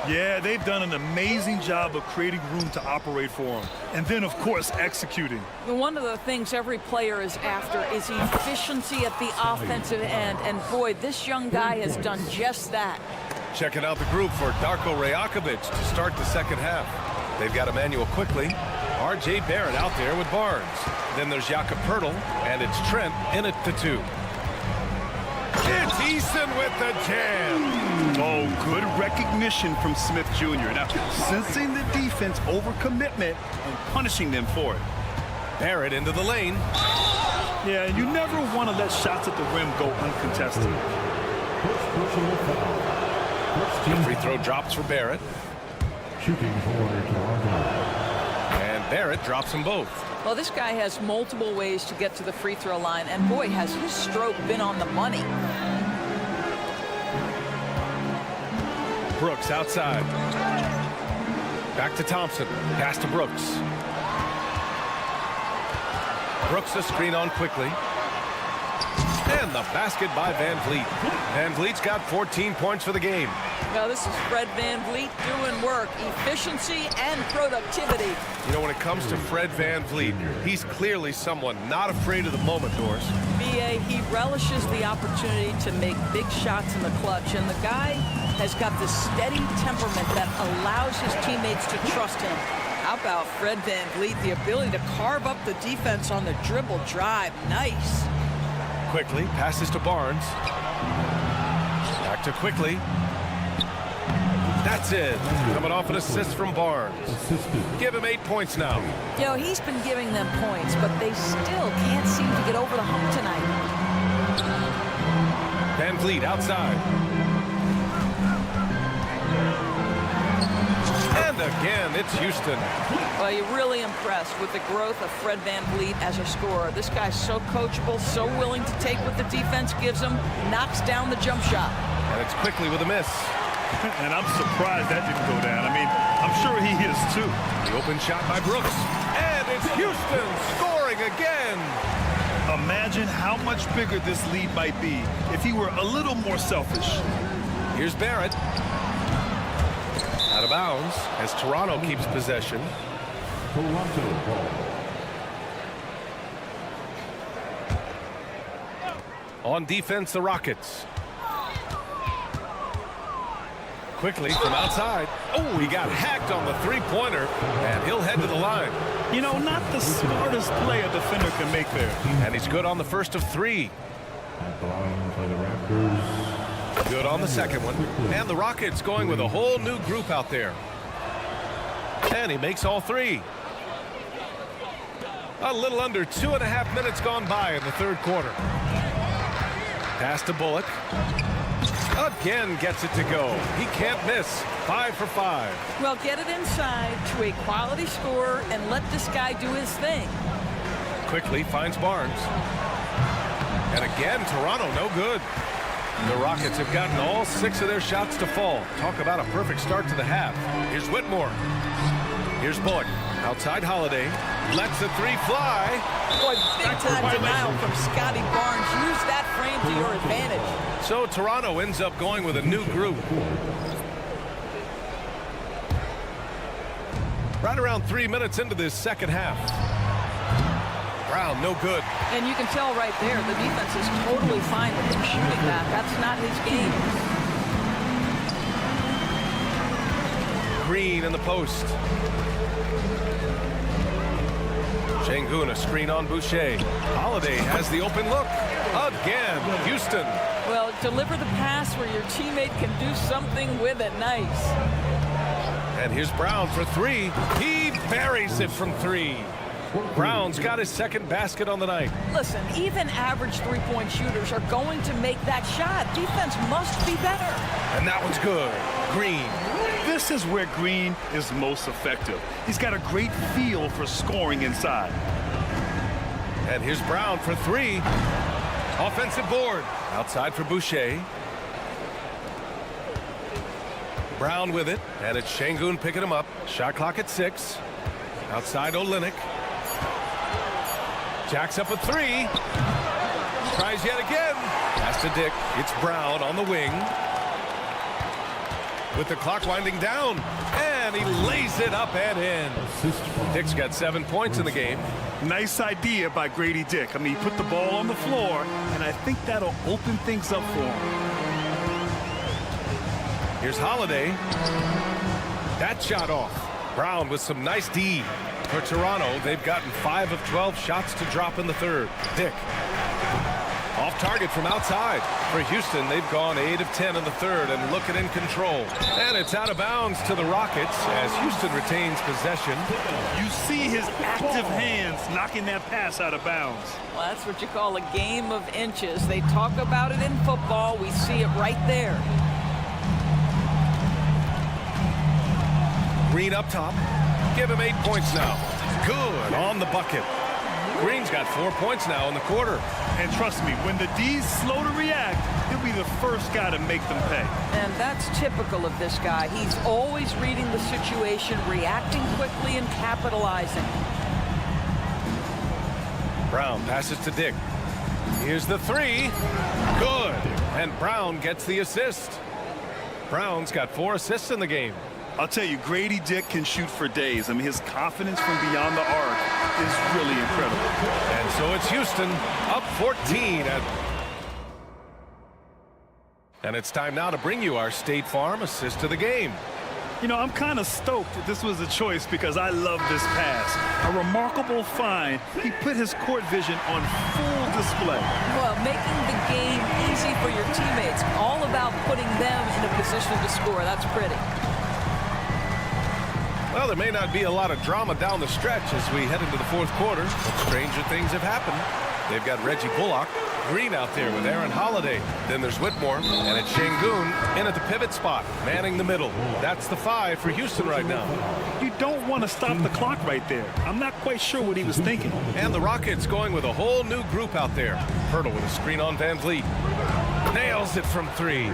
Yeah, they've done an amazing job of creating room to operate for him. And then, of course, executing. One of the things every player is after is efficiency at the offensive end. And boy, this young guy has done just that. Checking out the group for Darko Rajakovic to start the second half. They've got Emmanuel Quickly, R.J. Barrett out there with Barnes. Then there's Jakob Poeltl, and it's Trent in at the 2. It's Eason with the jam. Oh, good recognition from Smith Jr. Now, sensing the defense overcommitment and punishing them for it. Barrett into the lane. Yeah, you never want to let shots at the rim go uncontested. The free throw drops for Barrett. Shooting for Toronto. And Barrett drops them both. Well, this guy has multiple ways to get to the free throw line, and boy, has his stroke been on the money. Brooks outside. Back to Thompson. Pass to Brooks. Brooks a screen on Quickly. And the basket by VanVleet. VanVleet's got 14 points for the game. Well, this is Fred VanVleet doing work, efficiency and productivity. You know, when it comes to Fred VanVleet, he's clearly someone not afraid of the moment, Doris. B.A., he relishes the opportunity to make big shots in the clutch, and the guy has got the steady temperament that allows his teammates to trust him. How about Fred VanVleet, the ability to carve up the defense on the dribble drive? Nice. Quickly passes to Barnes. Back to Quickly. That's it. Coming off an assist from Barnes. Give him 8 points now. You know, he's been giving them points, but they still can't seem to get over the hump tonight. VanVleet outside. And again, it's Houston. Well, you're really impressed with the growth of Fred VanVleet as a scorer. This guy's so coachable, so willing to take what the defense gives him, knocks down the jump shot. And it's Quickly with a miss. And I'm surprised that didn't go down. I mean, I'm sure he is too. The open shot by Brooks. And it's Houston scoring again. Imagine how much bigger this lead might be if he were a little more selfish. Here's Barrett. Out of bounds as Toronto keeps possession. On defense, the Rockets. Quickly from outside. Oh, he got hacked on the three-pointer, and he'll head to the line. You know, not the smartest play a defender can make there. And he's good on the first of three. Good on the second one. And the Rockets going with a whole new group out there. And he makes all three. A little under 2.5 minutes gone by in the third quarter. Pass to Bullock. Again gets it to go. He can't miss. 5 for 5. Well, get it inside to a quality scorer and let this guy do his thing. Quickly finds Barnes. And again, Toronto no good. The Rockets have gotten all 6 of their shots to fall. Talk about a perfect start to the half. Here's Whitmore. Here's Bullock. Outside Holiday. Lets the three fly. Boy, big-time denial from Scotty Barnes. Use that frame to your advantage. So Toronto ends up going with a new group. Right around 3 minutes into this second half. Brown, no good. And you can tell right there, the defense is totally fine with him shooting that. That's not his game. Green in the post. Şengün, a screen on Boucher. Holiday has the open look. Again, Houston. Well, deliver the pass where your teammate can do something with it. Nice. And here's Brown for three. He buries it from three. Brown's got his second basket on the night. Listen, even average three-point shooters are going to make that shot. Defense must be better. And that one's good. Green. This is where Green is most effective. He's got a great feel for scoring inside. And here's Brown for three. Offensive board. Outside for Boucher. Brown with it. And it's Şengün picking him up. Shot clock at 6. Outside Olynyk. Jacks up a three. Tries yet again. Pass to Dick. It's Brown on the wing. With the clock winding down. And he lays it up and in. Dick's got 7 points in the game. Nice idea by Grady Dick. I mean, he put the ball on the floor, and I think that'll open things up for him. Here's Holiday. That shot off. Brown with some nice D. For Toronto, they've gotten 5 of 12 shots to drop in the third. Dick. Off target from outside. For Houston, they've gone 8 of 10 in the third and looking in control. And it's out of bounds to the Rockets as Houston retains possession. You see his active hands knocking that pass out of bounds. Well, that's what you call a game of inches. They talk about it in football. We see it right there. Green up top. Give him 8 points now. Good on the bucket. Green's got 4 points now in the quarter. And trust me, when the D's slow to react, he'll be the first guy to make them pay. And that's typical of this guy. He's always reading the situation, reacting quickly, and capitalizing. Brown passes to Dick. Here's the three. Good. And Brown gets the assist. Brown's got 4 assists in the game. I'll tell you, Grady Dick can shoot for days. I mean, his confidence from beyond the arc is really incredible. And so it's Houston up 14. And it's time now to bring you our State Farm assist of the game. You know, I'm kind of stoked that this was a choice because I love this pass. A remarkable find. He put his court vision on full display. Well, making the game easy for your teammates. All about putting them in a position to score. That's pretty. Well, there may not be a lot of drama down the stretch as we head into the fourth quarter, but stranger things have happened. They've got Reggie Bullock, Green out there with Aaron Holiday. Then there's Whitmore, and it's Şengün in at the pivot spot, manning the middle. That's the 5 for Houston right now. You don't want to stop the clock right there. I'm not quite sure what he was thinking. And the Rockets going with a whole new group out there. Hurdle with a screen on Van Vliet. Nails it from 3.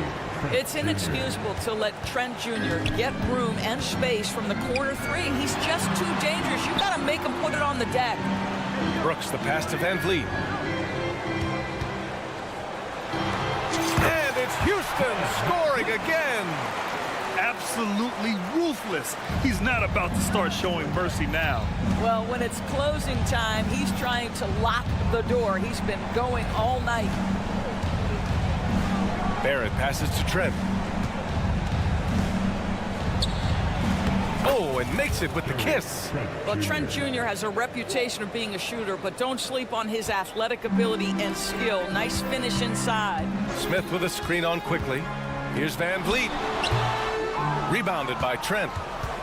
It's inexcusable to let Trent Jr. get room and space from the corner 3. He's just too dangerous. You got to make him put it on the deck. Brooks, the pass to Van Vliet. And it's Houston. Houston scoring again. Absolutely ruthless. He's not about to start showing mercy now. Well, when it's closing time, he's trying to lock the door. He's been going all night. Barrett passes to Trent. Oh, and makes it with the kiss. Well, Trent Jr. has a reputation of being a shooter, but don't sleep on his athletic ability and skill. Nice finish inside. Smith with a screen on quickly. Here's Van Vliet. Rebounded by Trent.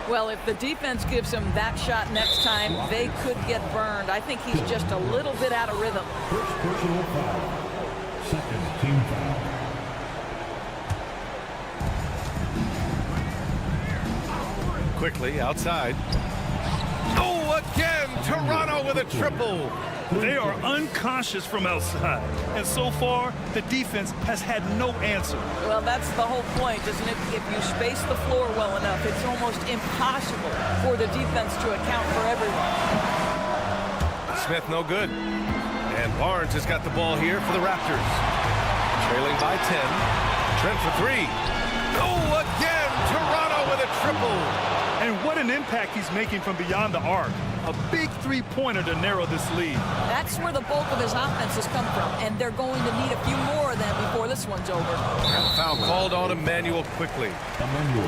Well, if the defense gives him that shot next time, they could get burned. I think he's just a little bit out of rhythm. First personal foul. Second team foul. Quickly outside. Oh, again, Toronto with a triple. They are unconscious from outside, and so far, the defense has had no answer. Well, that's the whole point, isn't it? If you space the floor well enough, it's almost impossible for the defense to account for everyone. Smith no good. And Barnes has got the ball here for the Raptors. Trailing by 10. Trent for three. Oh, again, Toronto with a triple. And what an impact he's making from beyond the arc. A big three-pointer to narrow this lead. That's where the bulk of his offense has come from, and they're going to need a few more of them before this one's over. Foul called on Emmanuel quickly.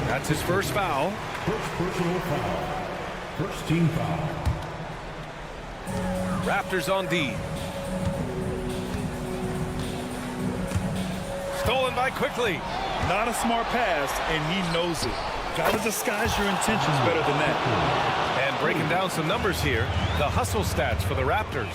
That's his first foul. First personal foul. First team foul. Raptors on D. Stolen by quickly. Not a smart pass, and he knows it. Gotta disguise your intentions better than that. And breaking down some numbers here, the hustle stats for the Raptors.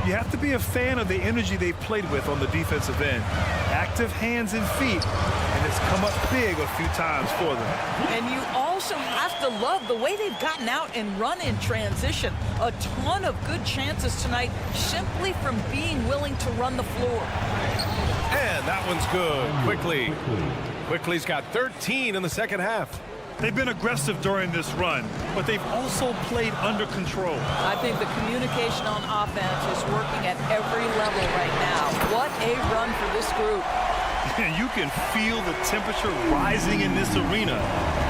You have to be a fan of the energy they've played with on the defensive end. Active hands and feet, and it's come up big a few times for them. And you also have to love the way they've gotten out and run in transition. A ton of good chances tonight simply from being willing to run the floor. And that one's good. Quickly. Quickly's got 13 in the second half. They've been aggressive during this run, but they've also played under control. I think the communication on offense is working at every level right now. What a run for this group. You can feel the temperature rising in this arena.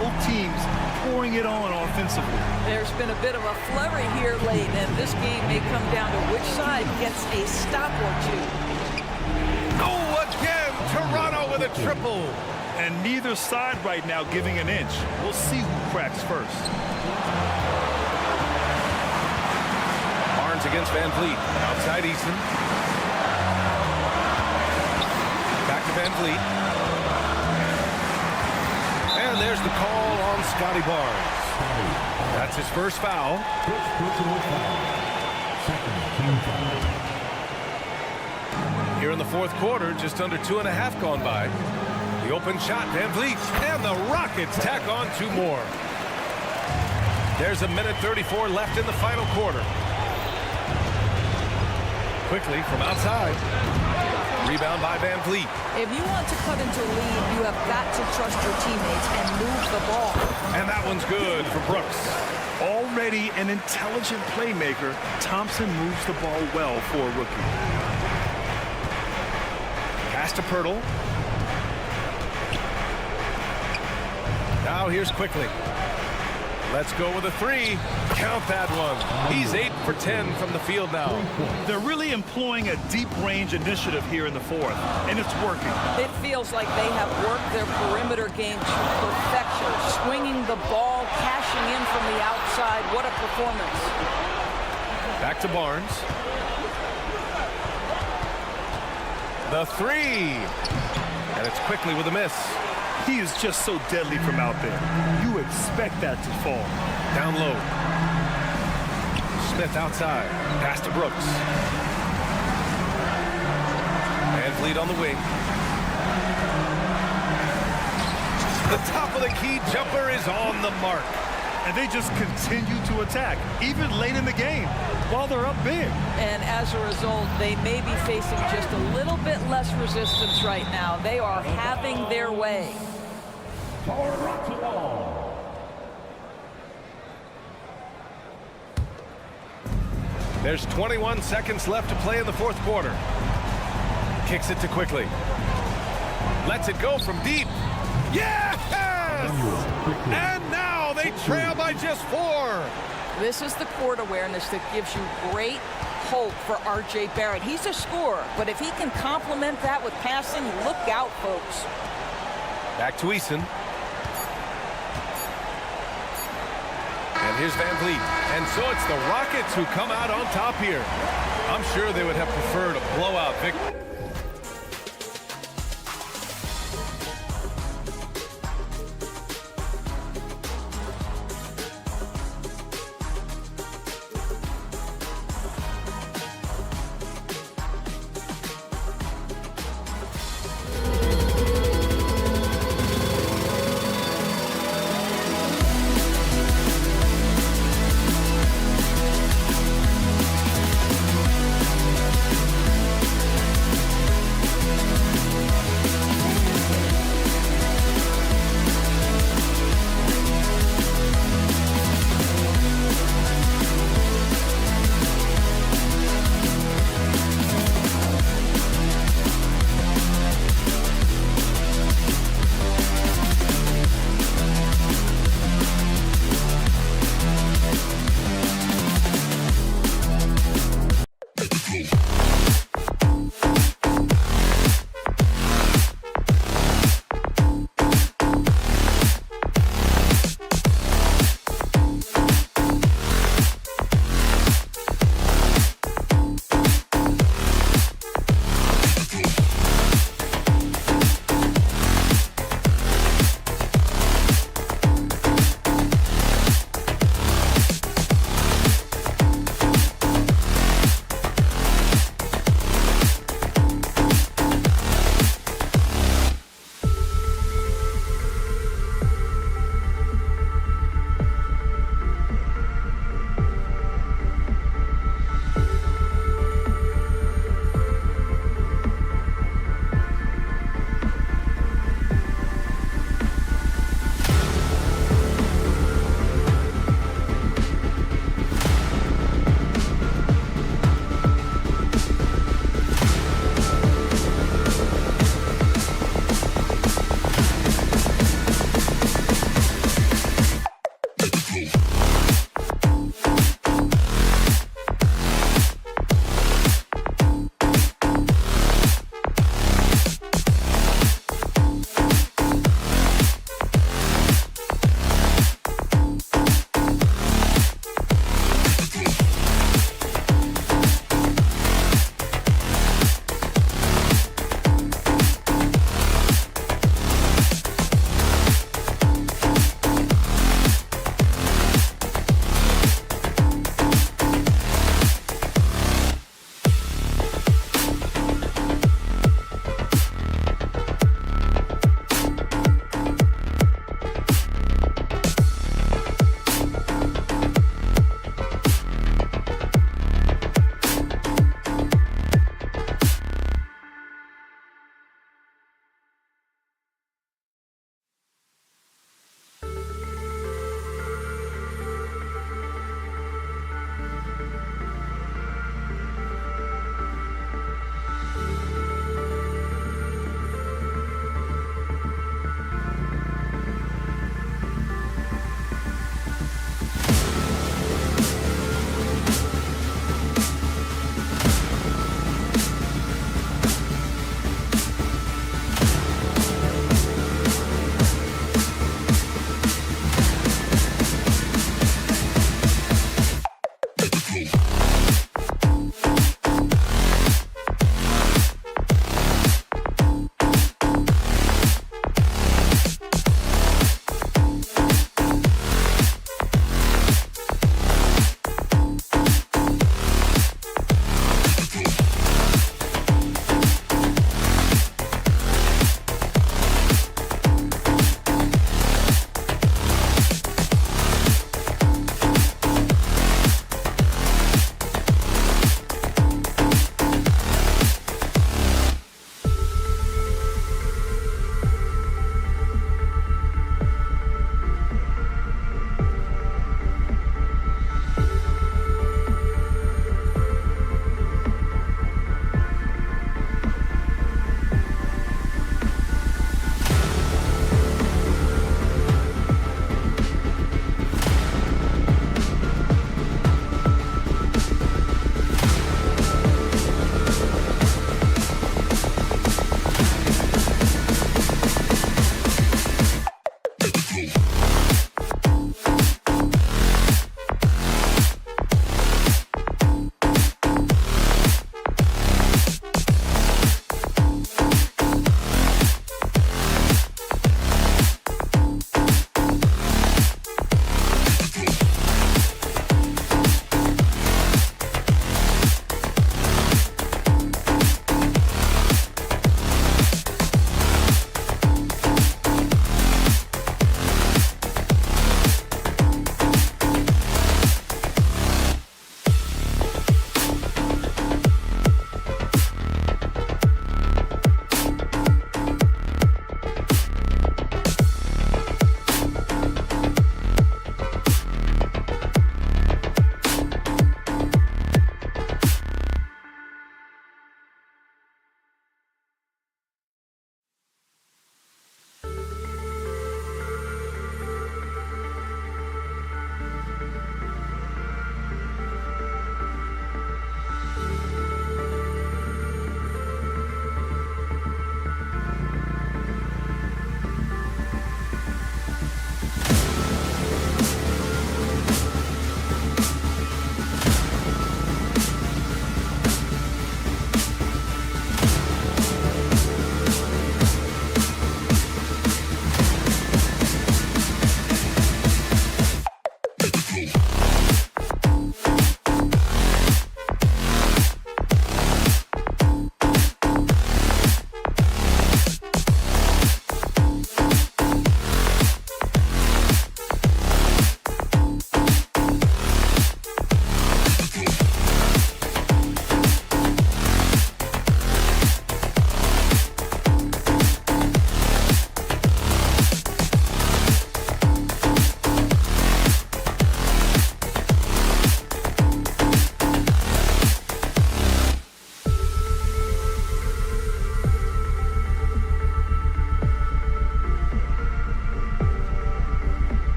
Both teams pouring it on offensively. There's been a bit of a flurry here late, and this game may come down to which side gets a stop or two. Oh, again, Toronto with a triple. And neither side right now giving an inch. We'll see who cracks first. Barnes against Van Vliet. Outside Easton. Back to Van Vliet. And there's the call on Scotty Barnes. That's his first foul. First personal foul. Second team foul. Here in the fourth quarter, just under 2.5 gone by. The open shot, Van Vliet, and the Rockets tack on two more. There's a minute 34 left in the final quarter. Quickly from outside. Rebound by Van Vliet. If you want to cut into a lead, you have got to trust your teammates and move the ball. And that one's good for Brooks. Already an intelligent playmaker, Thompson moves the ball well for a rookie. Pass to Pirtle. Now here's Quickly. Let's go with a three. Count that one. He's 8 for 10 from the field now. They're really employing a deep range initiative here in the fourth, and it's working. It feels like they have worked their perimeter game to perfection, swinging the ball, cashing in from the outside. What a performance. Back to Barnes. The three. And it's Quickly with a miss. He is just so deadly from out there. You expect that to fall. Down low. Smith outside. Pass to Brooks. Van Vliet on the wing. The top of the key jumper is on the mark. And they just continue to attack, even late in the game, while they're up big. And as a result, they may be facing just a little bit less resistance right now. They are having their way. There's 21 seconds left to play in the fourth quarter. Kicks it to Quickly. Lets it go from deep. Yes! And now they trail by just 4. This is the court awareness that gives you great hope for R.J. Barrett. He's a scorer, but if he can complement that with passing, look out, folks. Back to Eason. And here's Van Vliet. And so it's the Rockets who come out on top here. I'm sure they would have preferred a blowout victory.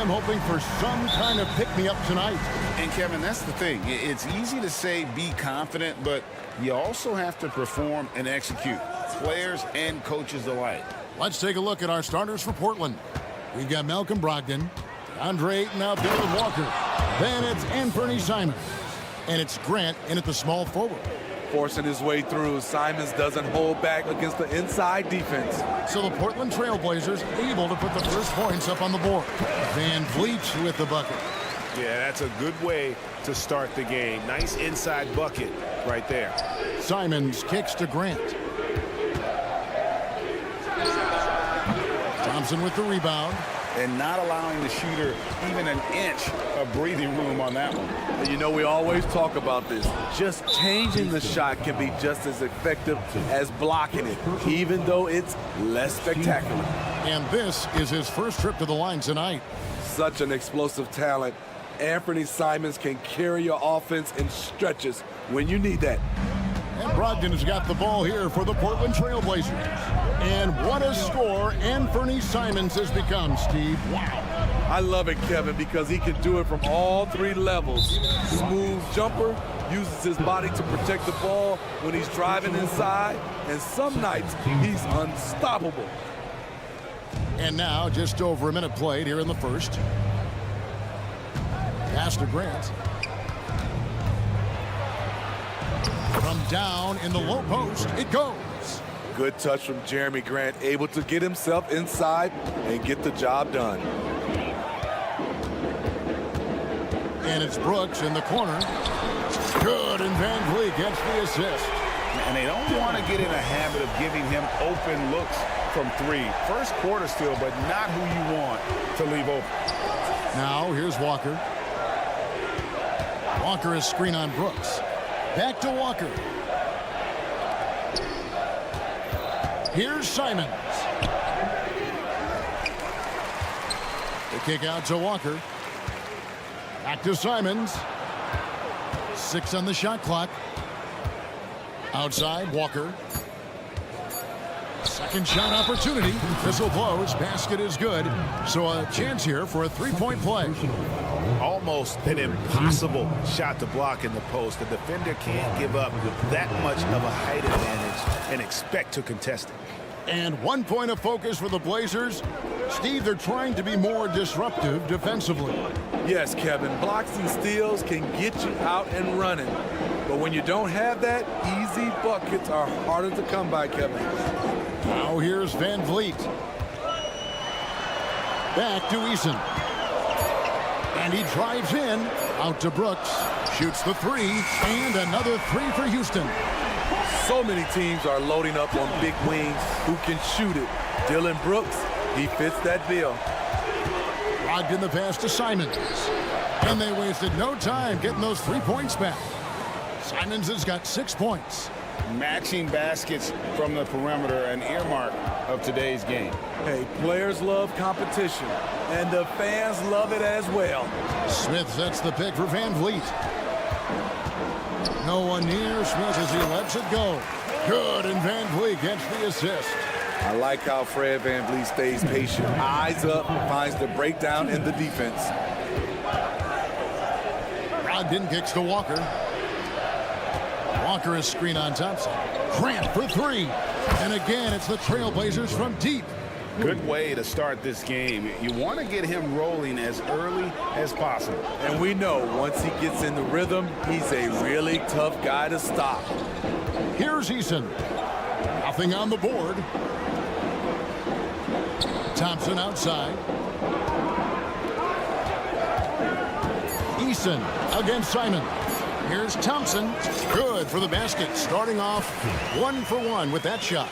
am hoping for some kind of pick-me-up tonight. And, Kevin, that's the thing. It's easy to say be confident, but you also have to perform and execute, players and coaches alike. Let's take a look at our starters for Portland. We've got Malcolm Brogdon, Andre Ayton out there with Walker. Then it's Anthony Simons. And it's Grant in at the small forward. Forcing his way through. Simons doesn't hold back against the inside defense. So the Portland Trailblazers able to put the first points up on the board. Van Vliet with the bucket. Yeah, that's a good way to start the game. Nice inside bucket right there. Simons kicks to Grant. Thompson with the rebound. And not allowing the shooter even an inch of breathing room on that one. And you know, we always talk about this. Just changing the shot can be just as effective as blocking it, even though it's less spectacular. And this is his first trip to the line tonight. Such an explosive talent. Anthony Simons can carry your offense in stretches when you need that. And Brogdon's got the ball here for the Portland Trailblazers. And what a score Anthony Simons has become, Steve. Wow. I love it, Kevin, because he can do it from all three levels. Smooth jumper, uses his body to protect the ball when he's driving inside, and some nights he's unstoppable. And now just over a minute played here in the first. Pass to Grant. From down in the low post, it goes. Good touch from Jeremy Grant, able to get himself inside and get the job done. And it's Brooks in the corner. Good, and Van Vliet gets the assist. And they don't want to get in a habit of giving him open looks from three. First quarter still, but not who you want to leave open. Now here's Walker. Walker is screen on Brooks. Back to Walker. Here's Simons. The kick out to Walker. Back to Simons. 6 on the shot clock. Outside, Walker. Second shot opportunity. Whistle blows. Basket is good. So a chance here for a three-point play. Almost an impossible shot to block in the post. The defender can't give up that much of a height advantage and expect to contest it. And 1 point of focus for the Blazers. Steve, they're trying to be more disruptive defensively. Yes, Kevin, blocks and steals can get you out and running. But when you don't have that, easy buckets are harder to come by, Kevin. Now here's Van Vliet. Back to Eason. And he drives in. Out to Brooks. Shoots the three. And another three for Houston. So many teams are loading up on big wings who can shoot it. Dylan Brooks, he fits that bill. Brogdon the pass to Simons. And they wasted no time getting those 3 points back. Simons has got 6 points. Matching baskets from the perimeter, an earmark of today's game. Hey, players love competition, and the fans love it as well. Smith sets the pick for Van Vliet. No one near Smith as he lets it go. Good, and Van Vliet gets the assist. I like how Fred Van Vliet stays patient. Eyes up, finds the breakdown in the defense. Brogdon kicks to Walker. Walker is screen on Thompson. Grant for three. And again, it's the Trailblazers from deep. Good way to start this game. You want to get him rolling as early as possible. And we know once he gets in the rhythm, he's a really tough guy to stop. Here's Eason. Nothing on the board. Thompson outside. Eason against Simon. Here's Thompson. Good for the basket. Starting off 1 for 1 with that shot.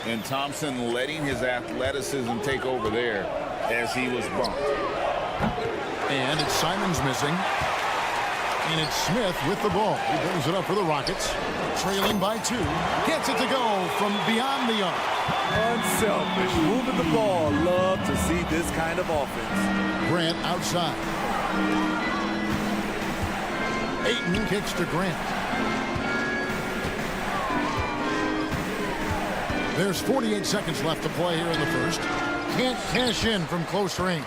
And Thompson letting his athleticism take over there as he was bumped. And it's Simons missing. And it's Smith with the ball. He brings it up for the Rockets. Trailing by 2. Gets it to go from beyond the arc. Unselfish. Moving the ball. Love to see this kind of offense. Grant outside. Ayton kicks to Grant. There's 48 seconds left to play here in the first. can't cash in from close range.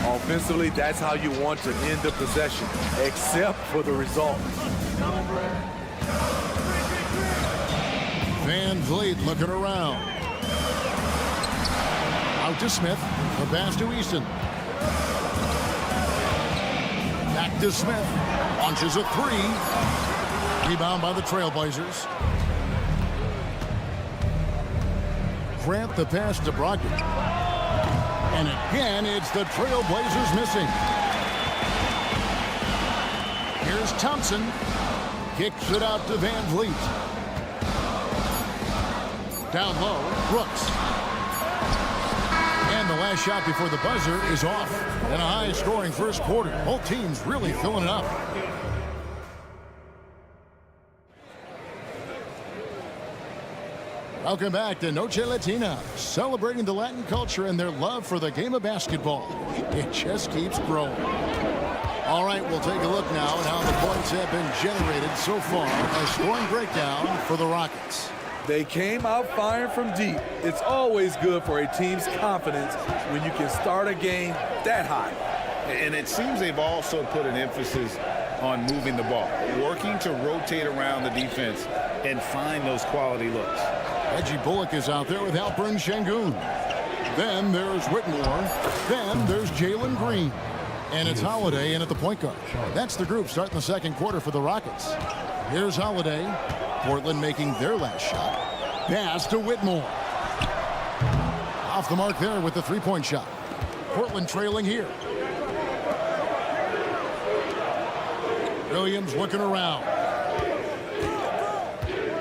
Offensively, that's how you want to end the possession, except for the result. Van Vliet looking around. Out to Smith. The pass to Easton. Back to Smith. Launches a three. Rebound by the Trailblazers. Grant the pass to Brogdon. And again, it's the Trailblazers missing. Here's Thompson. Kicks it out to Van Vliet. Down low, Brooks. And the last shot before the buzzer is off. In a high-scoring first quarter. Both teams really filling it up. Welcome back to Noche Latina, celebrating the Latin culture and their love for the game of basketball. It just keeps growing. All right, we'll take a look now at how the points have been generated so far. A scoring breakdown for the Rockets. They came out firing from deep. It's always good for a team's confidence when you can start a game that high. And it seems they've also put an emphasis on moving the ball, working to rotate around the defense and find those quality looks. Reggie Bullock is out there with Alperen Şengün. Then there's Whitmore. Then there's Jalen Green. And it's Holiday in at the point guard. That's the group starting the second quarter for the Rockets. Here's Holiday. Portland making their last shot. Pass to Whitmore. Off the mark there with the three-point shot. Portland trailing here. Williams looking around.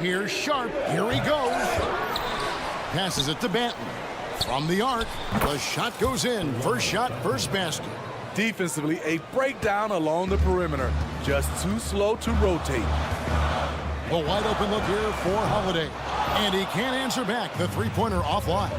Here's Sharp. Here he goes. Passes it to Banton. From the arc, the shot goes in. First shot, first basket. Defensively, a breakdown along the perimeter. Just too slow to rotate. A wide open look here for Holiday. And he can't answer back. The three-pointer offline.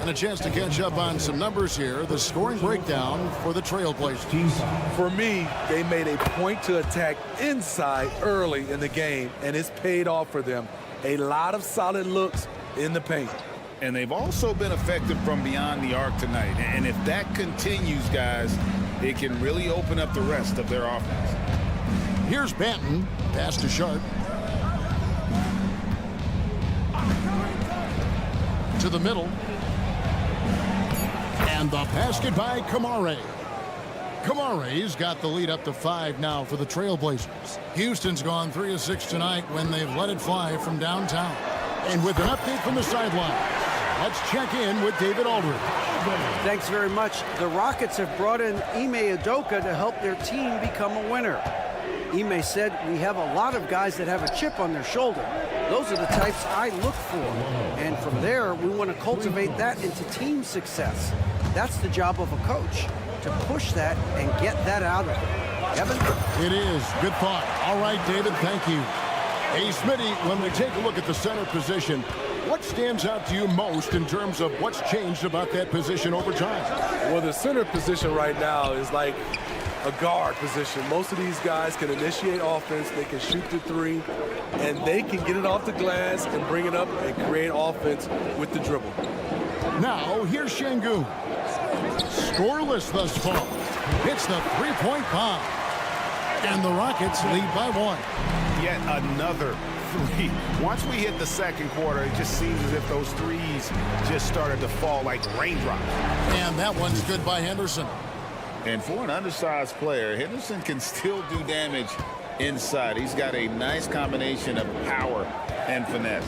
And a chance to catch up on some numbers here. The scoring breakdown for the Trailblazers. For me, they made a point to attack inside early in the game, and it's paid off for them. A lot of solid looks in the paint. And they've also been effective from beyond the arc tonight. And if that continues, guys, it can really open up the rest of their offense. Here's Banton. Pass to Sharp. To the middle. And the basket by Kamare. Kamare's got the lead up to 5 now for the Trailblazers. Houston's gone 3 of 6 tonight when they've let it fly from downtown. And with an update from the sideline, let's check in with David Aldridge. Thanks very much. The Rockets have brought in Ime Udoka to help their team become a winner. Ime said, "We have a lot of guys that have a chip on their shoulder. Those are the types I look for. And from there, we want to cultivate that into team success. That's the job of a coach, to push that and get that out of them." Kevin? It is. Good thought. All right, David, thank you. Hey, Smitty, when we take a look at the center position, what stands out to you most in terms of what's changed about that position over time? Well, the center position right now is like a guard position. Most of these guys can initiate offense, they can shoot the three, and they can get it off the glass and bring it up and create offense with the dribble. Now, here's Şengün. Scoreless thus far. Hits the three-point bomb. And the Rockets lead by 1. Yet another three. Once we hit the second quarter, it just seems as if those threes just started to fall like raindrops. And that one's good by Henderson. And for an undersized player, Henderson can still do damage inside. He's got a nice combination of power and finesse.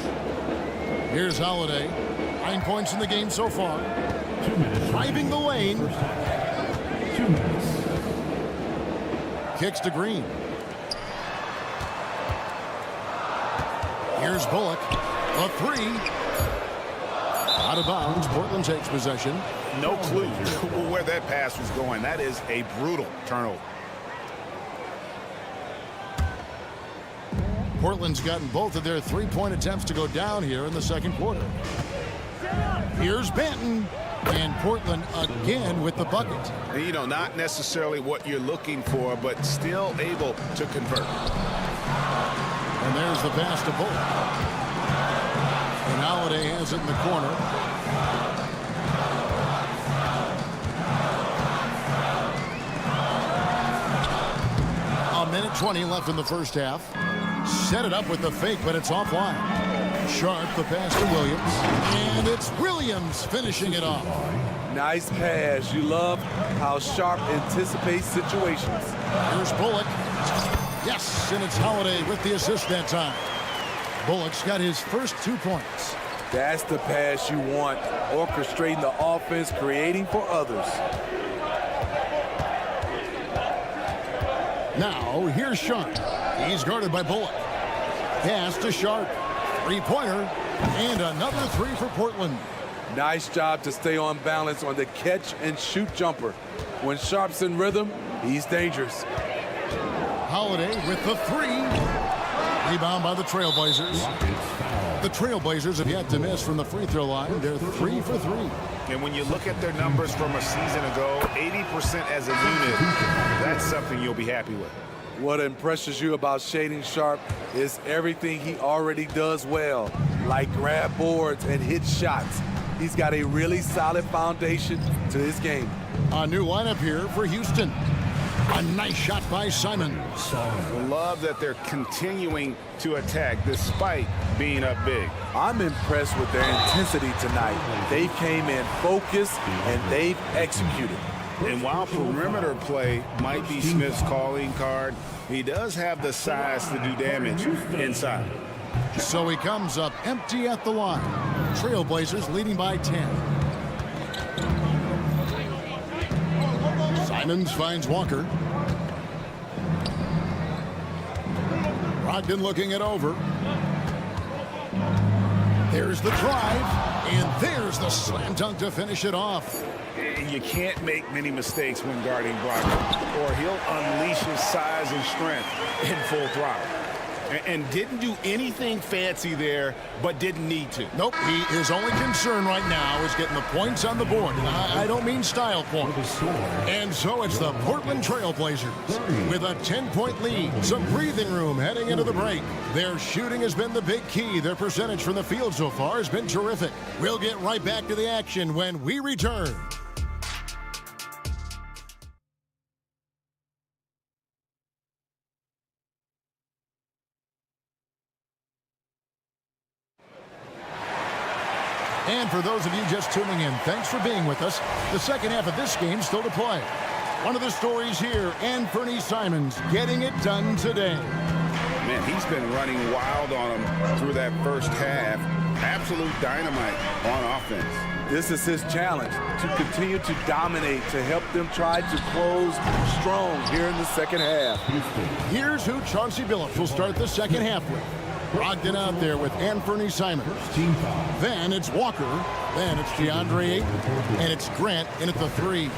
Here's Holiday. 9 points in the game so far. Driving the lane. 2 minutes. Kicks to Green. Here's Bullock. A three. Out of bounds. Portland takes possession. No clue where that pass was going. That is a brutal turnover. Portland's gotten both of their three-point attempts to go down here in the second quarter. Here's Banton. And Portland again with the bucket. You know, not necessarily what you're looking for, but still able to convert. And there's the pass to Bullock. And Holiday has it in the corner. 2:20 left in the first half. Set it up with the fake, but it's offline. Sharp the pass to Williams. And it's Williams finishing it off. Nice pass. You love how Sharp anticipates situations. Here's Bullock. Yes, and it's Holiday with the assist that time. Bullock's got his first 2 points. That's the pass you want. Orchestrating the offense, creating for others. Now, here's Sharp. He's guarded by Bullock. Pass to Sharp. Three-pointer. And another three for Portland. Nice job to stay on balance on the catch-and-shoot jumper. When Sharp's in rhythm, he's dangerous. Holiday with the three. Rebound by the Trailblazers. The Trailblazers have yet to miss from the free throw line. They're 3 for 3. And when you look at their numbers from a season ago, 80% as a unit, that's something you'll be happy with. What impresses you about Shaedon Sharp is everything he already does well, like grab boards and hit shots. He's got a really solid foundation to his game. A new lineup here for Houston. A nice shot by Simons. Love that they're continuing to attack despite being up big. I'm impressed with their intensity tonight. They came in focused and they've executed. And while perimeter play might be Smith's calling card, he does have the size to do damage inside. So he comes up empty at the line. Trailblazers leading by 10. Simons finds Walker. Brogdon looking it over. There's the drive, and there's the slam dunk to finish it off. You can't make many mistakes when guarding Brogdon, or he'll unleash his size and strength in full throttle. And didn't do anything fancy there, but didn't need to. Nope, his only concern right now is getting the points on the board. And I don't mean style points. And so it's the Portland Trailblazers with a 10-point lead. Some breathing room heading into the break. Their shooting has been the big key. Their percentage from the field so far has been terrific. We'll get right back to the action when we return. And for those of you just tuning in, thanks for being with us. The second half of this game still to play. One of the stories here, Anthony Simons getting it done today. Man, he's been running wild on him through that first half. Absolute dynamite on offense. This is his challenge, to continue to dominate, to help them try to close strong here in the second half. Here's who Chauncey Billups will start the second half with. Brogdon out there with Anthony Simons. Then it's Walker. Then it's DeAndre Ayton. And it's Grant in at the three.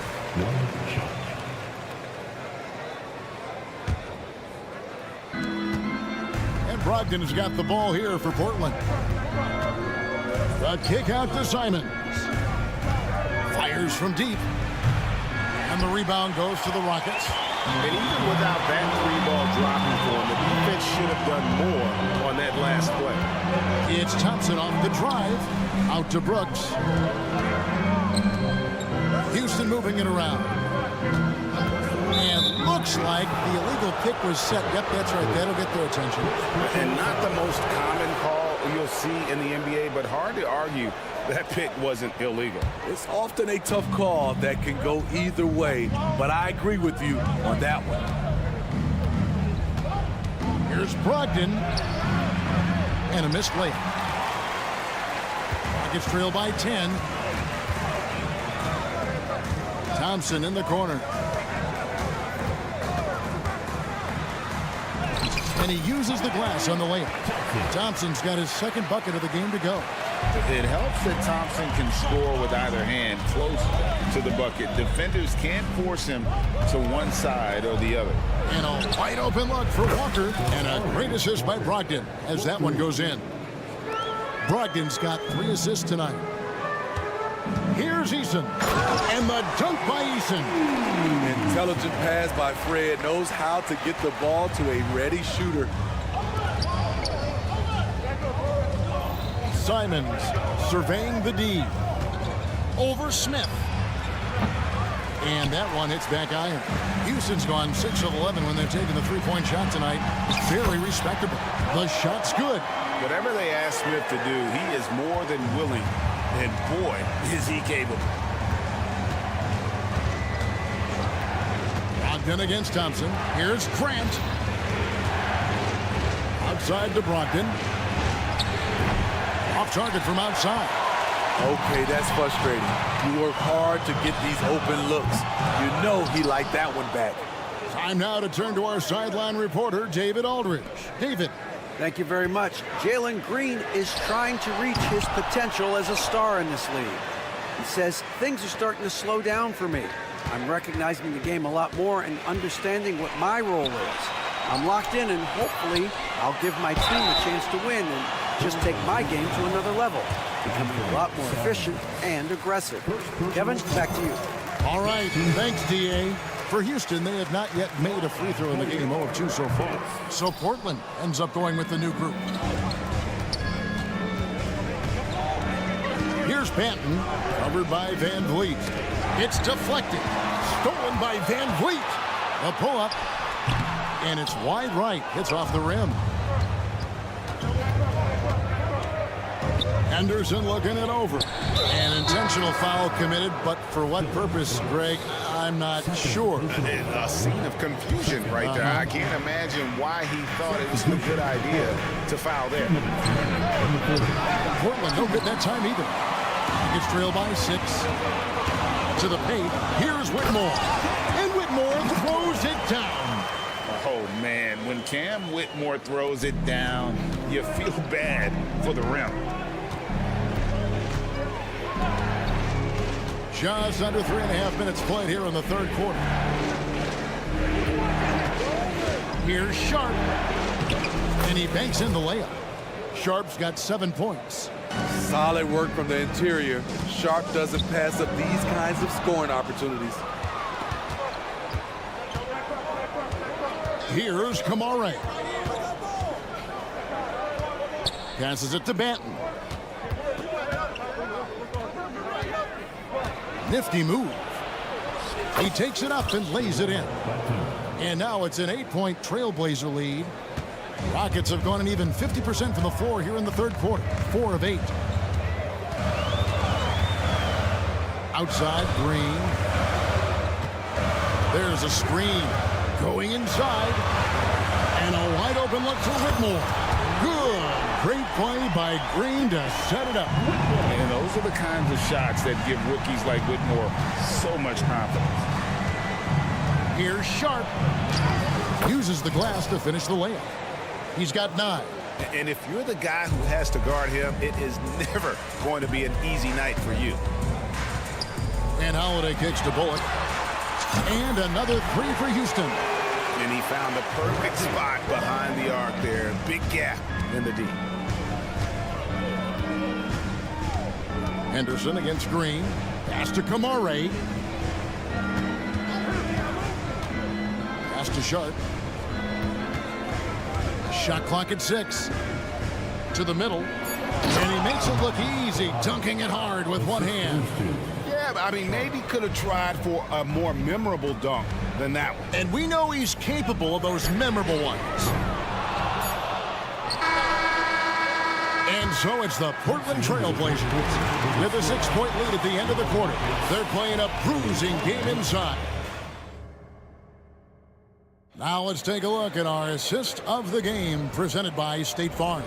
And Brogdon has got the ball here for Portland. The kick out to Simons. Fires from deep. And the rebound goes to the Rockets. And even without that three-ball dropping for him, the defense should have done more on that last play. It's Thompson off the drive. Out to Brooks. Houston moving it around. And looks like the illegal kick was set. Yep, that's right. That'll get their attention. And not the most common call you'll see in the NBA, but hard to argue that pick wasn't illegal. It's often a tough call that can go either way, but I agree with you on that one. Here's Brogdon. And a missed layup. Rockets trail by 10. Thompson in the corner. And he uses the glass on the layup. Thompson's got his second bucket of the game to go. It helps that Thompson can score with either hand close to the bucket. Defenders can't force him to one side or the other. And a wide open look for Walker. And a great assist by Brogdon as that one goes in. Brogdon's got 3 assists tonight. Here's Eason. And the dunk by Eason. Intelligent pass by Fred. Knows how to get the ball to a ready shooter. Simons surveying the D. Over Smith. And that one hits back iron. Houston's gone 6 of 11 when they've taken the three-point shot tonight. Very respectable. The shot's good. Whatever they ask Smith to do, he is more than willing. And boy, is he capable. Brogdon against Thompson. Here's Grant. Outside to Brogdon. Off target from outside. Okay, that's frustrating. You work hard to get these open looks. You know he liked that one back. Time now to turn to our sideline reporter, David Aldridge. David. Thank you very much. Jalen Green is trying to reach his potential as a star in this league. He says, things are starting to slow down for me. I'm recognizing the game a lot more and understanding what my role is. I'm locked in, and hopefully I'll give my team a chance to win and just take my game to another level, becoming a lot more efficient and aggressive. Kevin, back to you. All right, thanks, D.A. For Houston, they have not yet made a free throw in the game, 0 of 2 so far. So Portland ends up going with the new group. Here's Banton, covered by Van Vliet. It's deflected, stolen by Van Vliet. A pull-up, and it's wide right. It's off the rim. Henderson looking it over. An intentional foul committed, but for what purpose, Greg, I'm not sure. A scene of confusion right there. I can't imagine why he thought it was a good idea to foul there. Portland no good that time either. Gets trailed by 6. To the paint. Here's Whitmore. And Whitmore throws it down. Oh, man. When Cam Whitmore throws it down, you feel bad for the rim. Just under 3.5 minutes played here in the third quarter. Here's Sharp. And he banks in the layup. Sharp's got 7 points. Solid work from the interior. Sharp doesn't pass up these kinds of scoring opportunities. Here's Kamare. Passes it to Banton. Nifty move. He takes it up and lays it in. And now it's an 8-point Trailblazer lead. Rockets have gone an even 50% from the floor here in the third quarter. 4 of 8. Outside, Green. There's a screen. Going inside. And a wide open look for Whitmore. Good. Great play by Green to set it up. And those are the kinds of shots that give rookies like Whitmore so much confidence. Here's Sharp. Uses the glass to finish the layup. He's got 9. And if you're the guy who has to guard him, it is never going to be an easy night for you. And Holiday kicks to Bullock. And another 3 for Houston. And he found the perfect spot behind the arc there. Big gap in the D. Henderson against Green. Pass to Kamare. Pass to Sharp. Shot clock at 6. To the middle. And he makes it look easy, dunking it hard with one hand. Yeah, I mean, maybe could have tried for a more memorable dunk than that one. And we know he's capable of those memorable ones. And so it's the Portland Trailblazers with a 6-point lead at the end of the quarter. They're playing a bruising game inside. Now let's take a look at our assist of the game presented by State Farm.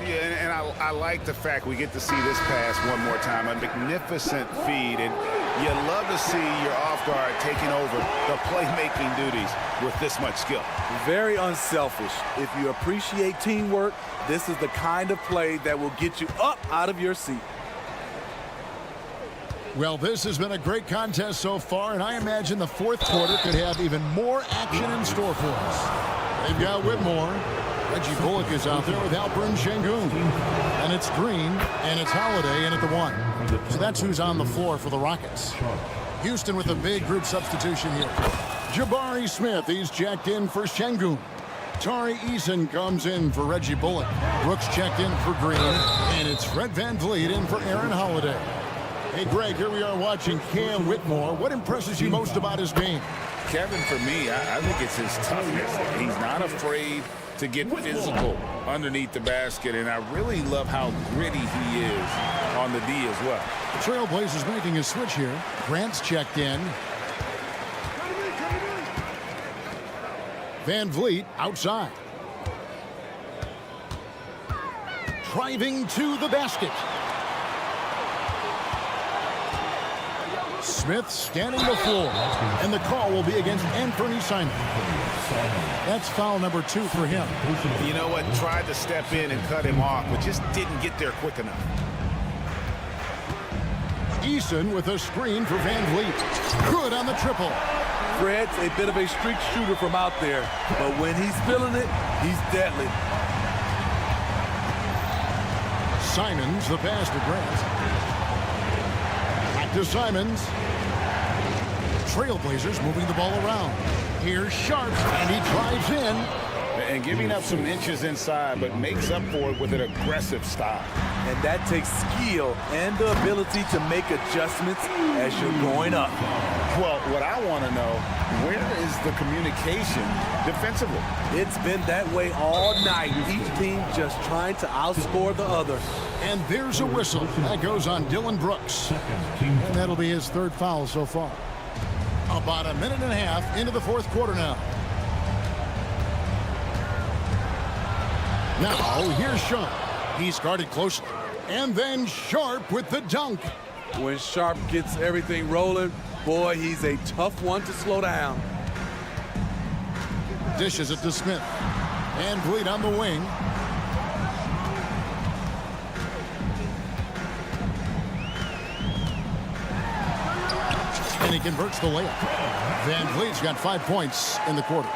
Yeah, and I like the fact we get to see this pass one more time. A magnificent feed, and you love to see your off guard taking over the playmaking duties with this much skill. Very unselfish. If you appreciate teamwork, this is the kind of play that will get you up out of your seat. Well, this has been a great contest so far, and I imagine the fourth quarter could have even more action in store for us. They've got Whitmore. Reggie Bullock is out there with Alperen Şengün. And it's Green, and it's Holiday in at the 1. So that's who's on the floor for the Rockets. Houston with a big group substitution here. Jabari Smith, he's checked in for Şengün. Tari Eason comes in for Reggie Bullock. Brooks checked in for Green, and it's Fred VanVleet in for Aaron Holiday. Hey, Greg, here we are watching Cam Whitmore. What impresses you most about his game? Kevin, for me, I think it's his toughness. He's not afraid to get physical underneath the basket, and I really love how gritty he is on the D as well. The Trailblazers making a switch here. Grant's checked in. Van Vliet outside. Driving to the basket. Smith scanning the floor. And the call will be against Anthony Simon. That's foul number 2 for him. You know what? Tried to step in and cut him off, but just didn't get there quick enough. Eason with a screen for Van Vliet. Good on the triple. Fred's a bit of a streak shooter from out there, but when he's feeling it, he's deadly. Simons, the pass to Grant. Back to Simons. Trailblazers moving the ball around. Here's Sharp, and he drives in. And giving up some inches inside, but makes up for it with an aggressive style. And that takes skill and the ability to make adjustments as you're going up. Well, what I want to know, where is the communication defensively? It's been that way all night. Each team just trying to outscore the other. And there's a whistle. That goes on Dylan Brooks. And that'll be his 3rd foul so far. About a minute and a half into the 4th quarter now. Now, here's Sharp. He's guarded closely. And then Sharp with the dunk. When Sharp gets everything rolling, boy, he's a tough one to slow down. Dishes it to Smith. And Vliet on the wing. And he converts the layup. Van Vliet's got 5 points in the quarter.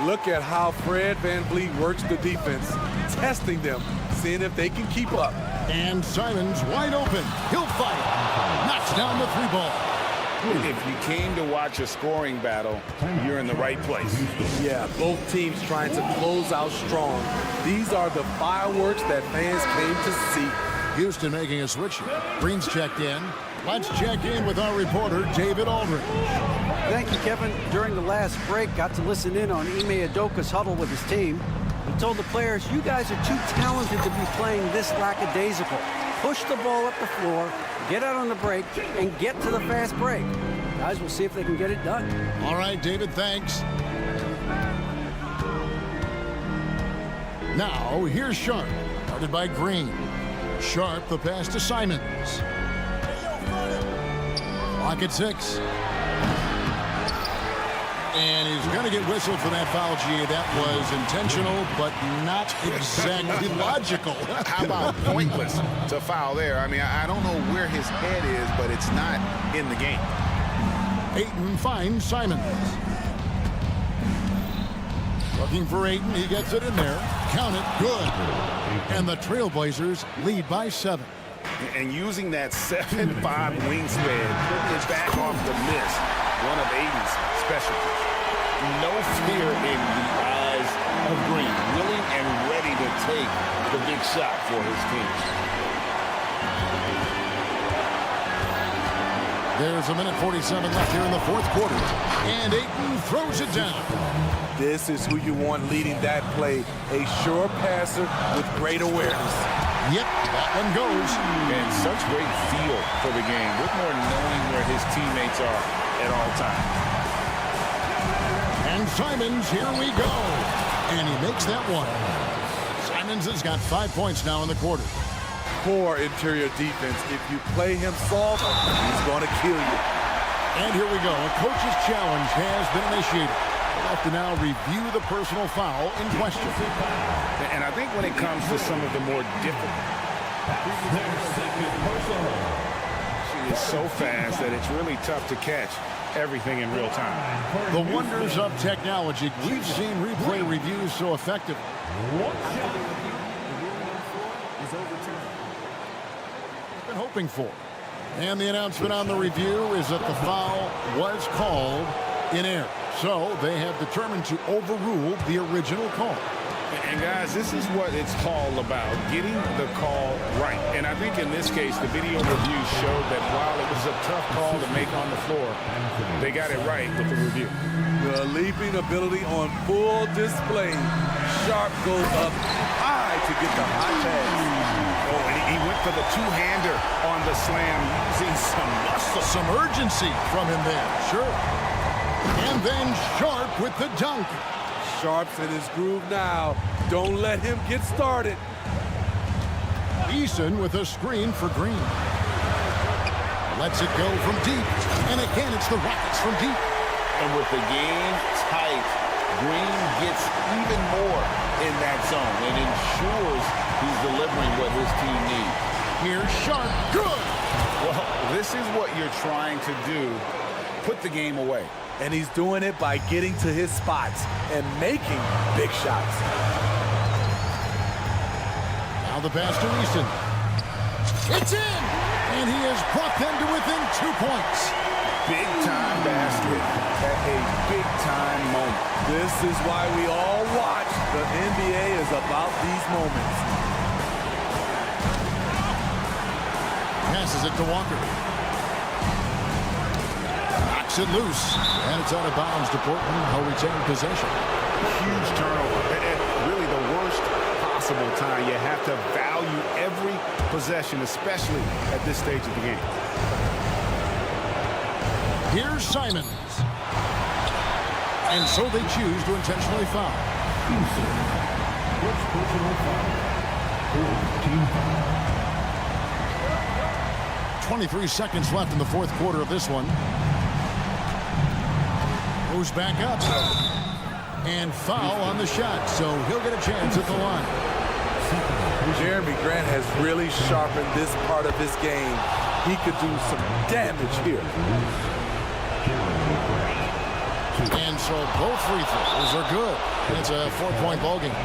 Look at how Fred Van Vliet works the defense, testing them, seeing if they can keep up. And Simons wide open. He'll fight. Knocks down the 3-ball. If you came to watch a scoring battle, you're in the right place. Yeah, both teams trying to close out strong. These are the fireworks that fans came to see. Houston making a switch. Green's checked in. Let's check in with our reporter, David Aldridge. Thank you, Kevin. During the last break, got to listen in on Ime Udoka's huddle with his team. He told the players, you guys are too talented to be playing this lackadaisical. Push the ball up the floor, get out on the break, and get to the fast break. Guys, we'll see if they can get it done. All right, David, thanks. Now, here's Sharp, guarded by Green. Sharp, the pass to Simons. Clock at 6. And he's going to get whistled for that foul, G. That was intentional, but not exactly logical. How about pointless to foul there? I mean, I don't know where his head is, but it's not in the game. Ayton finds Simons. Looking for Ayton. He gets it in there. Count it. Good. And the Trailblazers lead by 7. And using that 7'5" wingspan, putting it back off the miss, one of Ayton's specialties. No fear in the eyes of Green, willing and ready to take the big shot for his team. There's a minute 47 left here in the 4th quarter. And Ayton throws it down. This is who you want leading that play. A sure passer with great awareness. Yep, that one goes. And such great feel for the game. Whitmore knowing where his teammates are at all times. And Simons, here we go. And he makes that one. Simons has got 5 points now in the quarter. Poor interior defense. If you play him soft, he's going to kill you. And here we go. A coach's challenge has been initiated. We'll have to now review the personal foul in question. And I think when it comes to some of the more difficult, she is so fast that it's really tough to catch everything in real time. The wonders of technology. We've seen replay reviews so effective. Been hoping for. And the announcement on the review is that the foul was called in error. So they have determined to overrule the original call. And guys, this is what it's all about, getting the call right. And I think in this case, the video review showed that while it was a tough call to make on the floor, they got it right with the review. The leaping ability on full display. Sharp goes up high to get the high pass. Oh, and he went for the two-hander on the slam using some muscle. Some urgency from him there, sure. And then Sharp with the dunk. Sharp's in his groove now. Don't let him get started. Eason with a screen for Green. Lets it go from deep. And again, it's the Rockets from deep. And with the game tight, Green gets even more in that zone and ensures he's delivering what his team needs. Here's Sharp. Good. Well, this is what you're trying to do. Put the game away. And he's doing it by getting to his spots and making big shots. Now the pass to Easton. It's in! And he has brought them to within 2 points. Big-time basket at a big-time moment. This is why we all watch. The NBA is about these moments. Passes it to Walker. Knocks it loose. And it's out of bounds to Portland. He'll retain possession. Huge turnover. At really the worst possible time. You have to value every possession, especially at this stage of the game. Here's Simons. And so they choose to intentionally foul. First personal foul. Team foul. 23 seconds left in the fourth quarter of this one. Goes back up. And foul on the shot, so he'll get a chance at the line. Jeremy Grant has really sharpened this part of his game. He could do some damage here. And so both free throws are good. And it's a 4-point ball game.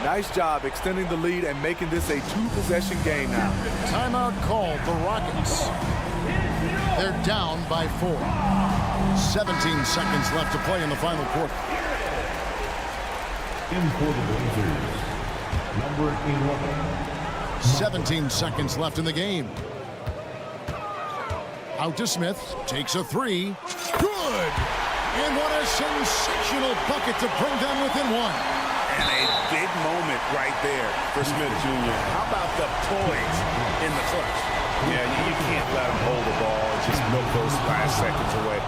Nice job extending the lead and making this a 2-possession game now. Timeout called the Rockets. They're down by 4. 17 seconds left to play in the final quarter. In for the Blazers, number 11. 17 seconds left in the game. Out to Smith. Takes a 3. Good! And what a sensational bucket to bring them within 1. And a big moment right there for Smith Jr. How about the poise in the clutch? Yeah, you can't let him hold the ball and just milk those last seconds away.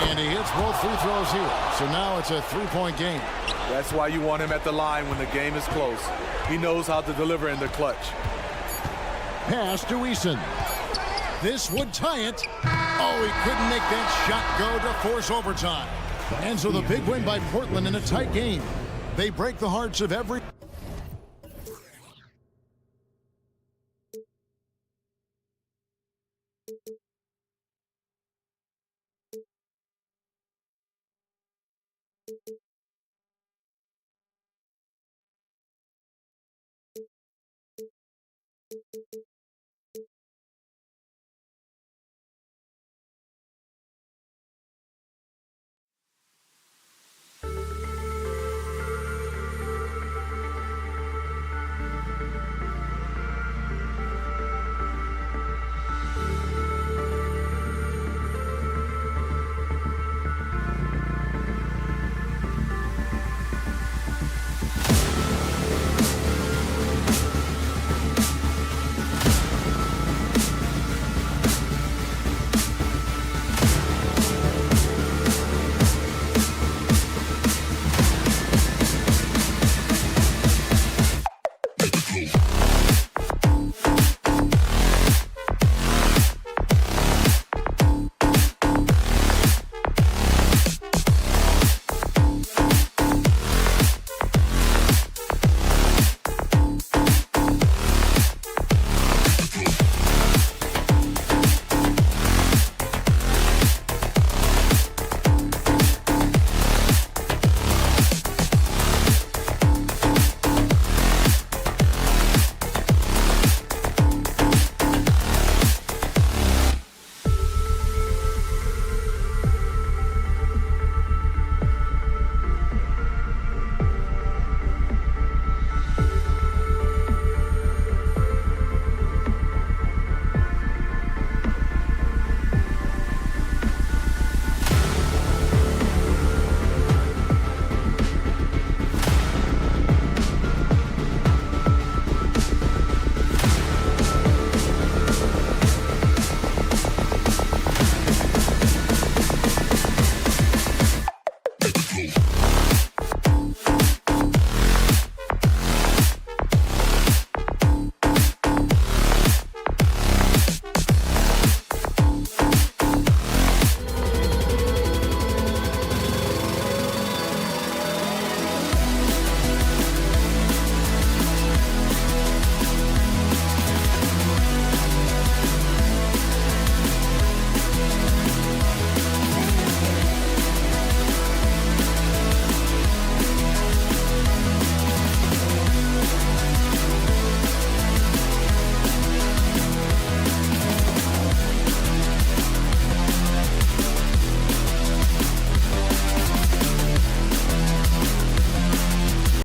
And he hits both free throws here. So now it's a 3-point game. That's why you want him at the line when the game is close. He knows how to deliver in the clutch. Pass to Eason. This would tie it. Oh, he couldn't make that shot go to force overtime. And so the big win by Portland in a tight game. They break the hearts of every...